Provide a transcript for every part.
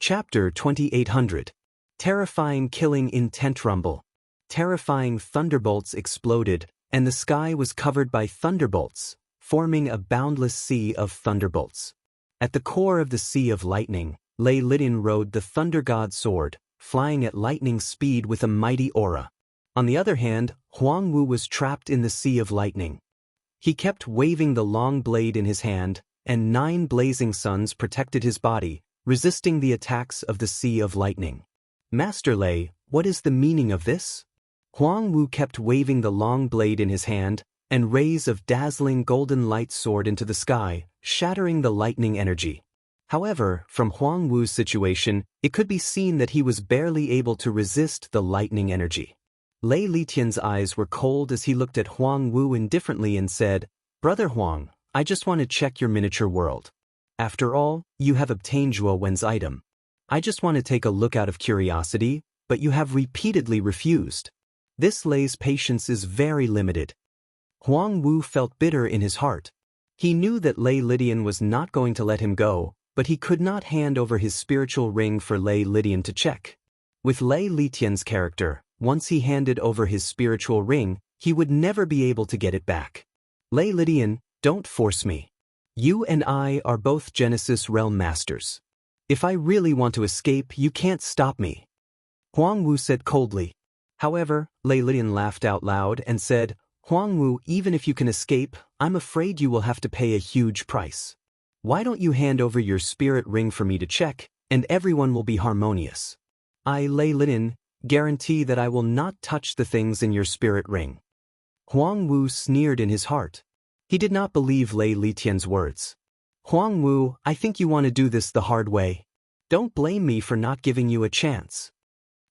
Chapter 2800. Terrifying killing intent rumble. Terrifying thunderbolts exploded, and the sky was covered by thunderbolts, forming a boundless sea of thunderbolts. At the core of the sea of lightning, Lei Lidian rode the thunder god sword, flying at lightning speed with a mighty aura. On the other hand, Huang Wu was trapped in the sea of lightning. He kept waving the long blade in his hand, and 9 blazing suns protected his body, resisting the attacks of the sea of lightning. Master Lei, what is the meaning of this? Huang Wu kept waving the long blade in his hand, and rays of dazzling golden light soared into the sky, shattering the lightning energy. However, from Huang Wu's situation, it could be seen that he was barely able to resist the lightning energy. Lei Litian's eyes were cold as he looked at Huang Wu indifferently and said, "Brother Huang, I just want to check your miniature world. After all, you have obtained Zhuo Wen's item. I just want to take a look out of curiosity, but you have repeatedly refused. This Lei's patience is very limited." Huang Wu felt bitter in his heart. He knew that Lei Lidian was not going to let him go, but he could not hand over his spiritual ring for Lei Lidian to check. With Lei Litian's character, once he handed over his spiritual ring, he would never be able to get it back. "Lei Lidian, don't force me. You and I are both Genesis Realm Masters. If I really want to escape, you can't stop me," Huang Wu said coldly. However, Lei Lidian laughed out loud and said, "Huang Wu, even if you can escape, I'm afraid you will have to pay a huge price. Why don't you hand over your spirit ring for me to check, and everyone will be harmonious? I, Lei Lidian, guarantee that I will not touch the things in your spirit ring." Huang Wu sneered in his heart. He did not believe Lei Litian's words. "Huang Wu, I think you want to do this the hard way. Don't blame me for not giving you a chance."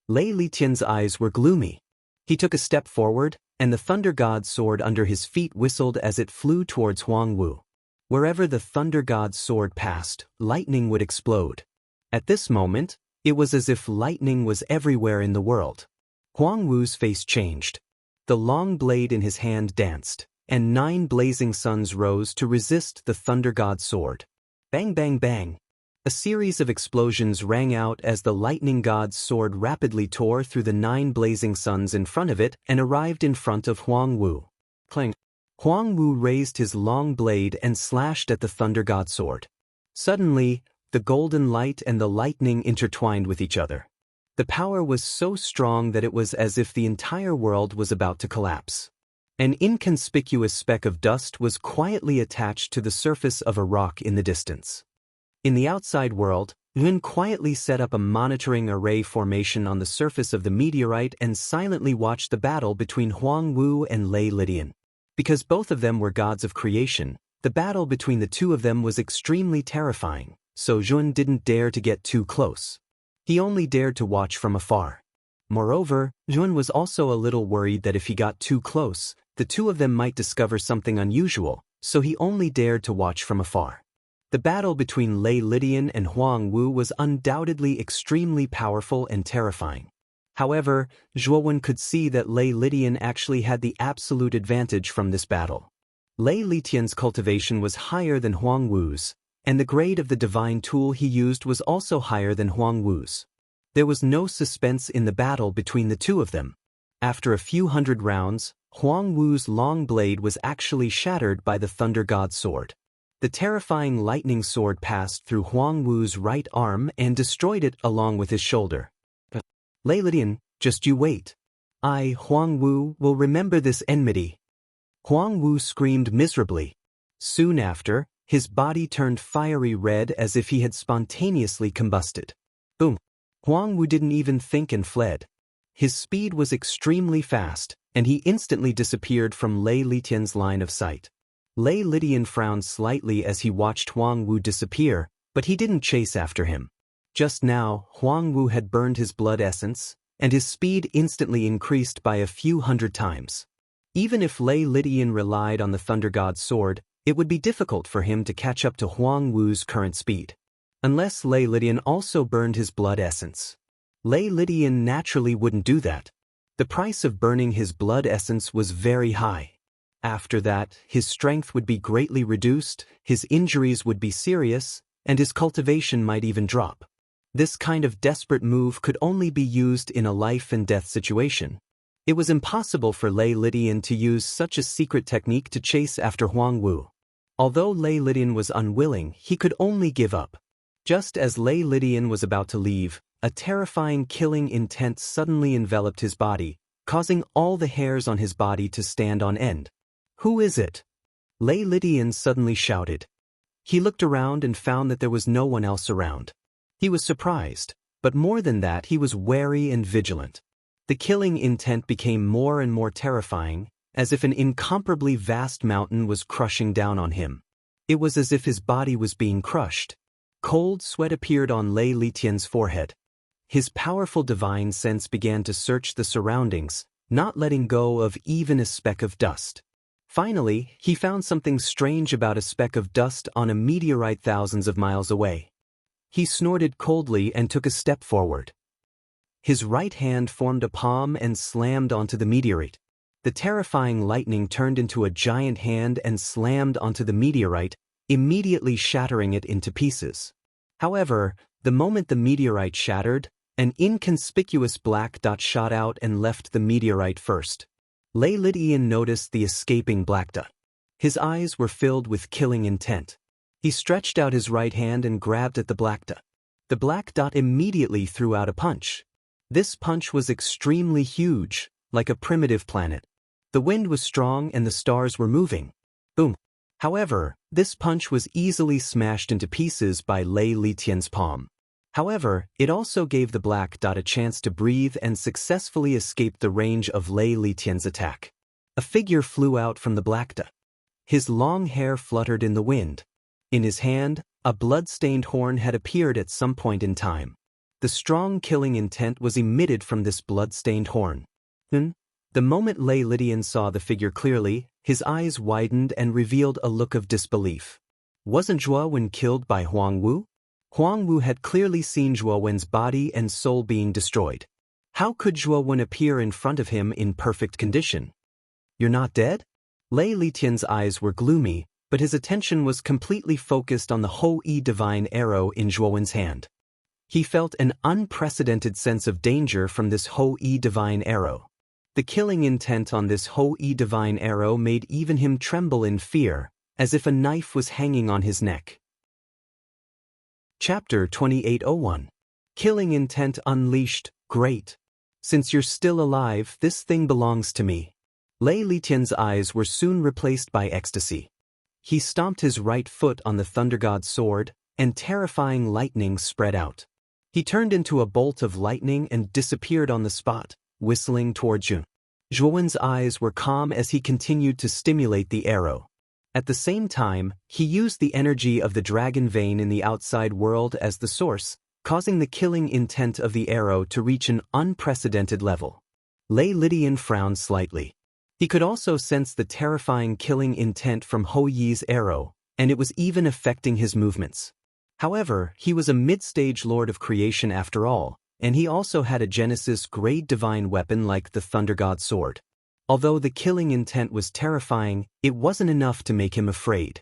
Lei Litian's eyes were gloomy. He took a step forward, and the thunder god's sword under his feet whistled as it flew towards Huang Wu. Wherever the thunder god's sword passed, lightning would explode. At this moment, it was as if lightning was everywhere in the world. Huang Wu's face changed. The long blade in his hand danced, and 9 blazing suns rose to resist the thunder god's sword. Bang bang bang. A series of explosions rang out as the lightning god's sword rapidly tore through the 9 blazing suns in front of it and arrived in front of Huang Wu. Clang. Huang Wu raised his long blade and slashed at the thunder god's sword. Suddenly, the golden light and the lightning intertwined with each other. The power was so strong that it was as if the entire world was about to collapse. An inconspicuous speck of dust was quietly attached to the surface of a rock in the distance. In the outside world, Yun quietly set up a monitoring array formation on the surface of the meteorite and silently watched the battle between Huang Wu and Lei Lidian. Because both of them were gods of creation, the battle between the two of them was extremely terrifying, so Yun didn't dare to get too close. He only dared to watch from afar. Moreover, Yun was also a little worried that if he got too close, the two of them might discover something unusual, so he only dared to watch from afar. The battle between Lei Lidian and Huang Wu was undoubtedly extremely powerful and terrifying. However, Zhuo Wen could see that Lei Lidian actually had the absolute advantage from this battle. Lei Litian's cultivation was higher than Huang Wu's, and the grade of the divine tool he used was also higher than Huang Wu's. There was no suspense in the battle between the two of them. After a few hundred rounds, Huang Wu's long blade was actually shattered by the thunder god's sword. The terrifying lightning sword passed through Huang Wu's right arm and destroyed it along with his shoulder. "Lei Lidian, just you wait. I, Huang Wu, will remember this enmity." Huang Wu screamed miserably. Soon after, his body turned fiery red as if he had spontaneously combusted. Boom! Huang Wu didn't even think and fled. His speed was extremely fast, and he instantly disappeared from Lei Litian's line of sight. Lei Lidian frowned slightly as he watched Huang Wu disappear, but he didn't chase after him. Just now, Huang Wu had burned his blood essence, and his speed instantly increased by a few hundred times. Even if Lei Lidian relied on the thunder god's sword, it would be difficult for him to catch up to Huang Wu's current speed. Unless Lei Lidian also burned his blood essence. Lei Lidian naturally wouldn't do that. The price of burning his blood essence was very high. After that, his strength would be greatly reduced, his injuries would be serious, and his cultivation might even drop. This kind of desperate move could only be used in a life-and-death situation. It was impossible for Lei Lidian to use such a secret technique to chase after Huang Wu. Although Lei Lidian was unwilling, he could only give up. Just as Lei Lidian was about to leave, a terrifying killing intent suddenly enveloped his body, causing all the hairs on his body to stand on end. "Who is it?" Lei Lidian suddenly shouted. He looked around and found that there was no one else around. He was surprised, but more than that he was wary and vigilant. The killing intent became more and more terrifying, as if an incomparably vast mountain was crushing down on him. It was as if his body was being crushed. Cold sweat appeared on Lei Lidian's forehead. His powerful divine sense began to search the surroundings, not letting go of even a speck of dust. Finally, he found something strange about a speck of dust on a meteorite thousands of miles away. He snorted coldly and took a step forward. His right hand formed a palm and slammed onto the meteorite. The terrifying lightning turned into a giant hand and slammed onto the meteorite, immediately shattering it into pieces. However, the moment the meteorite shattered, an inconspicuous black dot shot out and left the meteorite first. Lei Lidian noticed the escaping black dot. His eyes were filled with killing intent. He stretched out his right hand and grabbed at the black dot. The black dot immediately threw out a punch. This punch was extremely huge, like a primitive planet. The wind was strong and the stars were moving. Boom. However, this punch was easily smashed into pieces by Lei Lidian's palm. However, it also gave the black dot a chance to breathe and successfully escape the range of Lei Lidian's attack. A figure flew out from the black dot. His long hair fluttered in the wind. In his hand, a blood-stained horn had appeared at some point in time. The strong killing intent was emitted from this blood-stained horn. Then, the moment Lei Lidian saw the figure clearly, his eyes widened and revealed a look of disbelief. Wasn't Zhuo Wen killed by Huang Wu? Huang Wu had clearly seen Zhuo Wen's body and soul being destroyed. How could Zhuo Wen appear in front of him in perfect condition? "You're not dead?" Lei Lidian's eyes were gloomy, but his attention was completely focused on the Hou-Yi divine arrow in Zhuo Wen's hand. He felt an unprecedented sense of danger from this Hou-Yi divine arrow. The killing intent on this Hou-Yi divine arrow made even him tremble in fear, as if a knife was hanging on his neck. Chapter 2801. Killing Intent Unleashed. Great. Since you're still alive, this thing belongs to me. Lei Lidian's eyes were soon replaced by ecstasy. He stomped his right foot on the Thunder God's sword, and terrifying lightning spread out. He turned into a bolt of lightning and disappeared on the spot, whistling toward Jun. Zhuo Wen's eyes were calm as he continued to stimulate the arrow. At the same time, he used the energy of the dragon vein in the outside world as the source, causing the killing intent of the arrow to reach an unprecedented level. Lei Lidian frowned slightly. He could also sense the terrifying killing intent from Hou-Yi's arrow, and it was even affecting his movements. However, he was a mid-stage lord of creation after all, and he also had a Genesis-grade divine weapon like the Thunder God's sword. Although the killing intent was terrifying, it wasn't enough to make him afraid.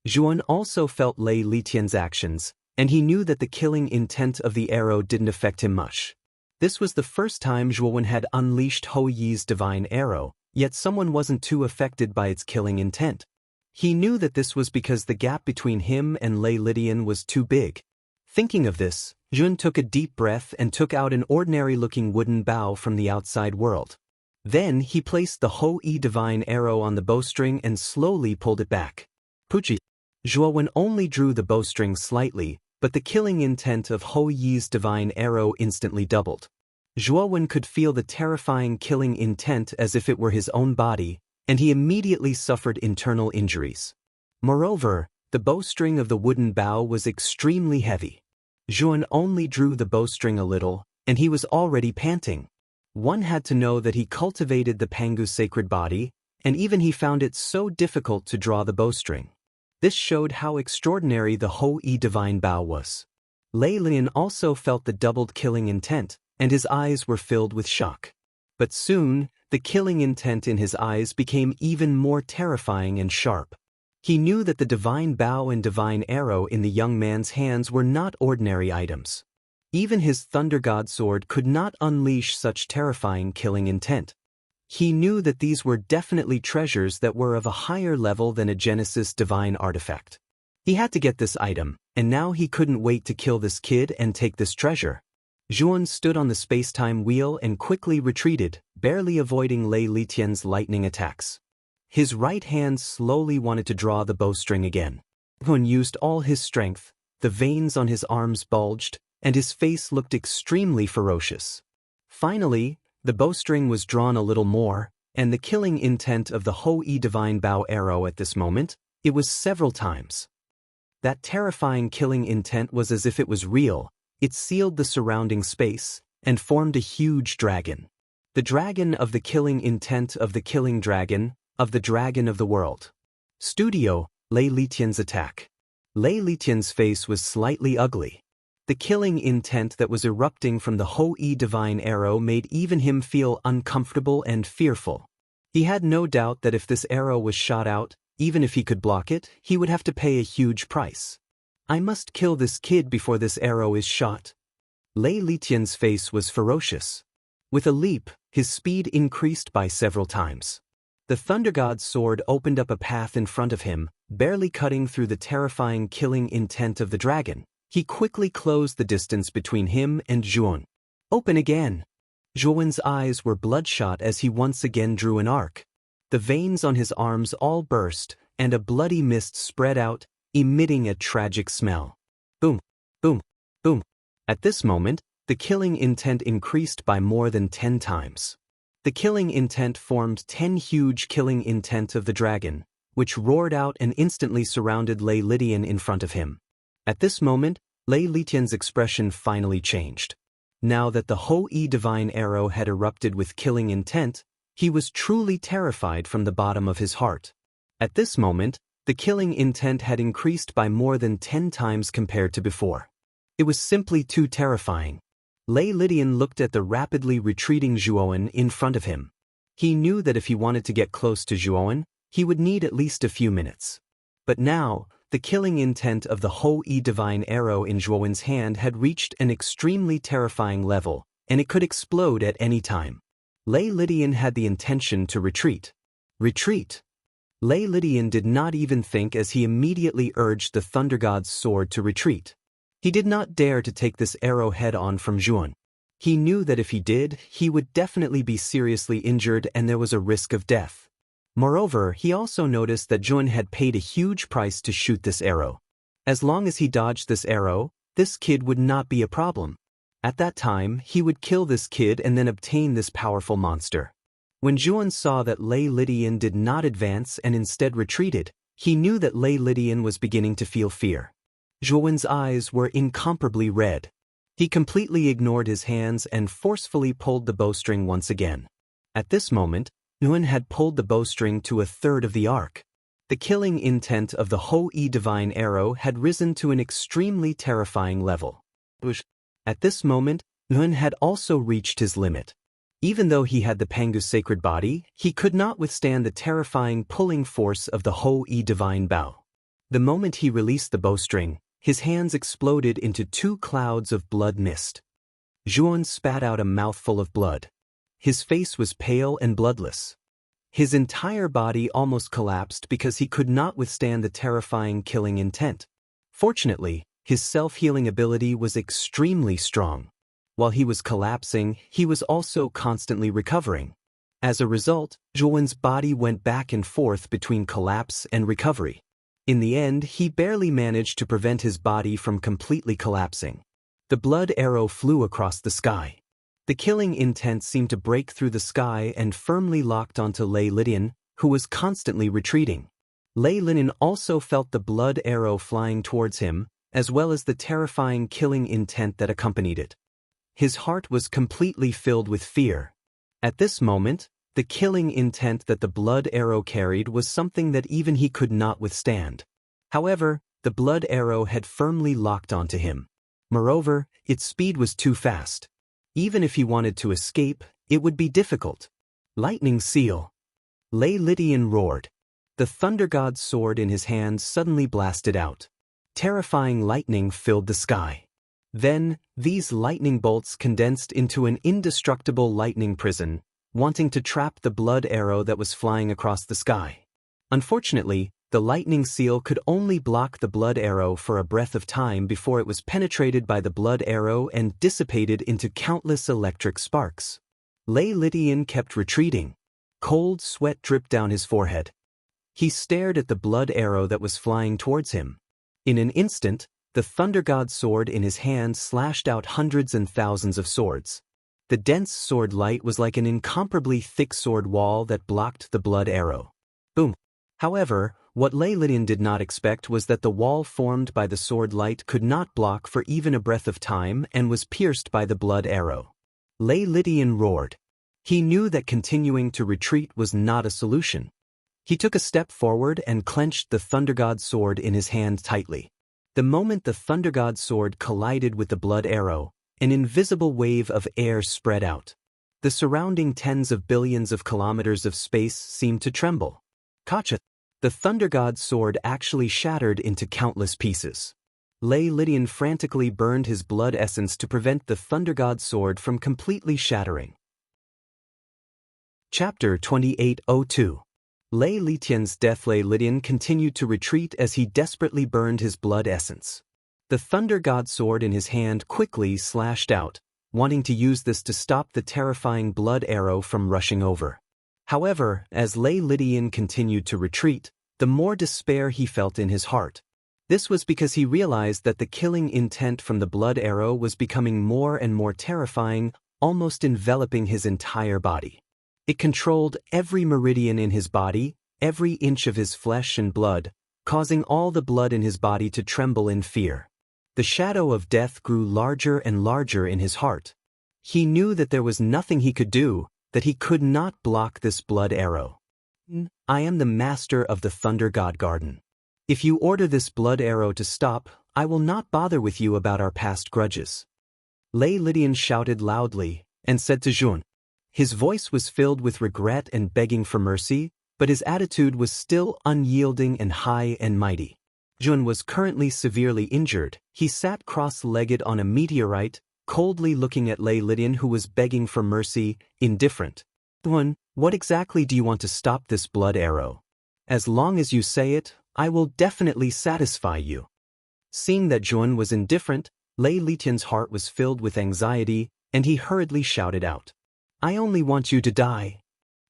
Zhuo Wen also felt Lei Lidian's actions, and he knew that the killing intent of the arrow didn't affect him much. This was the first time Zhuo Wen had unleashed Hou-Yi's divine arrow, yet someone wasn't too affected by its killing intent. He knew that this was because the gap between him and Lei Lidian was too big. Thinking of this, Zhuo Wen took a deep breath and took out an ordinary-looking wooden bow from the outside world. Then he placed the Hou-Yi divine arrow on the bowstring and slowly pulled it back. Puchi. Zhuo Wen only drew the bowstring slightly, but the killing intent of Hou-Yi's divine arrow instantly doubled. Zhuo Wen could feel the terrifying killing intent as if it were his own body, and he immediately suffered internal injuries. Moreover, the bowstring of the wooden bow was extremely heavy. Zhuo Wen only drew the bowstring a little, and he was already panting. One had to know that he cultivated the Pangu sacred body, and even he found it so difficult to draw the bowstring. This showed how extraordinary the Hou-Yi divine bow was. Lei Lidian also felt the doubled killing intent, and his eyes were filled with shock. But soon, the killing intent in his eyes became even more terrifying and sharp. He knew that the divine bow and divine arrow in the young man's hands were not ordinary items. Even his Thunder God sword could not unleash such terrifying killing intent. He knew that these were definitely treasures that were of a higher level than a Genesis divine artifact. He had to get this item, and now he couldn't wait to kill this kid and take this treasure. Zhuan stood on the space-time wheel and quickly retreated, barely avoiding Lei Litian's lightning attacks. His right hand slowly wanted to draw the bowstring again. Zhuan used all his strength, the veins on his arms bulged, and his face looked extremely ferocious. Finally, the bowstring was drawn a little more, and the killing intent of the Hou-Yi Divine Bow arrow at this moment, it was several times. That terrifying killing intent was as if it was real. It sealed the surrounding space and formed a huge dragon. The dragon of the killing intent of the killing dragon, of the dragon of the world. Studio, Lei Litian's attack. Lei Litian's face was slightly ugly. The killing intent that was erupting from the Hou-Yi divine arrow made even him feel uncomfortable and fearful. He had no doubt that if this arrow was shot out, even if he could block it, he would have to pay a huge price. I must kill this kid before this arrow is shot. Lei Litian's face was ferocious. With a leap, his speed increased by several times. The Thunder God's sword opened up a path in front of him, barely cutting through the terrifying killing intent of the dragon. He quickly closed the distance between him and Zhuan. Open again. Zhuan's eyes were bloodshot as he once again drew an arc. The veins on his arms all burst, and a bloody mist spread out, emitting a tragic smell. Boom, boom, boom. At this moment, the killing intent increased by more than 10 times. The killing intent formed 10 huge killing intent of the dragon, which roared out and instantly surrounded Lei Litian in front of him. At this moment, Lei Litian's expression finally changed. Now that the Hou-Yi divine arrow had erupted with killing intent, he was truly terrified from the bottom of his heart. At this moment, the killing intent had increased by more than 10 times compared to before. It was simply too terrifying. Lei Litian looked at the rapidly retreating Zhuan in front of him. He knew that if he wanted to get close to Zhuan, he would need at least a few minutes. But now, the killing intent of the Hou-Yi divine arrow in Zhuan's hand had reached an extremely terrifying level, and it could explode at any time. Lei Litian had the intention to retreat. Retreat! Lei Litian did not even think as he immediately urged the Thunder God's sword to retreat. He did not dare to take this arrow head-on from Zhuan. He knew that if he did, he would definitely be seriously injured and there was a risk of death. Moreover, he also noticed that Zhuan had paid a huge price to shoot this arrow. As long as he dodged this arrow, this kid would not be a problem. At that time, he would kill this kid and then obtain this powerful monster. When Zhuan saw that Lei Litian did not advance and instead retreated, he knew that Lei Litian was beginning to feel fear. Zhuan's eyes were incomparably red. He completely ignored his hands and forcefully pulled the bowstring once again. At this moment, Zhuan had pulled the bowstring to a third of the arc. The killing intent of the Hou-Yi divine arrow had risen to an extremely terrifying level. At this moment, Zhuan had also reached his limit. Even though he had the Pangu's sacred body, he could not withstand the terrifying pulling force of the Hou-Yi divine bow. The moment he released the bowstring, his hands exploded into 2 clouds of blood mist. Zhuan spat out a mouthful of blood. His face was pale and bloodless. His entire body almost collapsed because he could not withstand the terrifying killing intent. Fortunately, his self-healing ability was extremely strong. While he was collapsing, he was also constantly recovering. As a result, Zhuan's body went back and forth between collapse and recovery. In the end, he barely managed to prevent his body from completely collapsing. The blood arrow flew across the sky. The killing intent seemed to break through the sky and firmly locked onto Lei Litian, who was constantly retreating. Lei Litian also felt the blood arrow flying towards him, as well as the terrifying killing intent that accompanied it. His heart was completely filled with fear. At this moment, the killing intent that the blood arrow carried was something that even he could not withstand. However, the blood arrow had firmly locked onto him. Moreover, its speed was too fast. Even if he wanted to escape, it would be difficult. Lightning seal. Lei Litian roared. The Thunder God's sword in his hand suddenly blasted out. Terrifying lightning filled the sky. Then, these lightning bolts condensed into an indestructible lightning prison, wanting to trap the blood arrow that was flying across the sky. Unfortunately, the lightning seal could only block the blood arrow for a breath of time before it was penetrated by the blood arrow and dissipated into countless electric sparks. Lei Litian kept retreating. Cold sweat dripped down his forehead. He stared at the blood arrow that was flying towards him. In an instant, the Thunder God's sword in his hand slashed out hundreds and thousands of swords. The dense sword light was like an incomparably thick sword wall that blocked the blood arrow. Boom! However, what Lei Litian did not expect was that the wall formed by the sword light could not block for even a breath of time and was pierced by the blood arrow. Lei Litian roared. He knew that continuing to retreat was not a solution. He took a step forward and clenched the Thunder God's sword in his hand tightly. The moment the Thunder God's sword collided with the blood arrow, an invisible wave of air spread out. The surrounding tens of billions of kilometers of space seemed to tremble. Kacha! The Thunder God's sword actually shattered into countless pieces. Lei Litian frantically burned his blood essence to prevent the Thunder God's sword from completely shattering. Chapter 2802. Lei Litian's death. Lei Litian continued to retreat as he desperately burned his blood essence. The Thunder God's sword in his hand quickly slashed out, wanting to use this to stop the terrifying blood arrow from rushing over. However, as Lei Litian continued to retreat, the more despair he felt in his heart. This was because he realized that the killing intent from the blood arrow was becoming more and more terrifying, almost enveloping his entire body. It controlled every meridian in his body, every inch of his flesh and blood, causing all the blood in his body to tremble in fear. The shadow of death grew larger and larger in his heart. He knew that there was nothing he could do, that he could not block this blood arrow. I am the master of the Thunder God Garden. If you order this blood arrow to stop, I will not bother with you about our past grudges. Lei Litian shouted loudly, and said to Jun. His voice was filled with regret and begging for mercy, but his attitude was still unyielding and high and mighty. Jun was currently severely injured. He sat cross-legged on a meteorite, coldly looking at Lei Litian, who was begging for mercy, indifferent. Jun, what exactly do you want to stop this blood arrow? As long as you say it, I will definitely satisfy you. Seeing that Jun was indifferent, Lei Litian's heart was filled with anxiety, and he hurriedly shouted out. I only want you to die.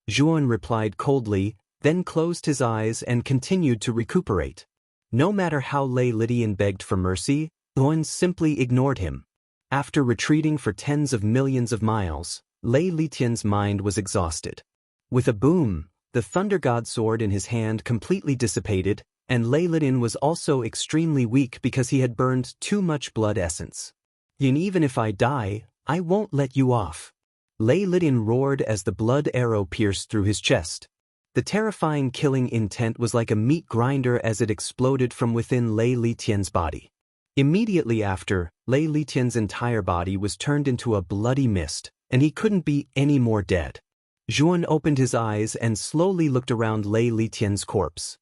Jun replied coldly, then closed his eyes and continued to recuperate. No matter how Lei Litian begged for mercy, Jun simply ignored him. After retreating for tens of millions of miles, Lei Litian's mind was exhausted. With a boom, the Thunder God's sword in his hand completely dissipated, and Lei Litian was also extremely weak because he had burned too much blood essence. Even if I die, I won't let you off. Lei Litian roared as the blood arrow pierced through his chest. The terrifying killing intent was like a meat grinder as it exploded from within Lei Litian's body. Immediately after, Lei Litian's entire body was turned into a bloody mist, and he couldn't be any more dead. Jun opened his eyes and slowly looked around Lei Litian's corpse.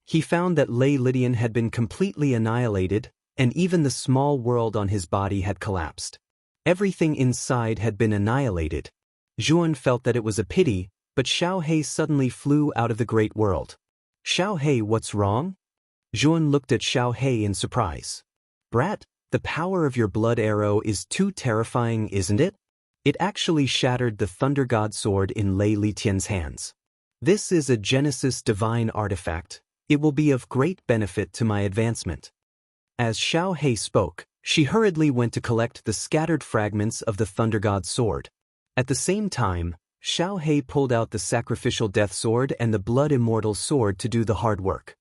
He found that Lei Litian had been completely annihilated, and even the small world on his body had collapsed. Everything inside had been annihilated. Jun felt that it was a pity, but Xiao He suddenly flew out of the great world. Xiao He, what's wrong? Jun looked at Xiao He in surprise. Brat, the power of your blood arrow is too terrifying, isn't it? It actually shattered the Thunder God sword in Lei Litian's hands. This is a Genesis divine artifact. It will be of great benefit to my advancement. As Xiao He spoke, she hurriedly went to collect the scattered fragments of the Thunder God's sword. At the same time, Xiao He pulled out the sacrificial death sword and the blood immortal sword to do the hard work.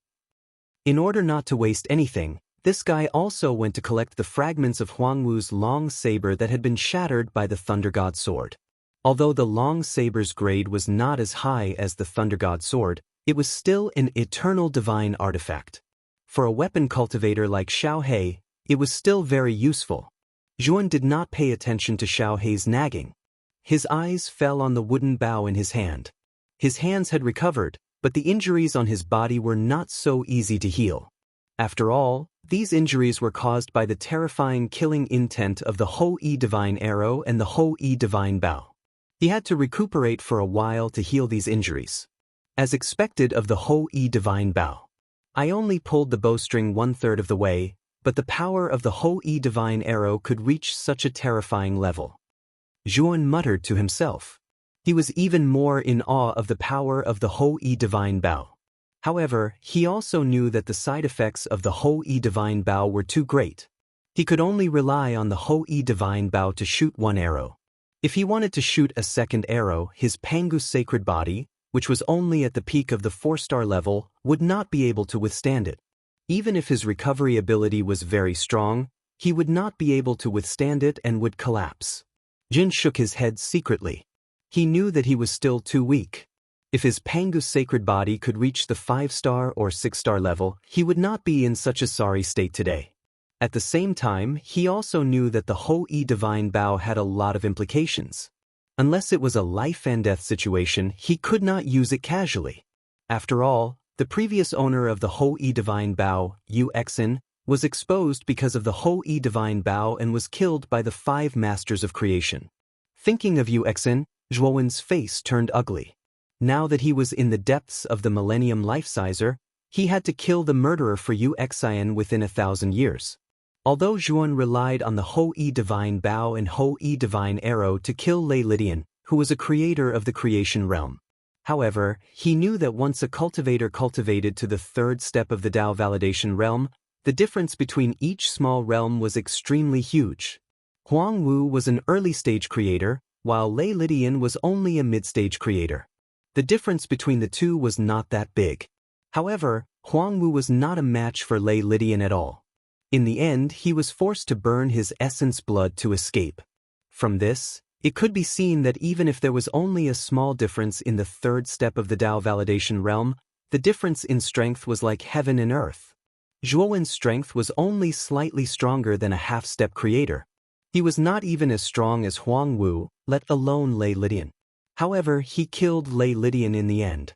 In order not to waste anything, this guy also went to collect the fragments of Huangwu's long saber that had been shattered by the Thunder God sword. Although the long saber's grade was not as high as the Thunder God sword, it was still an eternal divine artifact. For a weapon cultivator like Xiao He, it was still very useful. Jun did not pay attention to Xiao He's nagging. His eyes fell on the wooden bow in his hand. His hands had recovered, but the injuries on his body were not so easy to heal. After all, these injuries were caused by the terrifying killing intent of the Ho-E Divine Arrow and the Ho-E Divine Bow. He had to recuperate for a while to heal these injuries. As expected of the Ho-E Divine Bow, I only pulled the bowstring 1/3 of the way, but the power of the Ho-E Divine Arrow could reach such a terrifying level. Zhuan muttered to himself. He was even more in awe of the power of the Ho-E Divine Bow. However, he also knew that the side effects of the Ho-E Divine Bow were too great. He could only rely on the Ho-E Divine Bow to shoot one arrow. If he wanted to shoot a second arrow, his Pangu's sacred body, which was only at the peak of the 4-star level, would not be able to withstand it. Even if his recovery ability was very strong, he would not be able to withstand it and would collapse. Jin shook his head secretly. He knew that he was still too weak. If his Pangu's sacred body could reach the 5-star or 6-star level, he would not be in such a sorry state today. At the same time, he also knew that the Ho-E Divine Bow had a lot of implications. Unless it was a life-and-death situation, he could not use it casually. After all, the previous owner of the Ho-E Divine Bow, Yu Exin, was exposed because of the Ho-E Divine Bow and was killed by the 5 Masters of Creation. Thinking of Yu Exin, Zhuowen's face turned ugly. Now that he was in the depths of the Millennium Life Sizer, he had to kill the murderer for Yu Exin within 1,000 years. Although Zhuan relied on the Ho-E Divine Bow and Ho-E Divine Arrow to kill Lei Lidian, who was a creator of the creation realm. However, he knew that once a cultivator cultivated to the 3rd step of the Dao validation realm, the difference between each small realm was extremely huge. Huang Wu was an early-stage creator, while Lei Lidian was only a mid-stage creator. The difference between the two was not that big. However, Huang Wu was not a match for Lei Lidian at all. In the end, he was forced to burn his essence blood to escape. From this, it could be seen that even if there was only a small difference in the 3rd step of the Dao validation realm, the difference in strength was like heaven and earth. Zhuowen's strength was only slightly stronger than a half-step creator. He was not even as strong as Huang Wu, let alone Lei Lidian. However, he killed Lei Lidian in the end.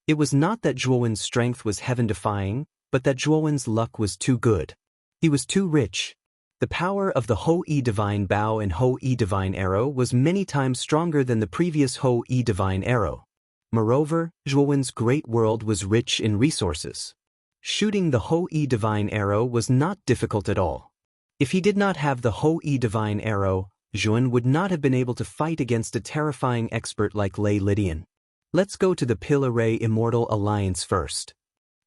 It was not that Zhuowen's strength was heaven-defying, but that Zhuowen's luck was too good. He was too rich. The power of the Ho-E Divine Bow and Ho-E Divine Arrow was many times stronger than the previous Ho-E Divine Arrow. Moreover, Zhuowen's great world was rich in resources. Shooting the Ho-E Divine Arrow was not difficult at all. If he did not have the Ho-E Divine Arrow, Zhuan would not have been able to fight against a terrifying expert like Lei Lidian. Let's go to the Pil-Array Immortal Alliance first.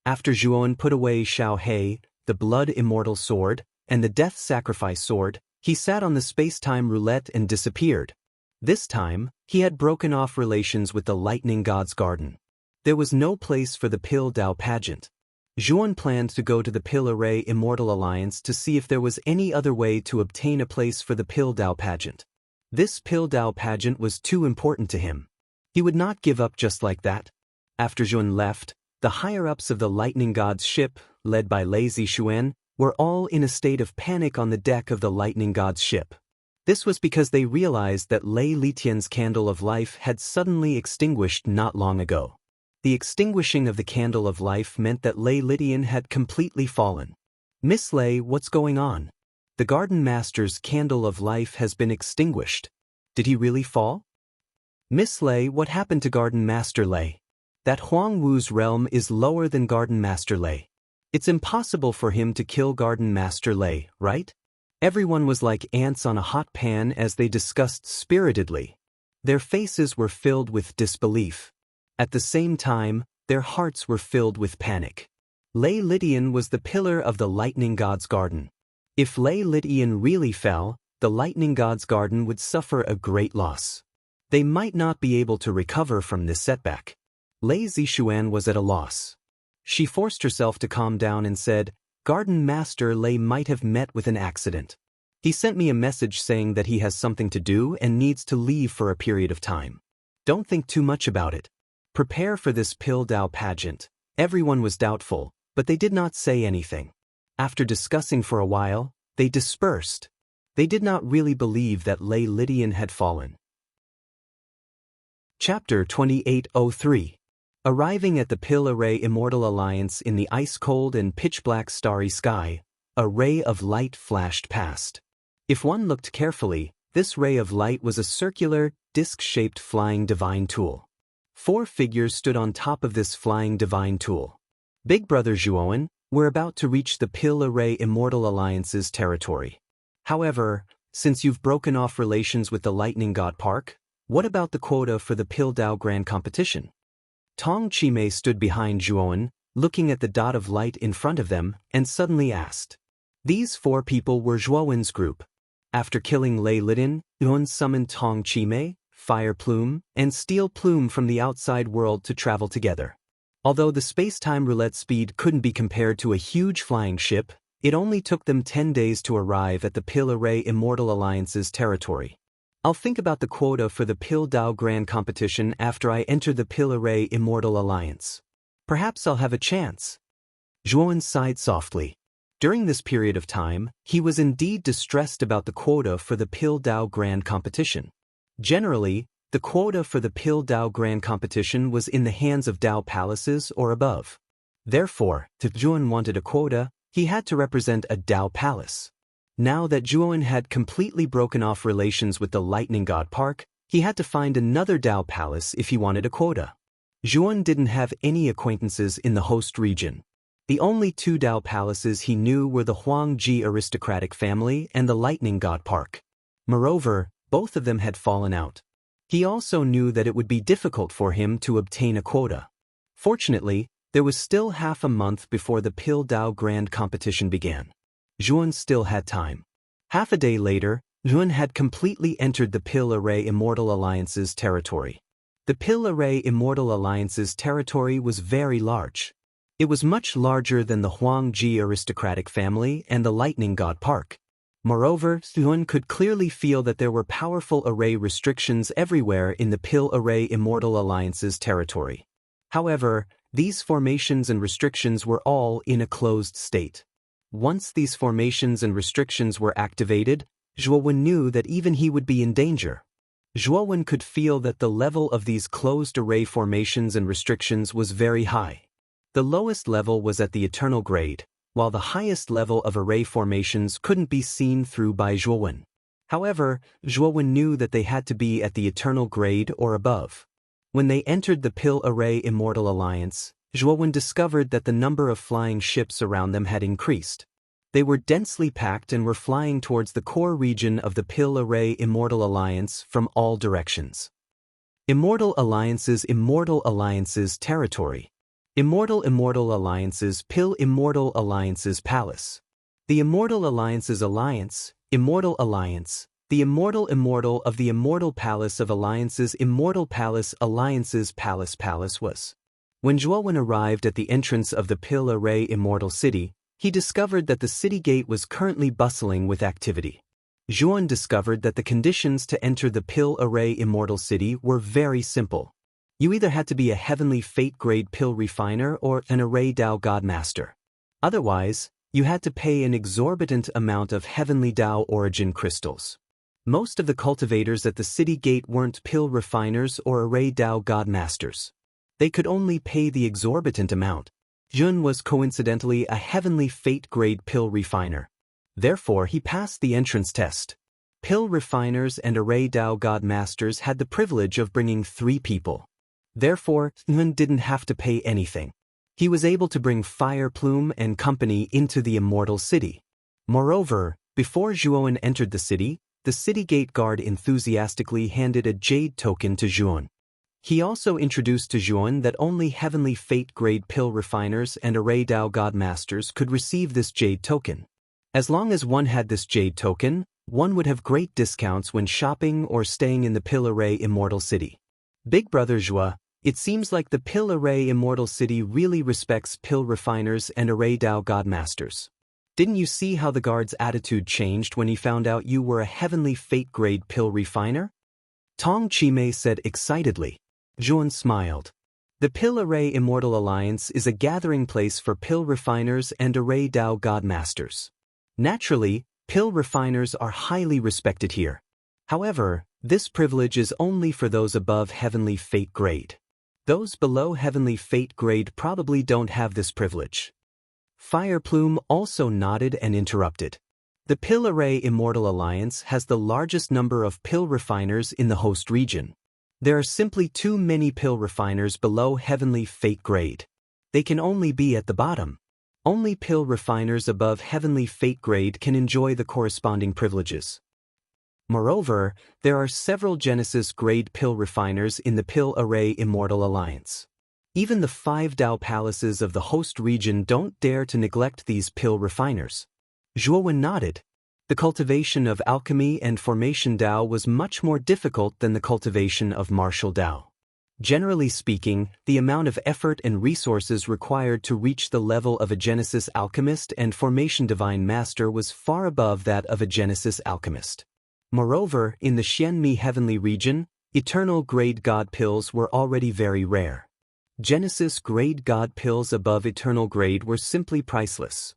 After Zhuan put away Xiao He, the Blood Immortal Sword, and the Death Sacrifice Sword, he sat on the space-time roulette and disappeared. This time, he had broken off relations with the Lightning God's Garden. There was no place for the Pil Dao pageant. Zhuan planned to go to the Pil-Array Immortal Alliance to see if there was any other way to obtain a place for the Pil Dao pageant. This Pil Dao pageant was too important to him. He would not give up just like that. After Zhuan left, the higher-ups of the Lightning God's ship, led by Lei Zixuan, were all in a state of panic on the deck of the Lightning God's ship. This was because they realized that Lei Litian's candle of life had suddenly extinguished not long ago. The extinguishing of the candle of life meant that Lei Lidian had completely fallen. Miss Lei, what's going on? The Garden Master's candle of life has been extinguished. Did he really fall? Miss Lei, what happened to Garden Master Lei? That Huang Wu's realm is lower than Garden Master Lei. It's impossible for him to kill Garden Master Lei, right? Everyone was like ants on a hot pan as they discussed spiritedly. Their faces were filled with disbelief. At the same time, their hearts were filled with panic. Lei Lidian was the pillar of the Lightning God's Garden. If Lei Lidian really fell, the Lightning God's Garden would suffer a great loss. They might not be able to recover from this setback. Lei Zixuan was at a loss. She forced herself to calm down and said, Garden Master Lei might have met with an accident. He sent me a message saying that he has something to do and needs to leave for a period of time. Don't think too much about it. Prepare for this Pil Dao pageant. Everyone was doubtful, but they did not say anything. After discussing for a while, they dispersed. They did not really believe that Lei Lidian had fallen. Chapter 2803. Arriving at the Pil Array Immortal Alliance in the ice-cold and pitch-black starry sky, a ray of light flashed past. If one looked carefully, this ray of light was a circular, disc-shaped flying divine tool. 4 figures stood on top of this flying divine tool. Big Brother Zhuowen, we're about to reach the Pil Array Immortal Alliance's territory. However, since you've broken off relations with the Lightning God Park, what about the quota for the Pil Dao Grand Competition? Tong Chimei stood behind Zhuowen, looking at the dot of light in front of them, and suddenly asked. These 4 people were Zhuowen's group. After killing Lei Lidin, Zhuowen summoned Tong Chimei, Fire Plume, and Steel Plume from the outside world to travel together. Although the space-time roulette speed couldn't be compared to a huge flying ship, it only took them 10 days to arrive at the Pil Array Immortal Alliance's territory. I'll think about the quota for the Pil Dao Grand Competition after I enter the Pil Array Immortal Alliance. Perhaps I'll have a chance. Zhuowen sighed softly. During this period of time, he was indeed distressed about the quota for the Pil Dao Grand Competition. Generally, the quota for the Pil Dao Grand Competition was in the hands of Dao palaces or above. Therefore, if Zhuowen wanted a quota, he had to represent a Dao palace. Now that Zhuowen had completely broken off relations with the Lightning God Park, he had to find another Dao palace if he wanted a quota. Zhuowen didn't have any acquaintances in the host region. The only 2 Dao palaces he knew were the Huangji aristocratic family and the Lightning God Park. Moreover, both of them had fallen out. He also knew that it would be difficult for him to obtain a quota. Fortunately, there was still half a month before the Pil Dao Grand Competition began. Zhuowen still had time. Half a day later, Zhuowen had completely entered the Pil Array Immortal Alliance's territory. The Pil Array Immortal Alliance's territory was very large. It was much larger than the Huangji aristocratic family and the Lightning God Park. Moreover, Zhuowen could clearly feel that there were powerful array restrictions everywhere in the Pil Array Immortal Alliance's territory. However, these formations and restrictions were all in a closed state. Once these formations and restrictions were activated, Zhuowen knew that even he would be in danger. Zhuowen could feel that the level of these closed array formations and restrictions was very high. The lowest level was at the eternal grade, while the highest level of array formations couldn't be seen through by Zhuowen. However, Zhuowen knew that they had to be at the eternal grade or above. When they entered the Pil Array Immortal Alliance, Zhuowen discovered that the number of flying ships around them had increased. They were densely packed and were flying towards the core region of the Pil Array Immortal Alliance from all directions. Immortal Alliance's territory. Immortal Alliance's Pil Immortal Alliance's Palace. The Immortal Alliance's Alliance, Immortal Alliance. The Immortal of the Immortal Palace of Alliance's Immortal Palace Alliance's Palace was. When Zhuowen arrived at the entrance of the Pil Array Immortal City, he discovered that the city gate was currently bustling with activity. Zhuowen discovered that the conditions to enter the Pil Array Immortal City were very simple. You either had to be a Heavenly Fate grade Pil Refiner or an Array Dao God Master. Otherwise, you had to pay an exorbitant amount of Heavenly Dao origin crystals. Most of the cultivators at the city gate weren't Pil Refiners or Array Dao God Masters. They could only pay the exorbitant amount. Zhuowen was coincidentally a Heavenly Fate grade Pil Refiner. Therefore, he passed the entrance test. Pil Refiners and Array Dao God Masters had the privilege of bringing 3 people. Therefore, Zhuowen didn't have to pay anything. He was able to bring Fire Plume and company into the Immortal City. Moreover, before Zhuowen entered the city gate guard enthusiastically handed a jade token to Zhuowen. He also introduced to Zhuowen that only Heavenly Fate grade Pil Refiners and Array Dao God Masters could receive this jade token. As long as one had this jade token, one would have great discounts when shopping or staying in the Pil Array Immortal City. Big Brother Zhuo, it seems like the Pil Array Immortal City really respects Pil Refiners and Array Dao God Masters. Didn't you see how the guard's attitude changed when he found out you were a Heavenly Fate grade Pil Refiner? Tong Chimei said excitedly. Zhuowen smiled. The Pil Array Immortal Alliance is a gathering place for Pil Refiners and Array Dao God Masters. Naturally, Pil Refiners are highly respected here. However, this privilege is only for those above Heavenly Fate grade. Those below Heavenly Fate grade probably don't have this privilege. Fireplume also nodded and interrupted. The Pill Array Immortal Alliance has the largest number of pill refiners in the host region. There are simply too many pill refiners below Heavenly Fate grade. They can only be at the bottom. Only pill refiners above Heavenly Fate grade can enjoy the corresponding privileges. Moreover, there are several Genesis grade pill refiners in the Pill Array Immortal Alliance. Even the 5 Dao palaces of the host region don't dare to neglect these pill refiners. Zhuowen nodded. The cultivation of alchemy and formation Dao was much more difficult than the cultivation of martial Dao. Generally speaking, the amount of effort and resources required to reach the level of a Genesis alchemist and formation divine master was far above that of a Genesis alchemist. Moreover, in the Xianmi heavenly region, eternal grade god pills were already very rare. Genesis grade god pills above eternal grade were simply priceless.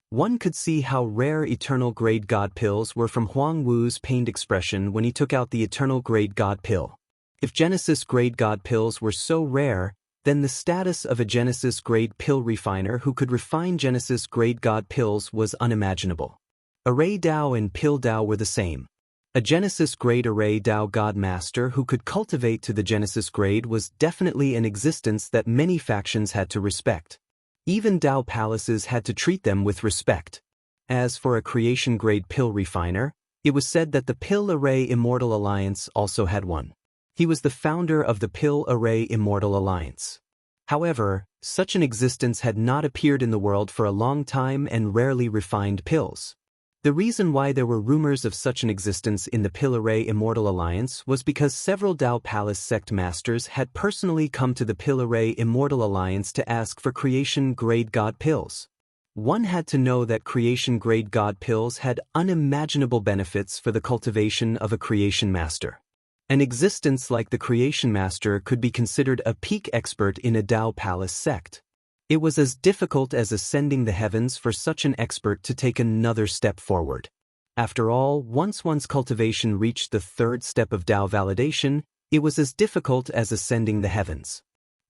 One could see how rare eternal grade god pills were from Huang Wu's pained expression when he took out the eternal grade god pill. If Genesis grade god pills were so rare, then the status of a Genesis grade pill refiner who could refine Genesis grade god pills was unimaginable. Array Dao and Pill Dao were the same. A Genesis grade Array Dao god master who could cultivate to the Genesis grade was definitely an existence that many factions had to respect. Even Dao palaces had to treat them with respect. As for a creation grade pill refiner, it was said that the Pill Array Immortal Alliance also had one. He was the founder of the Pill Array Immortal Alliance. However, such an existence had not appeared in the world for a long time and rarely refined pills. The reason why there were rumors of such an existence in the Pill Array Immortal Alliance was because several Dao Palace sect masters had personally come to the Pill Array Immortal Alliance to ask for creation grade god pills. One had to know that creation grade god pills had unimaginable benefits for the cultivation of a creation master. An existence like the creation master could be considered a peak expert in a Dao Palace sect. It was as difficult as ascending the heavens for such an expert to take another step forward. After all, once one's cultivation reached the 3rd step of Dao validation, it was as difficult as ascending the heavens.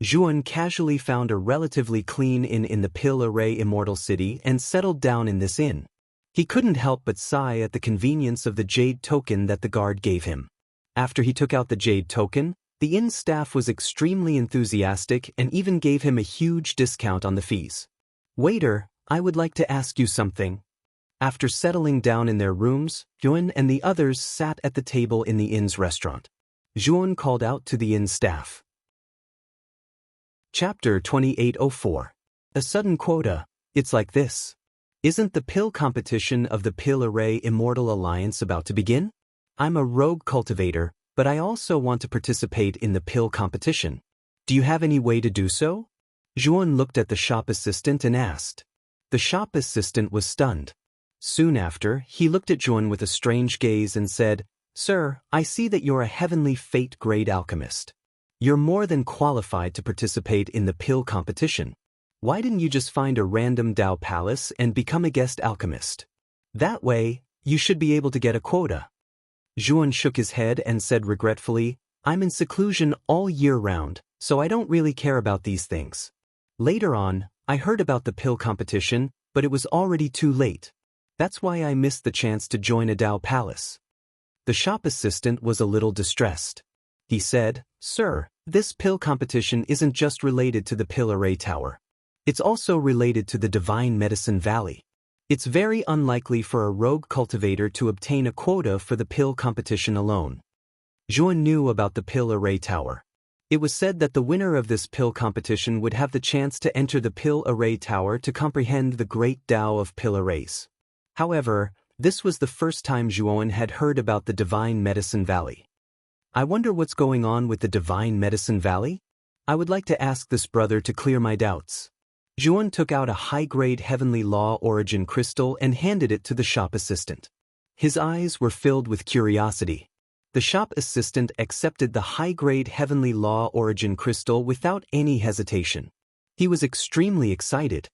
Zhuan casually found a relatively clean inn in the Pill Array Immortal City and settled down in this inn. He couldn't help but sigh at the convenience of the jade token that the guard gave him. After he took out the jade token, the inn staff was extremely enthusiastic and even gave him a huge discount on the fees. "Waiter, I would like to ask you something." After settling down in their rooms, Yuan and the others sat at the table in the inn's restaurant. Zhuan called out to the inn staff. Chapter 2804. A sudden quota. It's like this. Isn't the pill competition of the Pill Array Immortal Alliance about to begin? I'm a rogue cultivator, but I also want to participate in the pill competition. Do you have any way to do so? Zhuan looked at the shop assistant and asked. The shop assistant was stunned. Soon after, he looked at Zhuan with a strange gaze and said, "Sir, I see that you're a Heavenly Fate grade alchemist. You're more than qualified to participate in the pill competition. Why didn't you just find a random Dao palace and become a guest alchemist? That way, you should be able to get a quota." Zhuan shook his head and said regretfully, "I'm in seclusion all year round, so I don't really care about these things. Later on, I heard about the pill competition, but it was already too late. That's why I missed the chance to join a Dao palace." The shop assistant was a little distressed. He said, "Sir, this pill competition isn't just related to the Pill Array Tower. It's also related to the Divine Medicine Valley. It's very unlikely for a rogue cultivator to obtain a quota for the pill competition alone." Zhuan knew about the Pill Array Tower. It was said that the winner of this pill competition would have the chance to enter the Pill Array Tower to comprehend the great Tao of pill arrays. However, this was the first time Zhuan had heard about the Divine Medicine Valley. "I wonder what's going on with the Divine Medicine Valley? I would like to ask this brother to clear my doubts." Zhuan took out a high-grade Heavenly Law Origin crystal and handed it to the shop assistant. His eyes were filled with curiosity. The shop assistant accepted the high-grade Heavenly Law Origin crystal without any hesitation. He was extremely excited.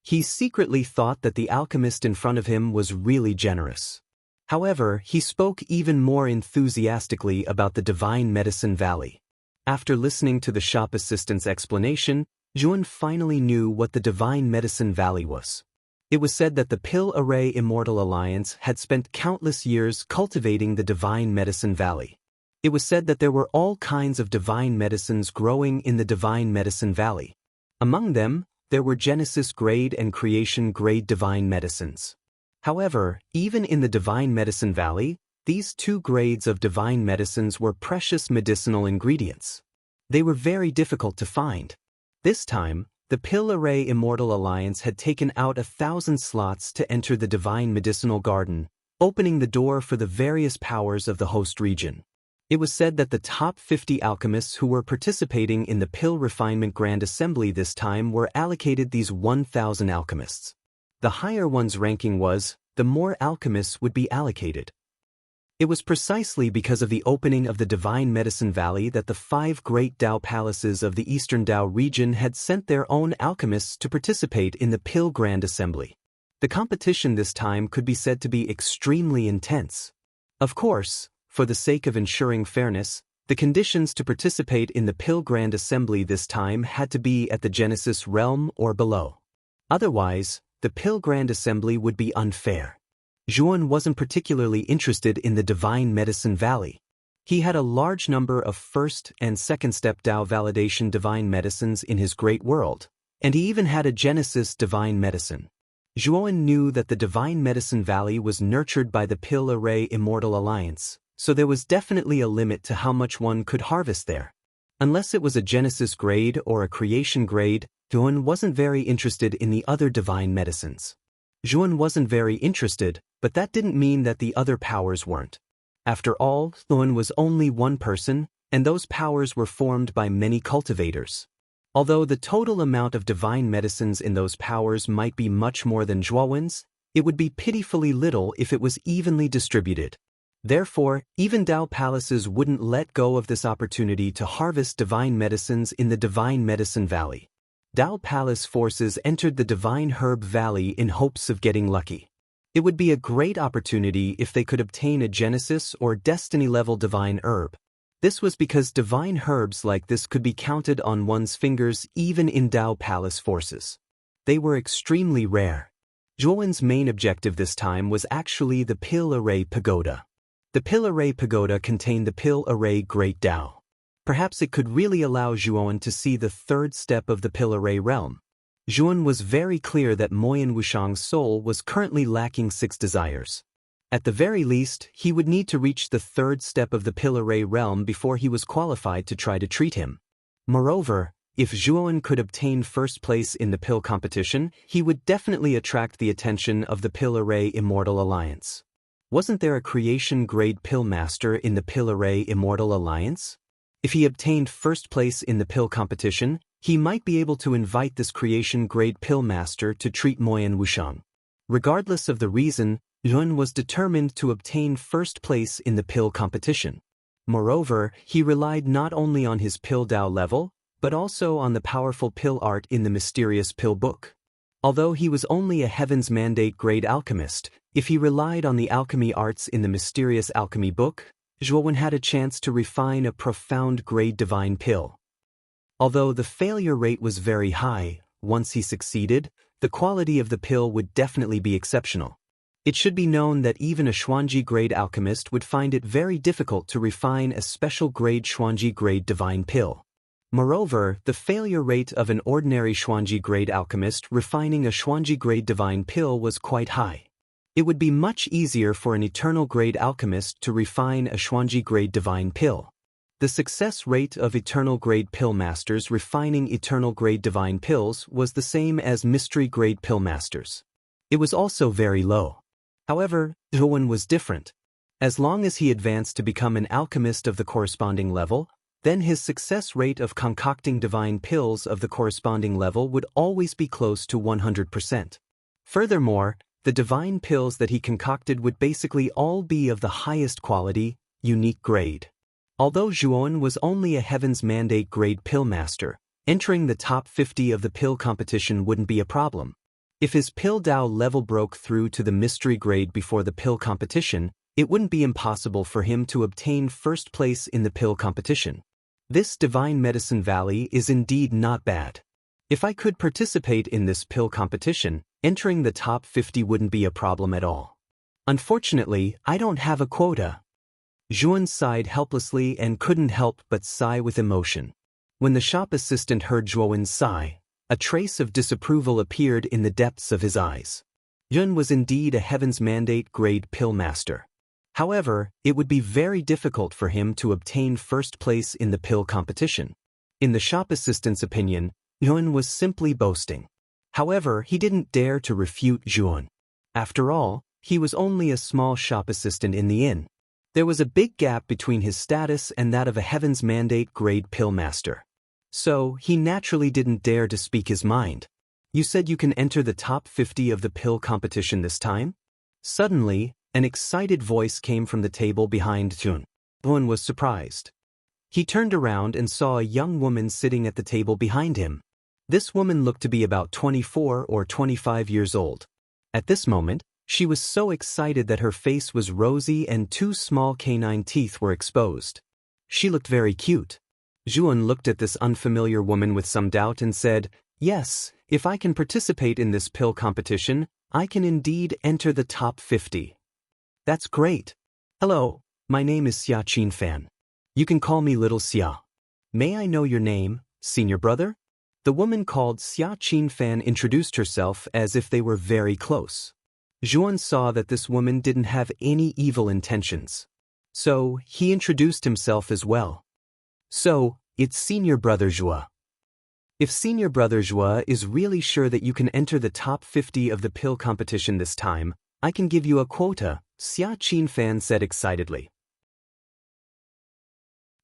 He secretly thought that the alchemist in front of him was really generous. However, he spoke even more enthusiastically about the Divine Medicine Valley. After listening to the shop assistant's explanation, Juan finally knew what the Divine Medicine Valley was. It was said that the Pill Array Immortal Alliance had spent countless years cultivating the Divine Medicine Valley. It was said that there were all kinds of divine medicines growing in the Divine Medicine Valley. Among them, there were Genesis grade and Creation grade divine medicines. However, even in the Divine Medicine Valley, these two grades of divine medicines were precious medicinal ingredients. They were very difficult to find. This time, the Pill Array Immortal Alliance had taken out 1,000 slots to enter the Divine Medicinal Garden, opening the door for the various powers of the host region. It was said that the top 50 alchemists who were participating in the Pill Refinement Grand Assembly this time were allocated these 1,000 alchemists. The higher one's ranking was, the more alchemists would be allocated. It was precisely because of the opening of the Divine Medicine Valley that the 5 great Dao palaces of the Eastern Dao region had sent their own alchemists to participate in the Pill Grand Assembly. The competition this time could be said to be extremely intense. Of course, for the sake of ensuring fairness, the conditions to participate in the Pill Grand Assembly this time had to be at the Genesis realm or below. Otherwise, the Pill Grand Assembly would be unfair. Juan wasn't particularly interested in the Divine Medicine Valley. He had a large number of first and second step Dao validation divine medicines in his great world, and he even had a Genesis divine medicine. Juan knew that the Divine Medicine Valley was nurtured by the Pill Array Immortal Alliance, so there was definitely a limit to how much one could harvest there. Unless it was a Genesis grade or a Creation grade, Juan wasn't very interested in the other divine medicines. Juan wasn't very interested, but that didn't mean that the other powers weren't. After all, Juan was only one person, and those powers were formed by many cultivators. Although the total amount of divine medicines in those powers might be much more than Juan's, it would be pitifully little if it was evenly distributed. Therefore, even Dao palaces wouldn't let go of this opportunity to harvest divine medicines in the Divine Medicine Valley. Dao palace forces entered the Divine Herb Valley in hopes of getting lucky. It would be a great opportunity if they could obtain a Genesis or Destiny-level divine herb. This was because divine herbs like this could be counted on one's fingers even in Dao palace forces. They were extremely rare. Juan's main objective this time was actually the Pill Array Pagoda. The Pill Array Pagoda contained the Pill Array Great Dao. Perhaps it could really allow Juan to see the third step of the Pill Array realm. Juan was very clear that Moyan Wushang's soul was currently lacking 6 desires. At the very least, he would need to reach the third step of the Pill Array realm before he was qualified to try to treat him. Moreover, if Juan could obtain first place in the pill competition, he would definitely attract the attention of the Pill Array Immortal Alliance. Wasn't there a Creation grade pill master in the Pill Array Immortal Alliance? If he obtained first place in the pill competition, he might be able to invite this Creation grade pill master to treat Moyan Wushang. Regardless of the reason, Juan was determined to obtain first place in the pill competition. Moreover, he relied not only on his pill Dao level, but also on the powerful pill art in the mysterious pill book. Although he was only a Heaven's Mandate grade alchemist, if he relied on the alchemy arts in the mysterious alchemy book, Juan had a chance to refine a profound grade divine pill. Although the failure rate was very high, once he succeeded, the quality of the pill would definitely be exceptional. It should be known that even a Xuanji grade alchemist would find it very difficult to refine a special grade Xuanji grade divine pill. Moreover, the failure rate of an ordinary Xuanji grade alchemist refining a Xuanji grade divine pill was quite high. It would be much easier for an eternal grade alchemist to refine a Xuanji grade divine pill. The success rate of eternal grade pill masters refining eternal grade divine pills was the same as mystery grade pill masters. It was also very low. However, Juan was different. As long as he advanced to become an alchemist of the corresponding level, then his success rate of concocting divine pills of the corresponding level would always be close to 100%. Furthermore, the divine pills that he concocted would basically all be of the highest quality, unique grade. Although Juan was only a Heaven's Mandate grade pill master, entering the top 50 of the pill competition wouldn't be a problem. If his pill Dao level broke through to the mystery grade before the pill competition, it wouldn't be impossible for him to obtain first place in the pill competition. This Divine Medicine Valley is indeed not bad. If I could participate in this pill competition, entering the top 50 wouldn't be a problem at all. Unfortunately, I don't have a quota. Zhuan sighed helplessly and couldn't help but sigh with emotion. When the shop assistant heard Zhuan's sigh, a trace of disapproval appeared in the depths of his eyes. Yun was indeed a Heaven's Mandate grade pill master. However, it would be very difficult for him to obtain first place in the pill competition. In the shop assistant's opinion, Yun was simply boasting. However, he didn't dare to refute Zhuan. After all, he was only a small shop assistant in the inn. There was a big gap between his status and that of a Heaven's Mandate grade pill master. So, he naturally didn't dare to speak his mind. You said you can enter the top 50 of the pill competition this time? Suddenly, an excited voice came from the table behind Zhuan. Zhuan was surprised. He turned around and saw a young woman sitting at the table behind him. This woman looked to be about 24 or 25 years old. At this moment, she was so excited that her face was rosy and two small canine teeth were exposed. She looked very cute. Zhuan looked at this unfamiliar woman with some doubt and said, "Yes, if I can participate in this pill competition, I can indeed enter the top 50. That's great. Hello, my name is Xia Qin Fan. You can call me Little Xia. May I know your name, senior brother?" The woman called Xia Qin Fan introduced herself as if they were very close. Zhuan saw that this woman didn't have any evil intentions. So, he introduced himself as well. "So, it's Senior Brother Zhua. If Senior Brother Zhua is really sure that you can enter the top 50 of the pill competition this time, I can give you a quota," Xia Qin Fan said excitedly.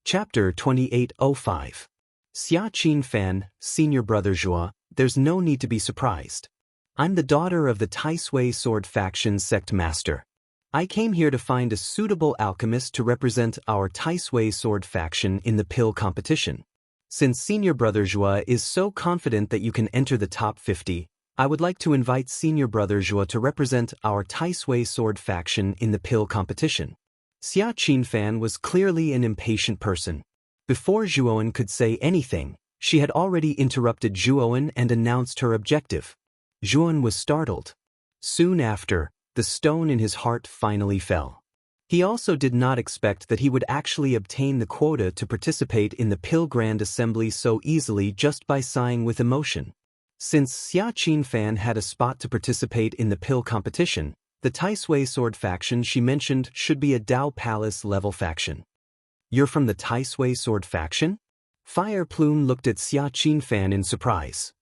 Chapter 2805. Xia Qin Fan, Senior Brother Zhua, there's no need to be surprised. I'm the daughter of the Tai Sui Sword Faction Sect Master. I came here to find a suitable alchemist to represent our Tai Sui Sword Faction in the pill competition. Since Senior Brother Zhua is so confident that you can enter the top 50, I would like to invite Senior Brother Zhua to represent our Tai Sui Sword Faction in the pill competition. Xia Qin Fan was clearly an impatient person. Before Zhuan could say anything, she had already interrupted Zhuan and announced her objective. Zhuan was startled. Soon after, the stone in his heart finally fell. He also did not expect that he would actually obtain the quota to participate in the Pill Grand Assembly so easily just by sighing with emotion. Since Xia Qin Fan had a spot to participate in the pill competition, the Tai Sui Sword faction she mentioned should be a Dao Palace level faction. "You're from the Tai Sui Sword faction?" Fire Plume looked at Xia Qin Fan in surprise.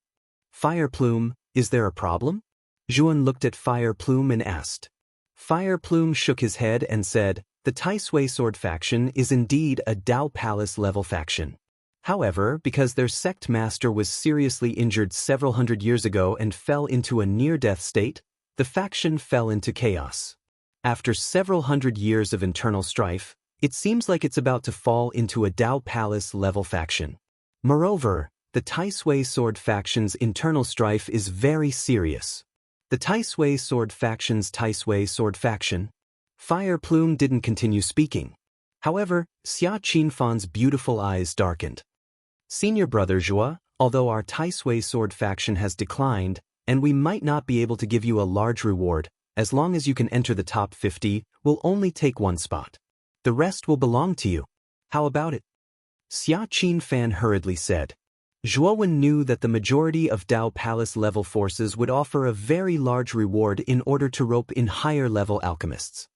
"Fire Plume, is there a problem?" Zhuan looked at Fire Plume and asked. Fire Plume shook his head and said, "The Tai Sui Sword faction is indeed a Dao Palace level faction. However, because their sect master was seriously injured several hundred years ago and fell into a near-death state, the faction fell into chaos. After several hundred years of internal strife, it seems like it's about to fall into a Dao Palace level faction. Moreover, the Tai Sui Sword faction's internal strife is very serious. The Tai Sui Sword faction's Tai Sui Sword faction?" Fire Plume didn't continue speaking. However, Xia Qin Fan's beautiful eyes darkened. "Senior Brother Zhua, although our Tai Sui Sword faction has declined, and we might not be able to give you a large reward, as long as you can enter the top 50, we'll only take one spot. The rest will belong to you. How about it?" Xia Qin Fan hurriedly said. Zhuowen knew that the majority of Dao Palace level forces would offer a very large reward in order to rope in higher-level alchemists.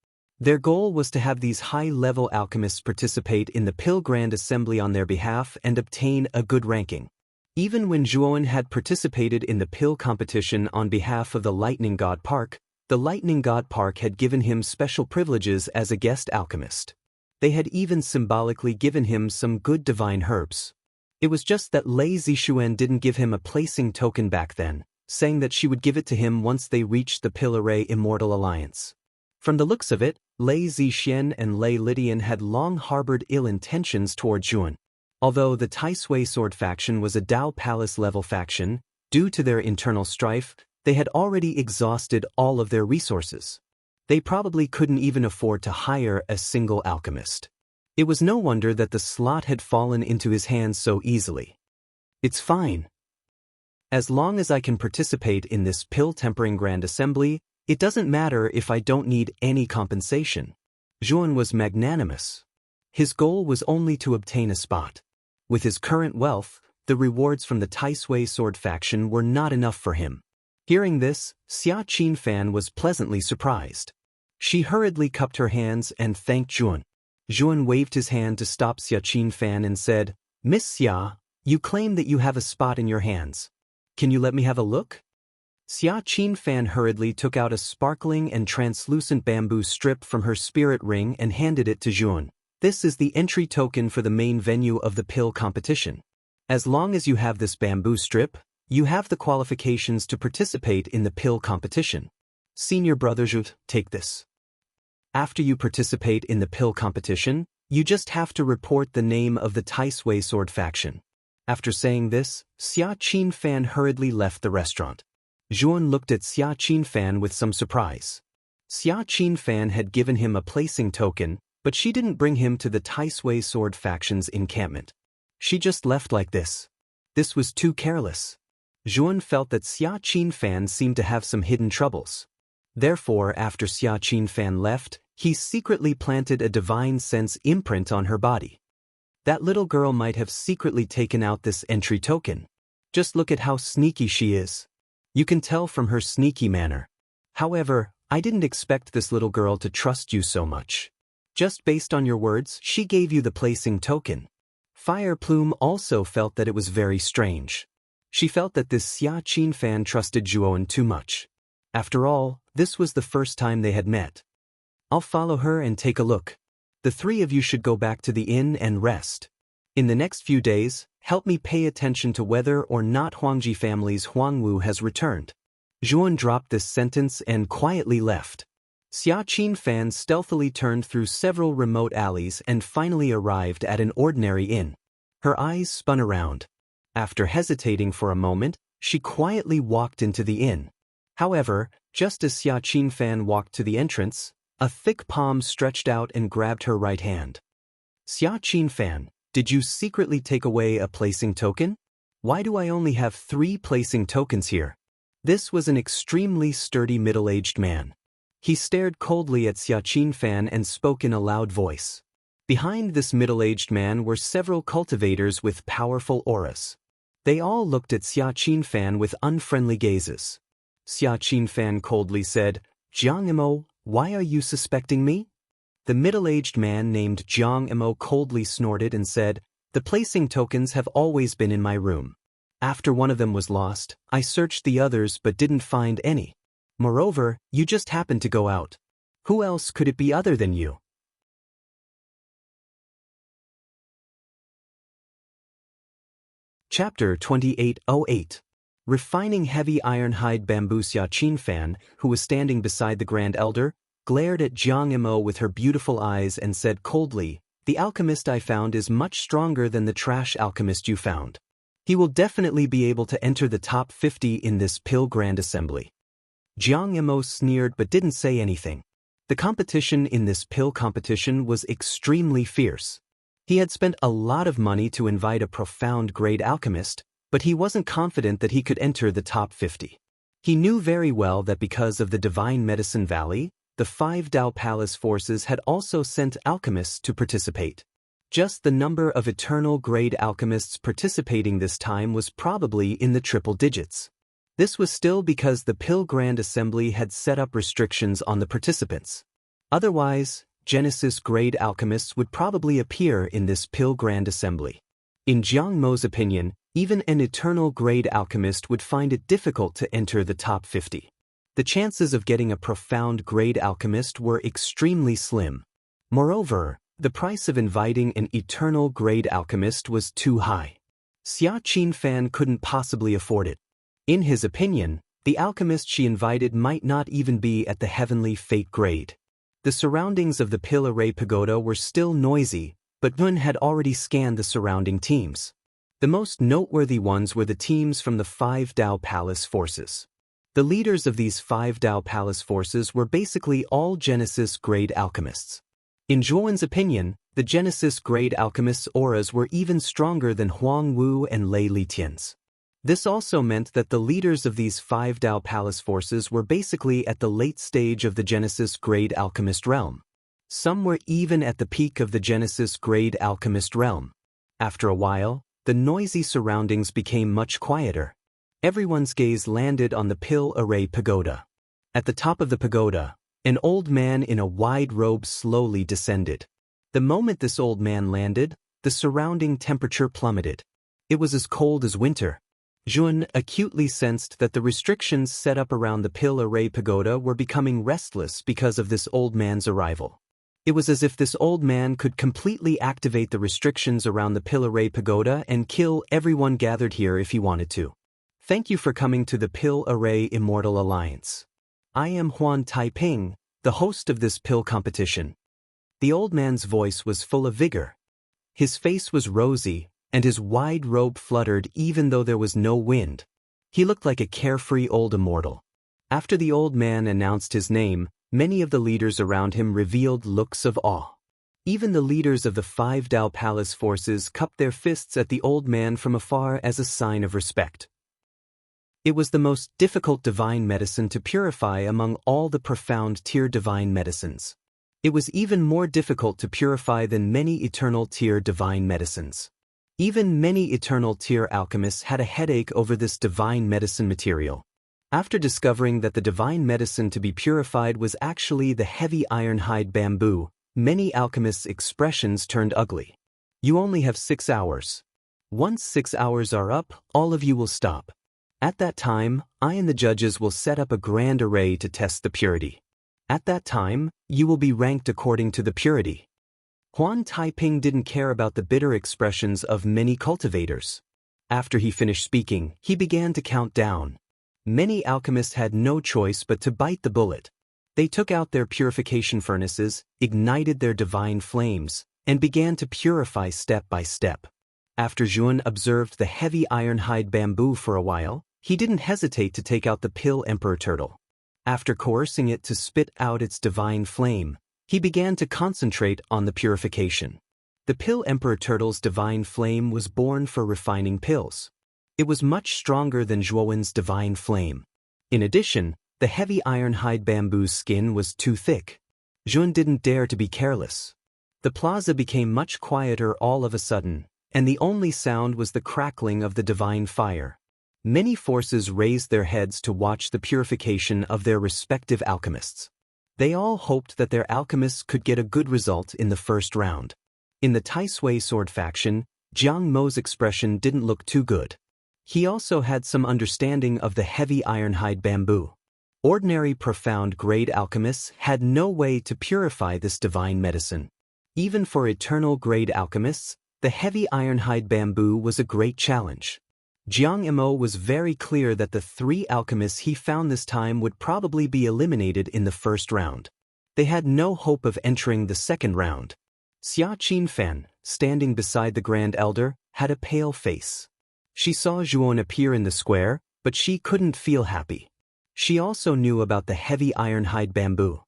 Their goal was to have these high-level alchemists participate in the Pill Grand Assembly on their behalf and obtain a good ranking. Even when Zhuowen had participated in the pill competition on behalf of the Lightning God Park, the Lightning God Park had given him special privileges as a guest alchemist. They had even symbolically given him some good divine herbs. It was just that Lei Zixuan didn't give him a placing token back then, saying that she would give it to him once they reached the Pill Array Immortal Alliance. From the looks of it, Lei Zixian and Lei Lydian had long harbored ill intentions toward Zhuan. Although the Tai Sui Sword faction was a Dao Palace level faction, due to their internal strife, they had already exhausted all of their resources. They probably couldn't even afford to hire a single alchemist. It was no wonder that the slot had fallen into his hands so easily. It's fine. As long as I can participate in this pill-tempering grand assembly, it doesn't matter if I don't need any compensation. Zhuan was magnanimous. His goal was only to obtain a spot. With his current wealth, the rewards from the Taisui sword faction were not enough for him. Hearing this, Xia Qinfan was pleasantly surprised. She hurriedly cupped her hands and thanked Zhuan. Zhuan waved his hand to stop Xia Qinfan and said, "Miss Xia, you claim that you have a spot in your hands. Can you let me have a look?" Xia Qinfan hurriedly took out a sparkling and translucent bamboo strip from her spirit ring and handed it to Zhuan. "This is the entry token for the main venue of the pill competition. As long as you have this bamboo strip, you have the qualifications to participate in the pill competition. Senior brother Zhu, take this. After you participate in the pill competition, you just have to report the name of the Taisui sword faction." After saying this, Xia Qinfan hurriedly left the restaurant. Zhuan looked at Xia Qinfan with some surprise. Xia Qinfan had given him a placing token, but she didn't bring him to the Taisui sword faction's encampment. She just left like this. This was too careless. Zhuan felt that Xia Qinfan seemed to have some hidden troubles. Therefore, after Xia Qinfan left, he secretly planted a divine sense imprint on her body. That little girl might have secretly taken out this entry token. Just look at how sneaky she is. You can tell from her sneaky manner. However, I didn't expect this little girl to trust you so much. Just based on your words, she gave you the placing token. Fire Plume also felt that it was very strange. She felt that this Xia Qinfan trusted Zhuan too much. After all, this was the first time they had met. I'll follow her and take a look. The three of you should go back to the inn and rest. In the next few days, help me pay attention to whether or not Huangji family's Huangwu has returned. Zhuan dropped this sentence and quietly left. Xia Qinfan stealthily turned through several remote alleys and finally arrived at an ordinary inn. Her eyes spun around. After hesitating for a moment, she quietly walked into the inn. However, just as Xia Qinfan walked to the entrance, a thick palm stretched out and grabbed her right hand. "Xia Qinfan, did you secretly take away a placing token? Why do I only have 3 placing tokens here?" This was an extremely sturdy middle-aged man. He stared coldly at Xia Qinfan and spoke in a loud voice. Behind this middle-aged man were several cultivators with powerful auras. They all looked at Xia Qinfan with unfriendly gazes. Xia Qinfan coldly said, "Jiang Imo, why are you suspecting me?" The middle-aged man named Jiang Imo coldly snorted and said, "The placing tokens have always been in my room. After one of them was lost, I searched the others but didn't find any. Moreover, you just happened to go out. Who else could it be other than you?" Chapter 2808. Refining heavy iron-hide bamboo. Xia Qinfan, who was standing beside the Grand Elder, glared at Jiang Imo with her beautiful eyes and said coldly, "The alchemist I found is much stronger than the trash alchemist you found. He will definitely be able to enter the top 50 in this pill grand assembly." Jiang Imo sneered but didn't say anything. The competition in this pill competition was extremely fierce. He had spent a lot of money to invite a profound grade alchemist, but he wasn't confident that he could enter the top 50. He knew very well that because of the Divine Medicine Valley, the 5 Dao Palace forces had also sent alchemists to participate. Just the number of eternal grade alchemists participating this time was probably in the triple digits. This was still because the Pill Grand Assembly had set up restrictions on the participants. Otherwise, Genesis grade alchemists would probably appear in this Pill Grand Assembly. In Jiang Mo's opinion, even an eternal grade alchemist would find it difficult to enter the top 50. The chances of getting a profound grade alchemist were extremely slim. Moreover, the price of inviting an eternal grade alchemist was too high. Xia Qinfan couldn't possibly afford it. In his opinion, the alchemist she invited might not even be at the heavenly fate grade. The surroundings of the Pill Array Pagoda were still noisy, but Yun had already scanned the surrounding teams. The most noteworthy ones were the teams from the 5 Dao Palace forces. The leaders of these 5 Dao Palace forces were basically all Genesis grade alchemists. In Zhuan's opinion, The Genesis grade alchemists' auras were even stronger than Huang Wu and Lei Litian's. This also meant that the leaders of these 5 Dao Palace forces were basically at the late stage of the Genesis grade alchemist realm. Some were even at the peak of the Genesis grade alchemist realm. After a while, the noisy surroundings became much quieter. Everyone's gaze landed on the Pill Array Pagoda. At the top of the pagoda, an old man in a wide robe slowly descended. The moment this old man landed, the surrounding temperature plummeted. It was as cold as winter. Jun acutely sensed that the restrictions set up around the Pill Array Pagoda were becoming restless because of this old man's arrival. It was as if this old man could completely activate the restrictions around the Pill Array Pagoda and kill everyone gathered here if he wanted to. Thank you for coming to the Pill Array Immortal Alliance. I am Huan Taiping, the host of this pill competition. The old man's voice was full of vigor. His face was rosy, and his wide robe fluttered even though there was no wind. He looked like a carefree old immortal. After the old man announced his name, many of the leaders around him revealed looks of awe. Even the leaders of the 5 Dao Palace forces cupped their fists at the old man from afar as a sign of respect. It was the most difficult divine medicine to purify among all the profound tier divine medicines. It was even more difficult to purify than many eternal tier divine medicines. Even many eternal tier alchemists had a headache over this divine medicine material. After discovering that the divine medicine to be purified was actually the heavy ironhide bamboo, many alchemists' expressions turned ugly. You only have 6 hours. Once 6 hours are up, all of you will stop. At that time, I and the judges will set up a grand array to test the purity. At that time, you will be ranked according to the purity. Huan Taiping didn't care about the bitter expressions of many cultivators. After he finished speaking, he began to count down. Many alchemists had no choice but to bite the bullet. They took out their purification furnaces, ignited their divine flames, and began to purify step by step. After Jun observed the heavy ironhide bamboo for a while, he didn't hesitate to take out the Pill Emperor Turtle. After coercing it to spit out its divine flame, he began to concentrate on the purification. The Pill Emperor Turtle's divine flame was born for refining pills. It was much stronger than Zhuowen's divine flame. In addition, the heavy ironhide bamboo's skin was too thick. Jun didn't dare to be careless. The plaza became much quieter all of a sudden, and the only sound was the crackling of the divine fire. Many forces raised their heads to watch the purification of their respective alchemists. They all hoped that their alchemists could get a good result in the first round. In the Tai Sui sword faction, Jiang Mo's expression didn't look too good. He also had some understanding of the heavy ironhide bamboo. Ordinary profound grade alchemists had no way to purify this divine medicine. Even for eternal grade alchemists, the heavy ironhide bamboo was a great challenge. Jiang Mo was very clear that the 3 alchemists he found this time would probably be eliminated in the first round. They had no hope of entering the second round. Xia Qinfan, standing beside the Grand Elder, had a pale face. She saw Zhuon appear in the square, but she couldn't feel happy. She also knew about the heavy ironhide bamboo.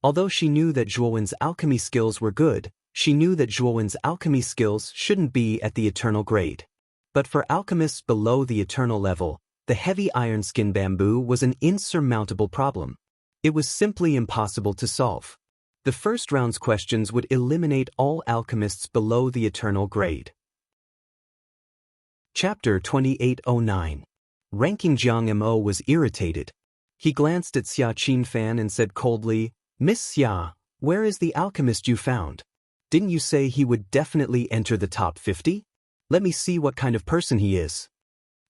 Although she knew that Zhuowen's alchemy skills were good, she knew that Zhuowen's alchemy skills shouldn't be at the eternal grade. But for alchemists below the eternal level, the heavy iron skin bamboo was an insurmountable problem. It was simply impossible to solve. The first round's questions would eliminate all alchemists below the eternal grade. Chapter 2809. Ranking Jiang Mo was irritated. He glanced at Xia Qinfan and said coldly, "Miss Xia, where is the alchemist you found? Didn't you say he would definitely enter the top 50? Let me see what kind of person he is."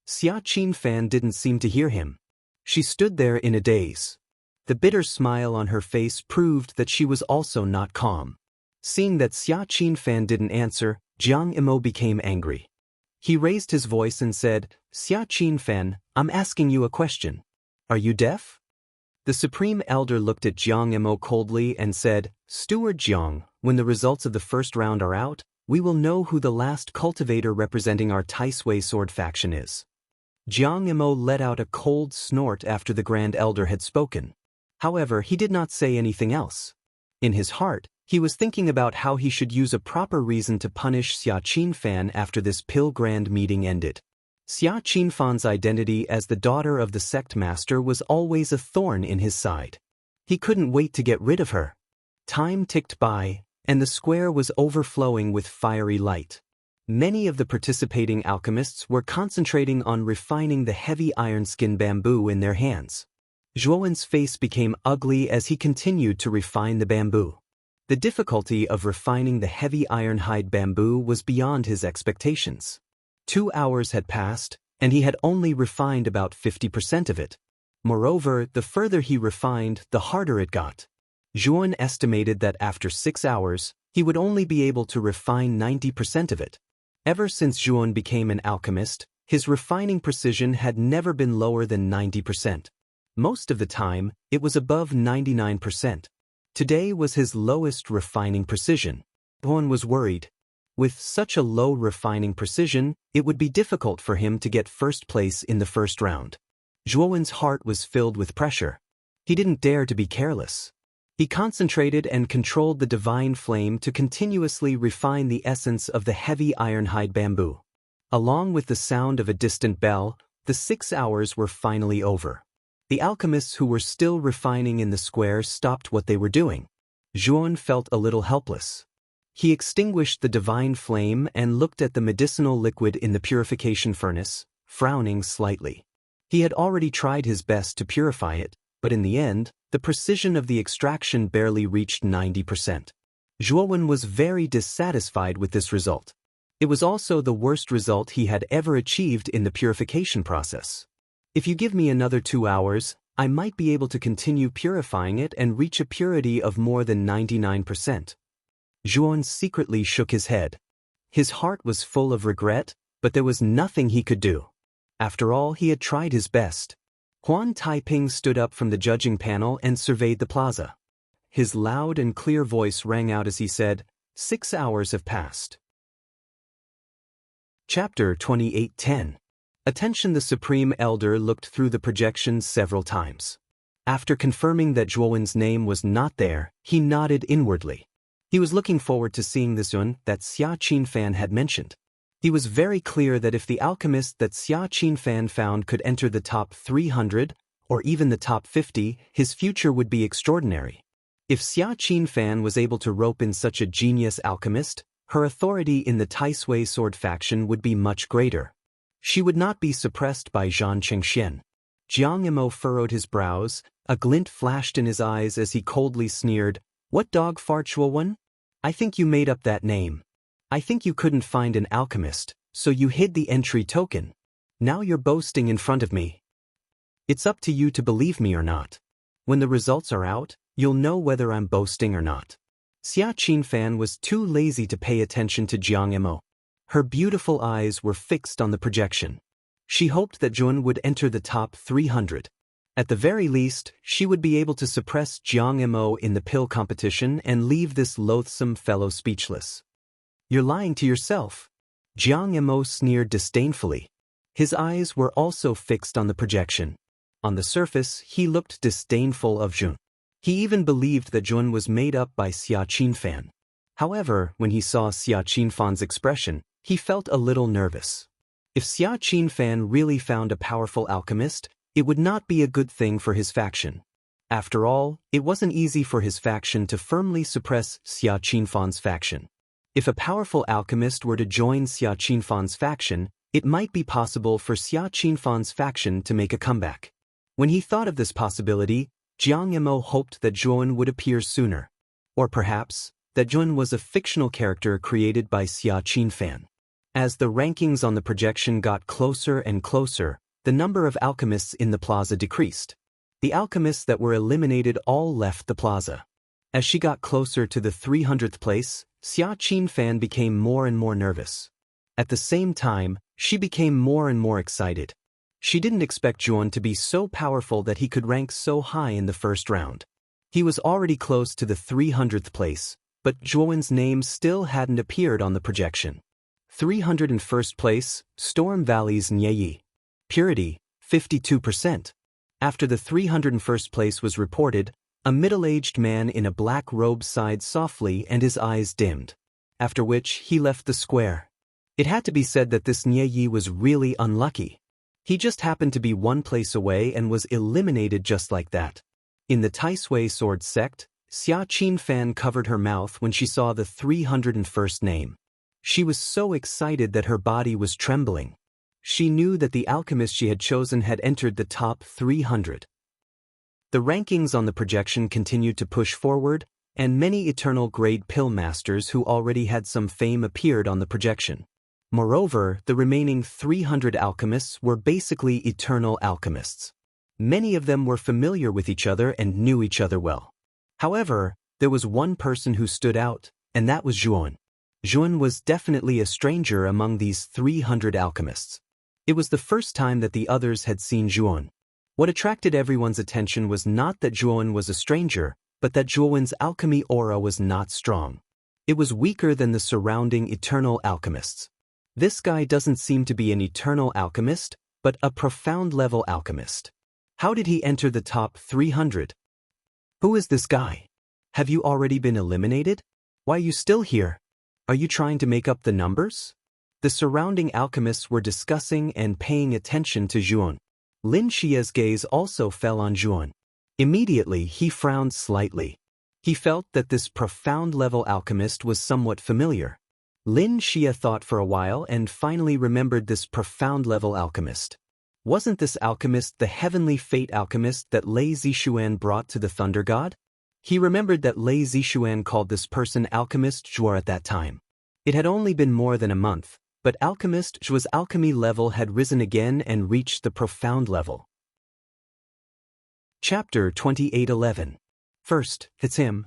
Xia Qinfan didn't seem to hear him. She stood there in a daze. The bitter smile on her face proved that she was also not calm. Seeing that Xia Qinfan didn't answer, Jiang Mo became angry. He raised his voice and said, "Xia Qinfan, I'm asking you a question. Are you deaf?" The Supreme Elder looked at Jiang Mo coldly and said, "Steward Jiang, when the results of the first round are out, we will know who the last cultivator representing our Tai Sui sword faction is." Jiang Mo let out a cold snort after the Grand Elder had spoken. However, he did not say anything else. In his heart, He was thinking about how he should use a proper reason to punish Xia Qinfan after this Pill Grand meeting ended. Xia Qinfan's identity as the daughter of the sect master was always a thorn in his side. He couldn't wait to get rid of her. Time ticked by, and the square was overflowing with fiery light. Many of the participating alchemists were concentrating on refining the heavy iron-skin bamboo in their hands. Zhuowen's face became ugly as he continued to refine the bamboo. The difficulty of refining the heavy iron-hide bamboo was beyond his expectations. 2 hours had passed, and he had only refined about 50% of it. Moreover, the further he refined, the harder it got. Zhuowen estimated that after 6 hours, he would only be able to refine 90% of it. Ever since Zhuowen became an alchemist, his refining precision had never been lower than 90%. Most of the time, it was above 99%. Today was his lowest refining precision. Zhuowen was worried. With such a low refining precision, it would be difficult for him to get first place in the first round. Zhuowen's heart was filled with pressure. He didn't dare to be careless. He concentrated and controlled the divine flame to continuously refine the essence of the heavy iron-hide bamboo. Along with the sound of a distant bell, the 6 hours were finally over. The alchemists who were still refining in the square stopped what they were doing. Zhuowen felt a little helpless. He extinguished the divine flame and looked at the medicinal liquid in the purification furnace, frowning slightly. He had already tried his best to purify it, but in the end, the precision of the extraction barely reached 90%. Zhuowen was very dissatisfied with this result. It was also the worst result he had ever achieved in the purification process. If you give me another 2 hours, I might be able to continue purifying it and reach a purity of more than 99%. Zhuowen secretly shook his head. His heart was full of regret, but there was nothing he could do. After all, he had tried his best. Huan Taiping stood up from the judging panel and surveyed the plaza. His loud and clear voice rang out as he said, 6 hours have passed. Chapter 28:10. Attention. The Supreme Elder looked through the projections several times. After confirming that Zhuowen's name was not there, he nodded inwardly. He was looking forward to seeing the Zun that Xia Qinfan had mentioned. He was very clear that if the alchemist that Xia Qinfan found could enter the top 300, or even the top 50, his future would be extraordinary. If Xia Qinfan was able to rope in such a genius alchemist, her authority in the Taisui sword faction would be much greater. She would not be suppressed by Zhan Chengxian. Jiang Imo furrowed his brows, a glint flashed in his eyes as he coldly sneered, "What dog fart, Zhuowen? I think you made up that name. I think you couldn't find an alchemist, so you hid the entry token. Now you're boasting in front of me. It's up to you to believe me or not. When the results are out, you'll know whether I'm boasting or not." Xia Qinfan was too lazy to pay attention to Jiang Imo. Her beautiful eyes were fixed on the projection. She hoped that Zhuowen would enter the top 300. At the very least, she would be able to suppress Jiang Imo in the pill competition and leave this loathsome fellow speechless. "You're lying to yourself." Jiang Imo sneered disdainfully. His eyes were also fixed on the projection. On the surface, he looked disdainful of Zhuowen. He even believed that Zhuowen was made up by Xia Qinfan. However, when he saw Xia Qinfan's expression, he felt a little nervous. If Xia Qinfan really found a powerful alchemist, it would not be a good thing for his faction. After all, it wasn't easy for his faction to firmly suppress Xia Qinfan's faction. If a powerful alchemist were to join Xia Qinfan's faction, it might be possible for Xia Qinfan's faction to make a comeback. When he thought of this possibility, Jiang Imo hoped that Zhuowen would appear sooner. Or perhaps, that Zhuowen was a fictional character created by Xia Qinfan. As the rankings on the projection got closer and closer, the number of alchemists in the plaza decreased. The alchemists that were eliminated all left the plaza. As she got closer to the 300th place, Xia Qinfan became more and more nervous. At the same time, she became more and more excited. She didn't expect Zhuowen to be so powerful that he could rank so high in the first round. He was already close to the 300th place, but Zhuowen's name still hadn't appeared on the projection. 301st place, Storm Valley's Nieyi. Purity, 52%. After the 301st place was reported, A middle-aged man in a black robe sighed softly and his eyes dimmed. After which, he left the square. It had to be said that this Nie Yi was really unlucky. He just happened to be one place away and was eliminated just like that. In the Tai Sui sword sect, Xia Qinfan covered her mouth when she saw the 301st name. She was so excited that her body was trembling. She knew that the alchemist she had chosen had entered the top 300. The rankings on the projection continued to push forward, and many eternal grade pill masters who already had some fame appeared on the projection. Moreover, the remaining 300 alchemists were basically eternal alchemists. Many of them were familiar with each other and knew each other well. However, there was one person who stood out, and that was Zhuan. Zhuan was definitely a stranger among these 300 alchemists. It was the first time that the others had seen Zhuan. What attracted everyone's attention was not that Zhuan was a stranger, but that Zhuan's alchemy aura was not strong. It was weaker than the surrounding eternal alchemists. This guy doesn't seem to be an eternal alchemist, but a profound-level alchemist. How did he enter the top 300? Who is this guy? Have you already been eliminated? Why are you still here? Are you trying to make up the numbers? The surrounding alchemists were discussing and paying attention to Zhuan. Lin Xia's gaze also fell on Zhuan. Immediately, he frowned slightly. He felt that this profound-level alchemist was somewhat familiar. Lin Xia thought for a while and finally remembered this profound-level alchemist. Wasn't this alchemist the heavenly fate alchemist that Lei Zixuan brought to the Thunder God? He remembered that Lei Zixuan called this person Alchemist Zhuar at that time. It had only been more than a month, but Alchemist Zhuar's alchemy level had risen again and reached the profound level. Chapter 28:11. First, it's him.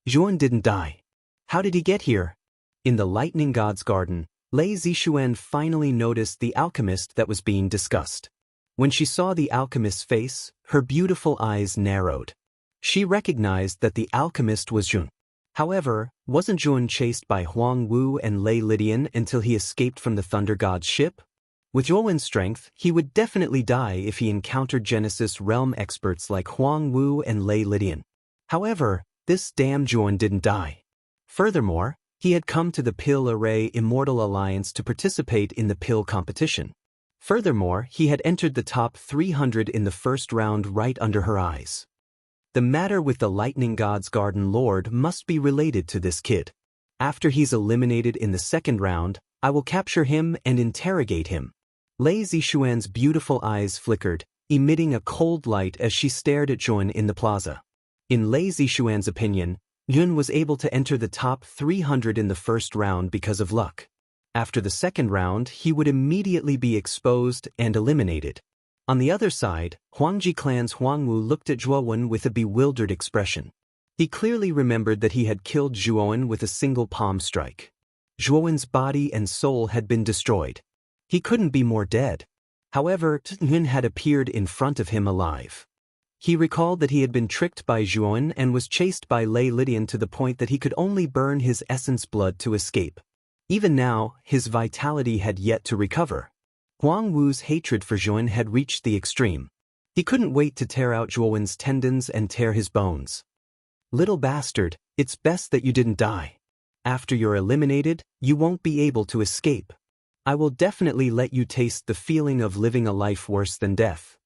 Zhuan didn't die. How did he get here? In the Lightning God's garden, Lei Zixuan finally noticed the alchemist that was being discussed. When she saw the alchemist's face, her beautiful eyes narrowed. She recognized that the alchemist was Zhuan. However, wasn't Zhuan chased by Huang Wu and Lei Lidian until he escaped from the Thunder God's ship? With Zhuan's strength, he would definitely die if he encountered Genesis realm experts like Huang Wu and Lei Lidian. However, this damn Zhuan didn't die. Furthermore, he had come to the Pill Array Immortal Alliance to participate in the pill competition. Furthermore, he had entered the top 300 in the first round right under her eyes. The matter with the Lightning God's Garden Lord must be related to this kid. After he's eliminated in the second round, I will capture him and interrogate him. Lei Zixuan's beautiful eyes flickered, emitting a cold light as she stared at Zhuan in the plaza. In Lei Zixuan's opinion, Zhuan was able to enter the top 300 in the first round because of luck. After the second round, he would immediately be exposed and eliminated. On the other side, Huangji clan's Huang Wu looked at Zhuan with a bewildered expression. He clearly remembered that he had killed Zhuan with a single palm strike. Zhuan's body and soul had been destroyed. He couldn't be more dead. However, Zhuan had appeared in front of him alive. He recalled that he had been tricked by Zhuan and was chased by Lei Lidian to the point that he could only burn his essence blood to escape. Even now, his vitality had yet to recover. Huang Wu's hatred for Zhuan had reached the extreme. He couldn't wait to tear out Zhuan's tendons and tear his bones. Little bastard, it's best that you didn't die. After you're eliminated, you won't be able to escape. I will definitely let you taste the feeling of living a life worse than death.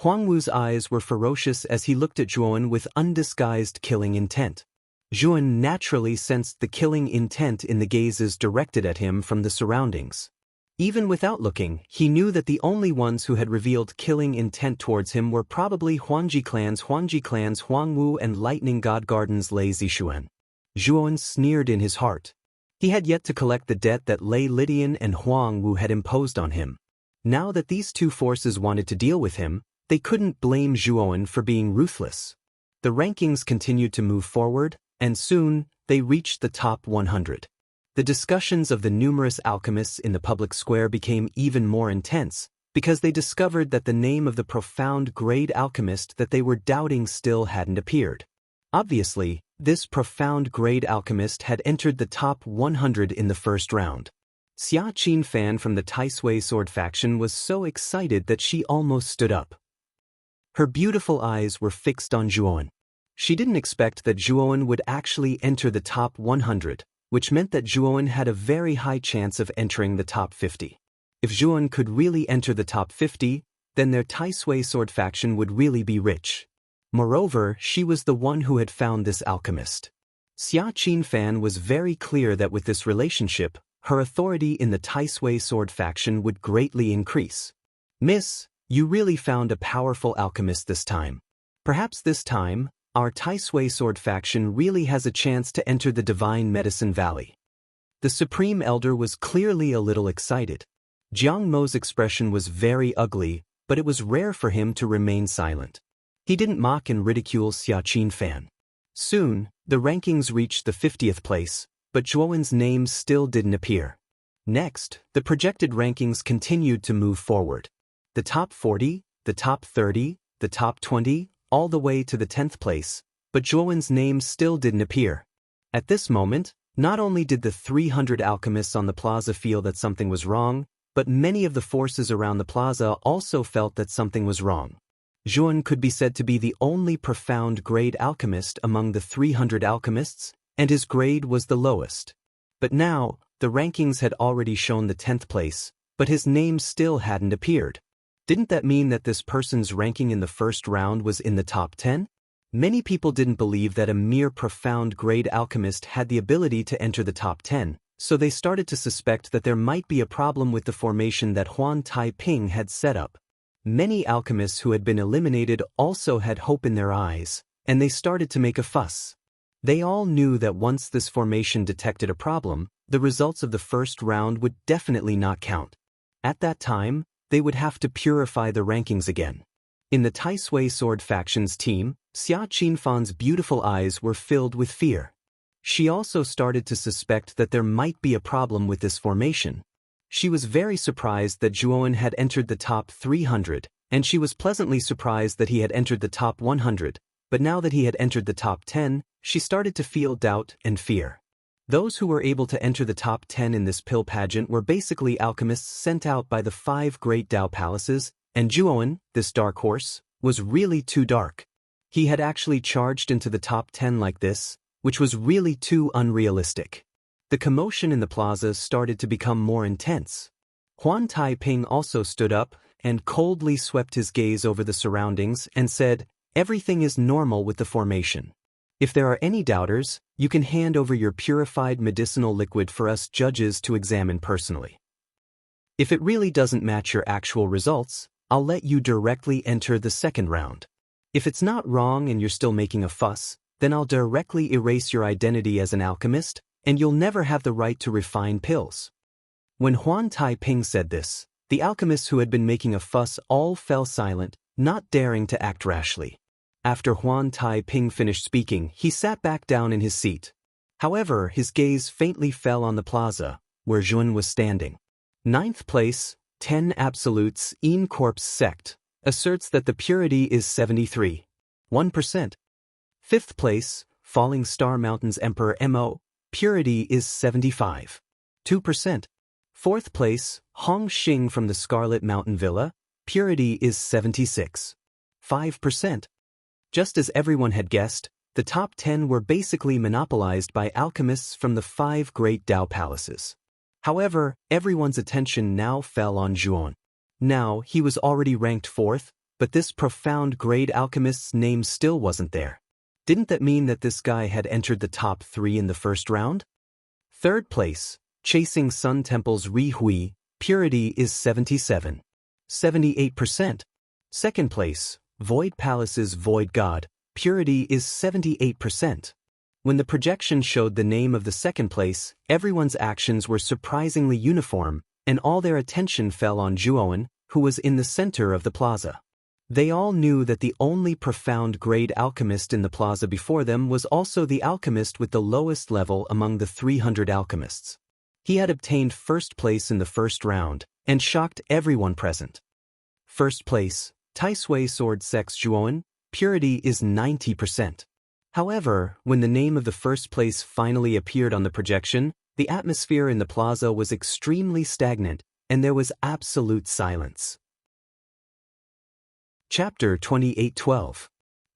Huang Wu's eyes were ferocious as he looked at Zhuan with undisguised killing intent. Zhuan naturally sensed the killing intent in the gazes directed at him from the surroundings. Even without looking, he knew that the only ones who had revealed killing intent towards him were probably Huangji clan's Huang Wu and Lightning God Garden's Lei Zixuan. Zhuan sneered in his heart. He had yet to collect the debt that Lei Lidian and Huang Wu had imposed on him. Now that these two forces wanted to deal with him, they couldn't blame Zhuan for being ruthless. The rankings continued to move forward, and soon, they reached the top 100. The discussions of the numerous alchemists in the public square became even more intense, because they discovered that the name of the profound grade alchemist that they were doubting still hadn't appeared. Obviously, this profound grade alchemist had entered the top 100 in the first round. Xia Qinfan from the Tai Sui sword faction was so excited that she almost stood up. Her beautiful eyes were fixed on Zhuan. She didn't expect that Zhuowen would actually enter the top 100, which meant that Zhuowen had a very high chance of entering the top 50. If Zhuowen could really enter the top 50, then their Tai Sui sword faction would really be rich. Moreover, she was the one who had found this alchemist. Xia Qinfan was very clear that with this relationship, her authority in the Tai Sui sword faction would greatly increase. Miss, you really found a powerful alchemist this time. Perhaps this time, our Tai Sui sword faction really has a chance to enter the Divine Medicine Valley. The Supreme Elder was clearly a little excited. Jiang Mo's expression was very ugly, but it was rare for him to remain silent. He didn't mock and ridicule Xia Qinfan. Soon, the rankings reached the 50th place, but Zhuowen's name still didn't appear. Next, the projected rankings continued to move forward. The top 40, the top 30, the top 20, all the way to the 10th place, but Zhuowen's name still didn't appear. At this moment, not only did the 300 alchemists on the plaza feel that something was wrong, but many of the forces around the plaza also felt that something was wrong. Zhuowen could be said to be the only profound grade alchemist among the 300 alchemists, and his grade was the lowest. But now, the rankings had already shown the 10th place, but his name still hadn't appeared. Didn't that mean that this person's ranking in the first round was in the top 10? Many people didn't believe that a mere profound grade alchemist had the ability to enter the top 10, so they started to suspect that there might be a problem with the formation that Huan Taiping had set up. Many alchemists who had been eliminated also had hope in their eyes, and they started to make a fuss. They all knew that once this formation detected a problem, the results of the first round would definitely not count. At that time, they would have to purify the rankings again. In the Tai Sui sword faction's team, Xia Qinfan's beautiful eyes were filled with fear. She also started to suspect that there might be a problem with this formation. She was very surprised that Zhuowen had entered the top 300, and she was pleasantly surprised that he had entered the top 100, but now that he had entered the top 10, she started to feel doubt and fear. Those who were able to enter the top 10 in this pill pageant were basically alchemists sent out by the 5 great Dao palaces, and Zhuowen, this dark horse, was really too dark. He had actually charged into the top 10 like this, which was really too unrealistic. The commotion in the plaza started to become more intense. Huan Taiping also stood up and coldly swept his gaze over the surroundings and said, "Everything is normal with the formation. If there are any doubters, you can hand over your purified medicinal liquid for us judges to examine personally. If it really doesn't match your actual results, I'll let you directly enter the second round. If it's not wrong and you're still making a fuss, then I'll directly erase your identity as an alchemist, and you'll never have the right to refine pills." When Huan Taiping said this, the alchemists who had been making a fuss all fell silent, not daring to act rashly. After Huan Taiping finished speaking, he sat back down in his seat. However, his gaze faintly fell on the plaza, where Zhuowen was standing. 9th place, 10 Absolutes In Corps Sect, asserts that the purity is 73.1%. 5th place, Falling Star Mountain's Emperor Mo, purity is 75.2%. 4th place, Hong Xing from the Scarlet Mountain Villa, purity is 76.5%. Just as everyone had guessed, the top 10 were basically monopolized by alchemists from the 5 great Dao palaces. However, everyone's attention now fell on Zhuowen. Now, he was already ranked 4th, but this profound grade alchemist's name still wasn't there. Didn't that mean that this guy had entered the top 3 in the first round? 3rd place, Chasing Sun Temple's Ri Hui, purity is 77.78%. 2nd place, Void Palace's Void God, purity is 78%. When the projection showed the name of the 2nd place, everyone's actions were surprisingly uniform, and all their attention fell on Zhuowen, who was in the center of the plaza. They all knew that the only profound grade alchemist in the plaza before them was also the alchemist with the lowest level among the 300 alchemists. He had obtained 1st place in the first round, and shocked everyone present. 1st place, Tai Sui Sword Sect's Zhuowen, purity is 90%. However, when the name of the 1st place finally appeared on the projection, the atmosphere in the plaza was extremely stagnant, and there was absolute silence. Chapter 28:12.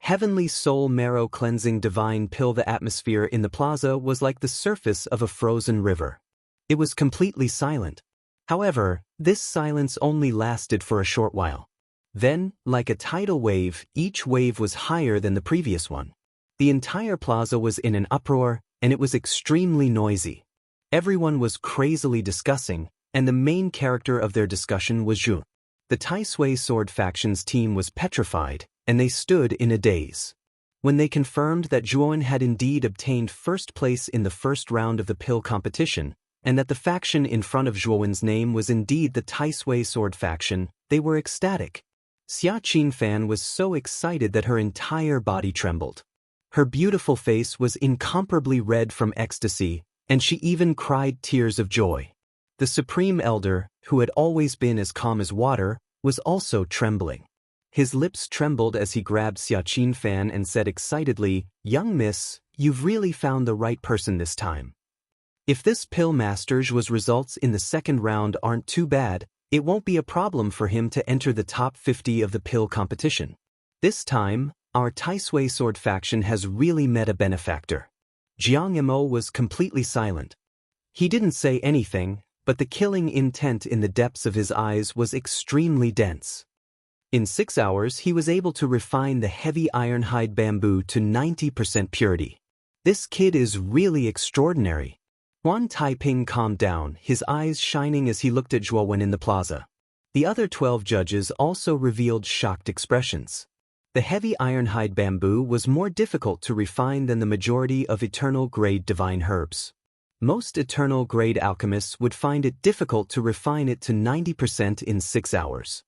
Heavenly soul marrow cleansing divine pill. The atmosphere in the plaza was like the surface of a frozen river. It was completely silent. However, this silence only lasted for a short while. Then, like a tidal wave, each wave was higher than the previous one. The entire plaza was in an uproar, and it was extremely noisy. Everyone was crazily discussing, and the main character of their discussion was Zhu. The Tai Sui Sword faction's team was petrified, and they stood in a daze. When they confirmed that Zhuan had indeed obtained first place in the first round of the pill competition, and that the faction in front of Zhuan's name was indeed the Tai Sui Sword faction, they were ecstatic. Xia Qinfan was so excited that her entire body trembled. Her beautiful face was incomparably red from ecstasy, and she even cried tears of joy. The Supreme Elder, who had always been as calm as water, was also trembling. His lips trembled as he grabbed Xia Qinfan and said excitedly, "Young miss, you've really found the right person this time. If this pill master's results in the second round aren't too bad, it won't be a problem for him to enter the top 50 of the pill competition. This time, our Tai Sui Sword faction has really met a benefactor." Jiang Mo was completely silent. He didn't say anything, but the killing intent in the depths of his eyes was extremely dense. In 6 hours he was able to refine the heavy ironhide bamboo to 90% purity. This kid is really extraordinary. Huan Taiping calmed down, his eyes shining as he looked at Zhuowen in the plaza. The other 12 judges also revealed shocked expressions. The heavy ironhide bamboo was more difficult to refine than the majority of eternal-grade divine herbs. Most eternal-grade alchemists would find it difficult to refine it to 90% in 6 hours.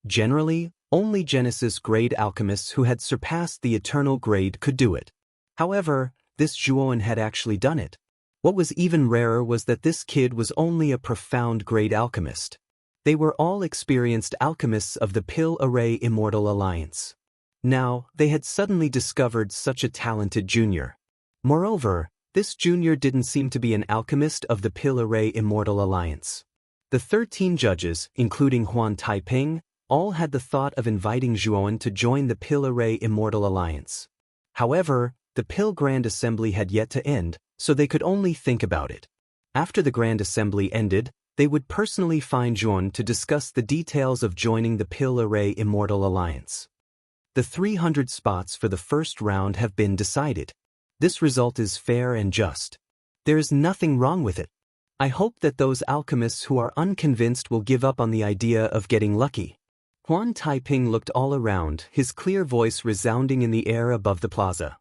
Generally, only Genesis-grade alchemists who had surpassed the eternal grade could do it. However, this Zhuowen had actually done it. What was even rarer was that this kid was only a profound-grade alchemist. They were all experienced alchemists of the Pill Array Immortal Alliance. Now, they had suddenly discovered such a talented junior. Moreover, this junior didn't seem to be an alchemist of the Pill Array Immortal Alliance. The 13 judges, including Huan Taiping, all had the thought of inviting Zhuowen to join the Pill Array Immortal Alliance. However, the Pill Grand Assembly had yet to end, so they could only think about it. After the Grand Assembly ended, they would personally find Zhuowen to discuss the details of joining the Pill Array Immortal Alliance. The 300 spots for the first round have been decided. This result is fair and just. There is nothing wrong with it. I hope that those alchemists who are unconvinced will give up on the idea of getting lucky. Huan Taiping looked all around, his clear voice resounding in the air above the plaza.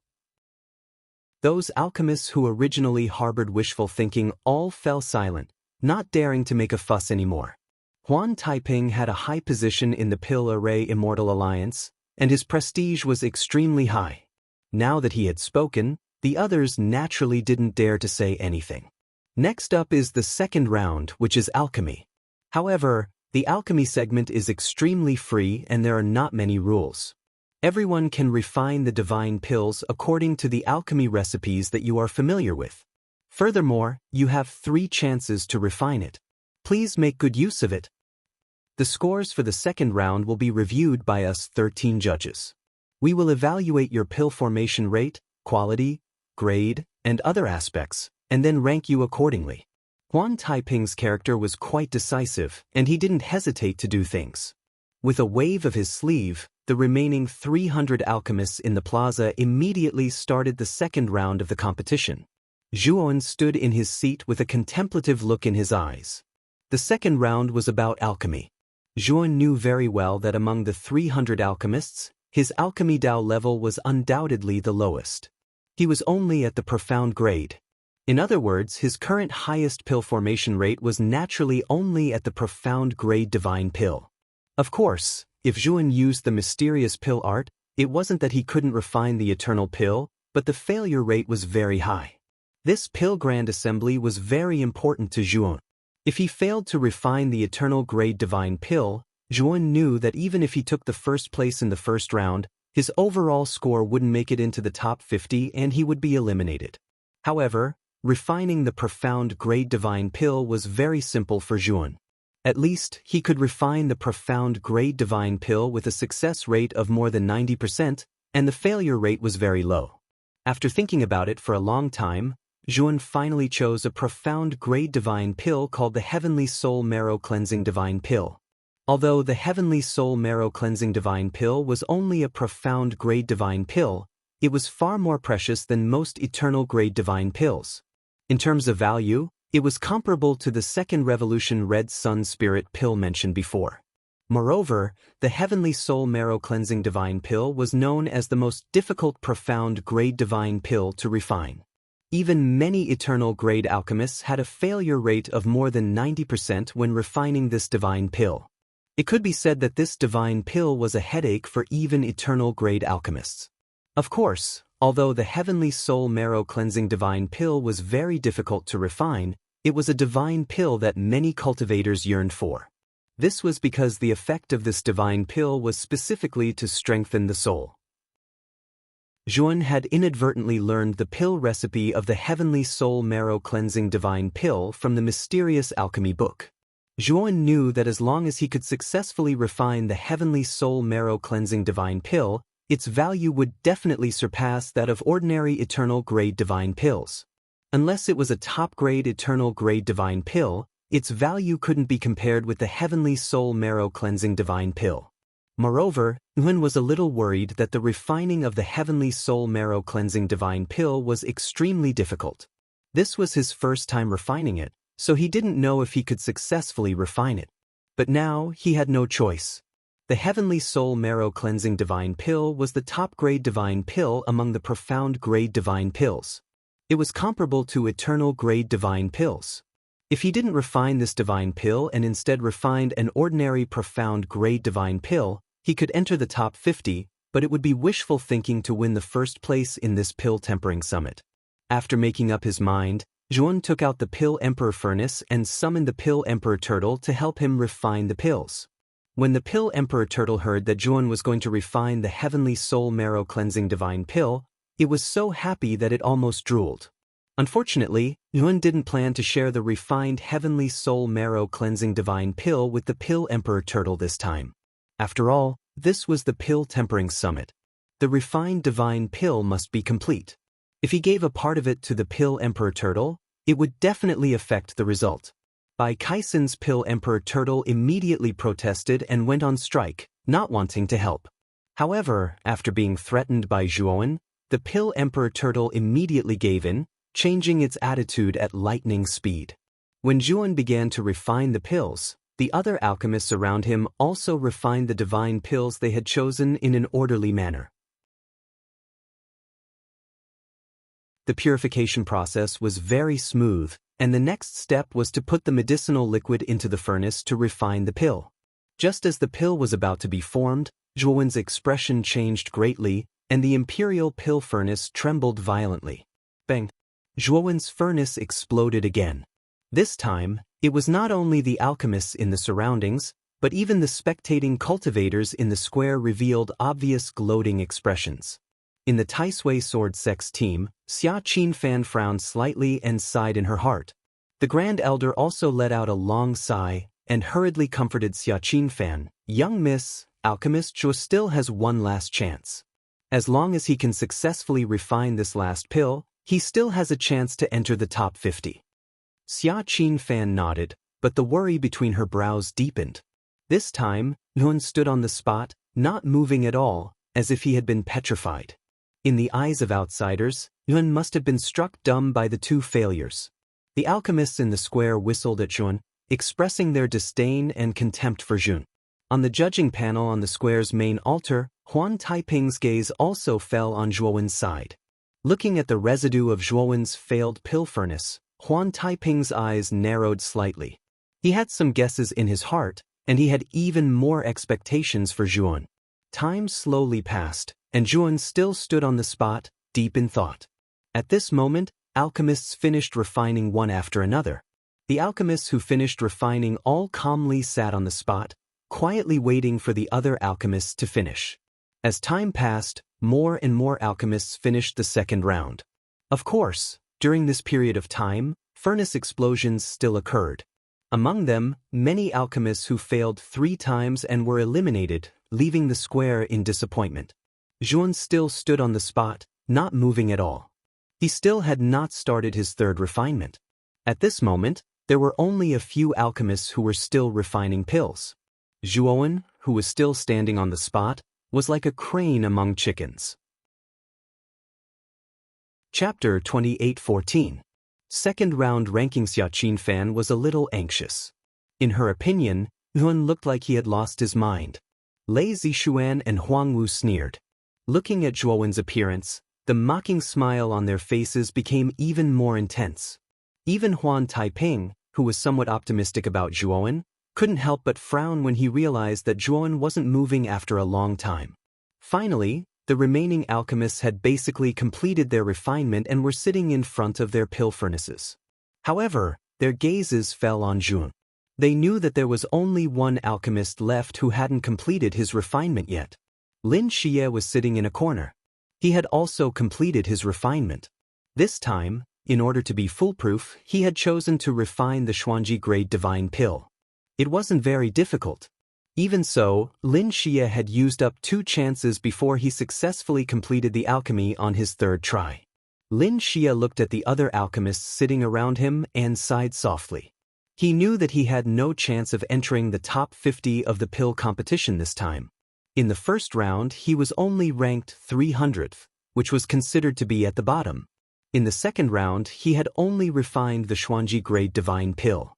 Those alchemists who originally harbored wishful thinking all fell silent, not daring to make a fuss anymore. Huan Taiping had a high position in the Pill Array Immortal Alliance, and his prestige was extremely high. Now that he had spoken, the others naturally didn't dare to say anything. Next up is the second round, which is alchemy. However, the alchemy segment is extremely free and there are not many rules. Everyone can refine the divine pills according to the alchemy recipes that you are familiar with. Furthermore, you have 3 chances to refine it. Please make good use of it. The scores for the second round will be reviewed by us 13 judges. We will evaluate your pill formation rate, quality, grade, and other aspects, and then rank you accordingly. Huan Taiping's character was quite decisive, and he didn't hesitate to do things. With a wave of his sleeve, the remaining 300 alchemists in the plaza immediately started the second round of the competition. Zhuowen stood in his seat with a contemplative look in his eyes. The second round was about alchemy. Zhuowen knew very well that among the 300 alchemists, his alchemy Dao level was undoubtedly the lowest. He was only at the profound grade. In other words, his current highest pill formation rate was naturally only at the profound grade divine pill. Of course, if Zhuowen used the mysterious pill art, it wasn't that he couldn't refine the eternal pill, but the failure rate was very high. This pill grand assembly was very important to Zhuowen. If he failed to refine the eternal grade divine pill, Zhuowen knew that even if he took the first place in the first round, his overall score wouldn't make it into the top 50 and he would be eliminated. However, refining the profound grade divine pill was very simple for Zhuowen. At least, he could refine the profound grade divine pill with a success rate of more than 90%, and the failure rate was very low. After thinking about it for a long time, Zhuan finally chose a profound grade divine pill called the Heavenly Soul Marrow Cleansing Divine Pill. Although the Heavenly Soul Marrow Cleansing Divine Pill was only a profound grade divine pill, it was far more precious than most eternal grade divine pills. In terms of value, it was comparable to the Second Revolution Red Sun Spirit pill mentioned before. Moreover, the Heavenly Soul Marrow Cleansing Divine Pill was known as the most difficult profound grade divine pill to refine. Even many eternal grade alchemists had a failure rate of more than 90% when refining this divine pill. It could be said that this divine pill was a headache for even eternal grade alchemists. Of course, although the Heavenly Soul Marrow Cleansing Divine Pill was very difficult to refine, it was a divine pill that many cultivators yearned for. This was because the effect of this divine pill was specifically to strengthen the soul. Zhuan had inadvertently learned the pill recipe of the Heavenly Soul Marrow Cleansing Divine Pill from the mysterious alchemy book. Zhuan knew that as long as he could successfully refine the Heavenly Soul Marrow Cleansing Divine Pill, its value would definitely surpass that of ordinary eternal grade divine pills. Unless it was a top-grade eternal grade divine pill, its value couldn't be compared with the Heavenly Soul Marrow Cleansing Divine Pill. Moreover, Zhuan was a little worried that the refining of the Heavenly Soul Marrow Cleansing Divine Pill was extremely difficult. This was his first time refining it, so he didn't know if he could successfully refine it. But now, he had no choice. The Heavenly Soul Marrow Cleansing Divine Pill was the top-grade divine pill among the profound grade divine pills. It was comparable to eternal grade divine pills. If he didn't refine this divine pill and instead refined an ordinary profound grade divine pill, he could enter the top 50, but it would be wishful thinking to win the first place in this pill tempering summit. After making up his mind, Zhuan took out the Pill Emperor furnace and summoned the Pill Emperor Turtle to help him refine the pills. When the Pill Emperor Turtle heard that Zhuan was going to refine the Heavenly Soul Marrow Cleansing Divine Pill, it was so happy that it almost drooled. Unfortunately, Zhuan didn't plan to share the refined Heavenly Soul Marrow Cleansing Divine Pill with the Pill Emperor Turtle this time. After all, this was the Pill Tempering Summit. The refined divine pill must be complete. If he gave a part of it to the Pill Emperor Turtle, it would definitely affect the result. Bai Kaisen's Pill Emperor Turtle immediately protested and went on strike, not wanting to help. However, after being threatened by Zhuan, the Pill Emperor Turtle immediately gave in, changing its attitude at lightning speed. When Zhuan began to refine the pills, the other alchemists around him also refined the divine pills they had chosen in an orderly manner. The purification process was very smooth, and the next step was to put the medicinal liquid into the furnace to refine the pill. Just as the pill was about to be formed, Zhuan's expression changed greatly, and the imperial pill furnace trembled violently. Bang! Zhuan's furnace exploded again. This time, it was not only the alchemists in the surroundings, but even the spectating cultivators in the square revealed obvious gloating expressions. In the Taisui Sword Sex team, Xia Qinfan frowned slightly and sighed in her heart. The Grand Elder also let out a long sigh and hurriedly comforted Xia Qinfan. Young Miss, Alchemist Zhuo still has one last chance. As long as he can successfully refine this last pill, he still has a chance to enter the top 50. Xia Qinfan nodded, but the worry between her brows deepened. This time, Zhuan stood on the spot, not moving at all, as if he had been petrified. In the eyes of outsiders, Zhuan must have been struck dumb by the two failures. The alchemists in the square whistled at Zhuan, expressing their disdain and contempt for Zhuan. On the judging panel on the square's main altar, Huan Taiping's gaze also fell on Zhuowen's side. Looking at the residue of Zhuowen's failed pill furnace, Huan Taiping's eyes narrowed slightly. He had some guesses in his heart, and he had even more expectations for Zhuan. Time slowly passed, and Zhuan still stood on the spot, deep in thought. At this moment, alchemists finished refining one after another. The alchemists who finished refining all calmly sat on the spot, quietly waiting for the other alchemists to finish. As time passed, more and more alchemists finished the second round. Of course, during this period of time, furnace explosions still occurred. Among them, many alchemists who failed 3 times and were eliminated, leaving the square in disappointment. Zhuan still stood on the spot, not moving at all. He still had not started his third refinement. At this moment, there were only a few alchemists who were still refining pills. Zhuan, who was still standing on the spot, was like a crane among chickens. Chapter 28:14. Second round ranking. Xia Qinfan was a little anxious. In her opinion, Yuan looked like he had lost his mind. Lei Zishuan and Huang Wu sneered. Looking at Zhuowen's appearance, the mocking smile on their faces became even more intense. Even Huan Taiping, who was somewhat optimistic about Zhuowen, couldn't help but frown when he realized that Zhuowen wasn't moving after a long time. Finally, the remaining alchemists had basically completed their refinement and were sitting in front of their pill furnaces. However, their gazes fell on Zhuan. They knew that there was only one alchemist left who hadn't completed his refinement yet. Lin Xie was sitting in a corner. He had also completed his refinement. This time, in order to be foolproof, he had chosen to refine the Xuanji grade divine pill. It wasn't very difficult. Even so, Lin Xie had used up 2 chances before he successfully completed the alchemy on his third try. Lin Xie looked at the other alchemists sitting around him and sighed softly. He knew that he had no chance of entering the top 50 of the pill competition this time. In the first round, he was only ranked 300th, which was considered to be at the bottom. In the second round, he had only refined the Xuanji grade divine pill.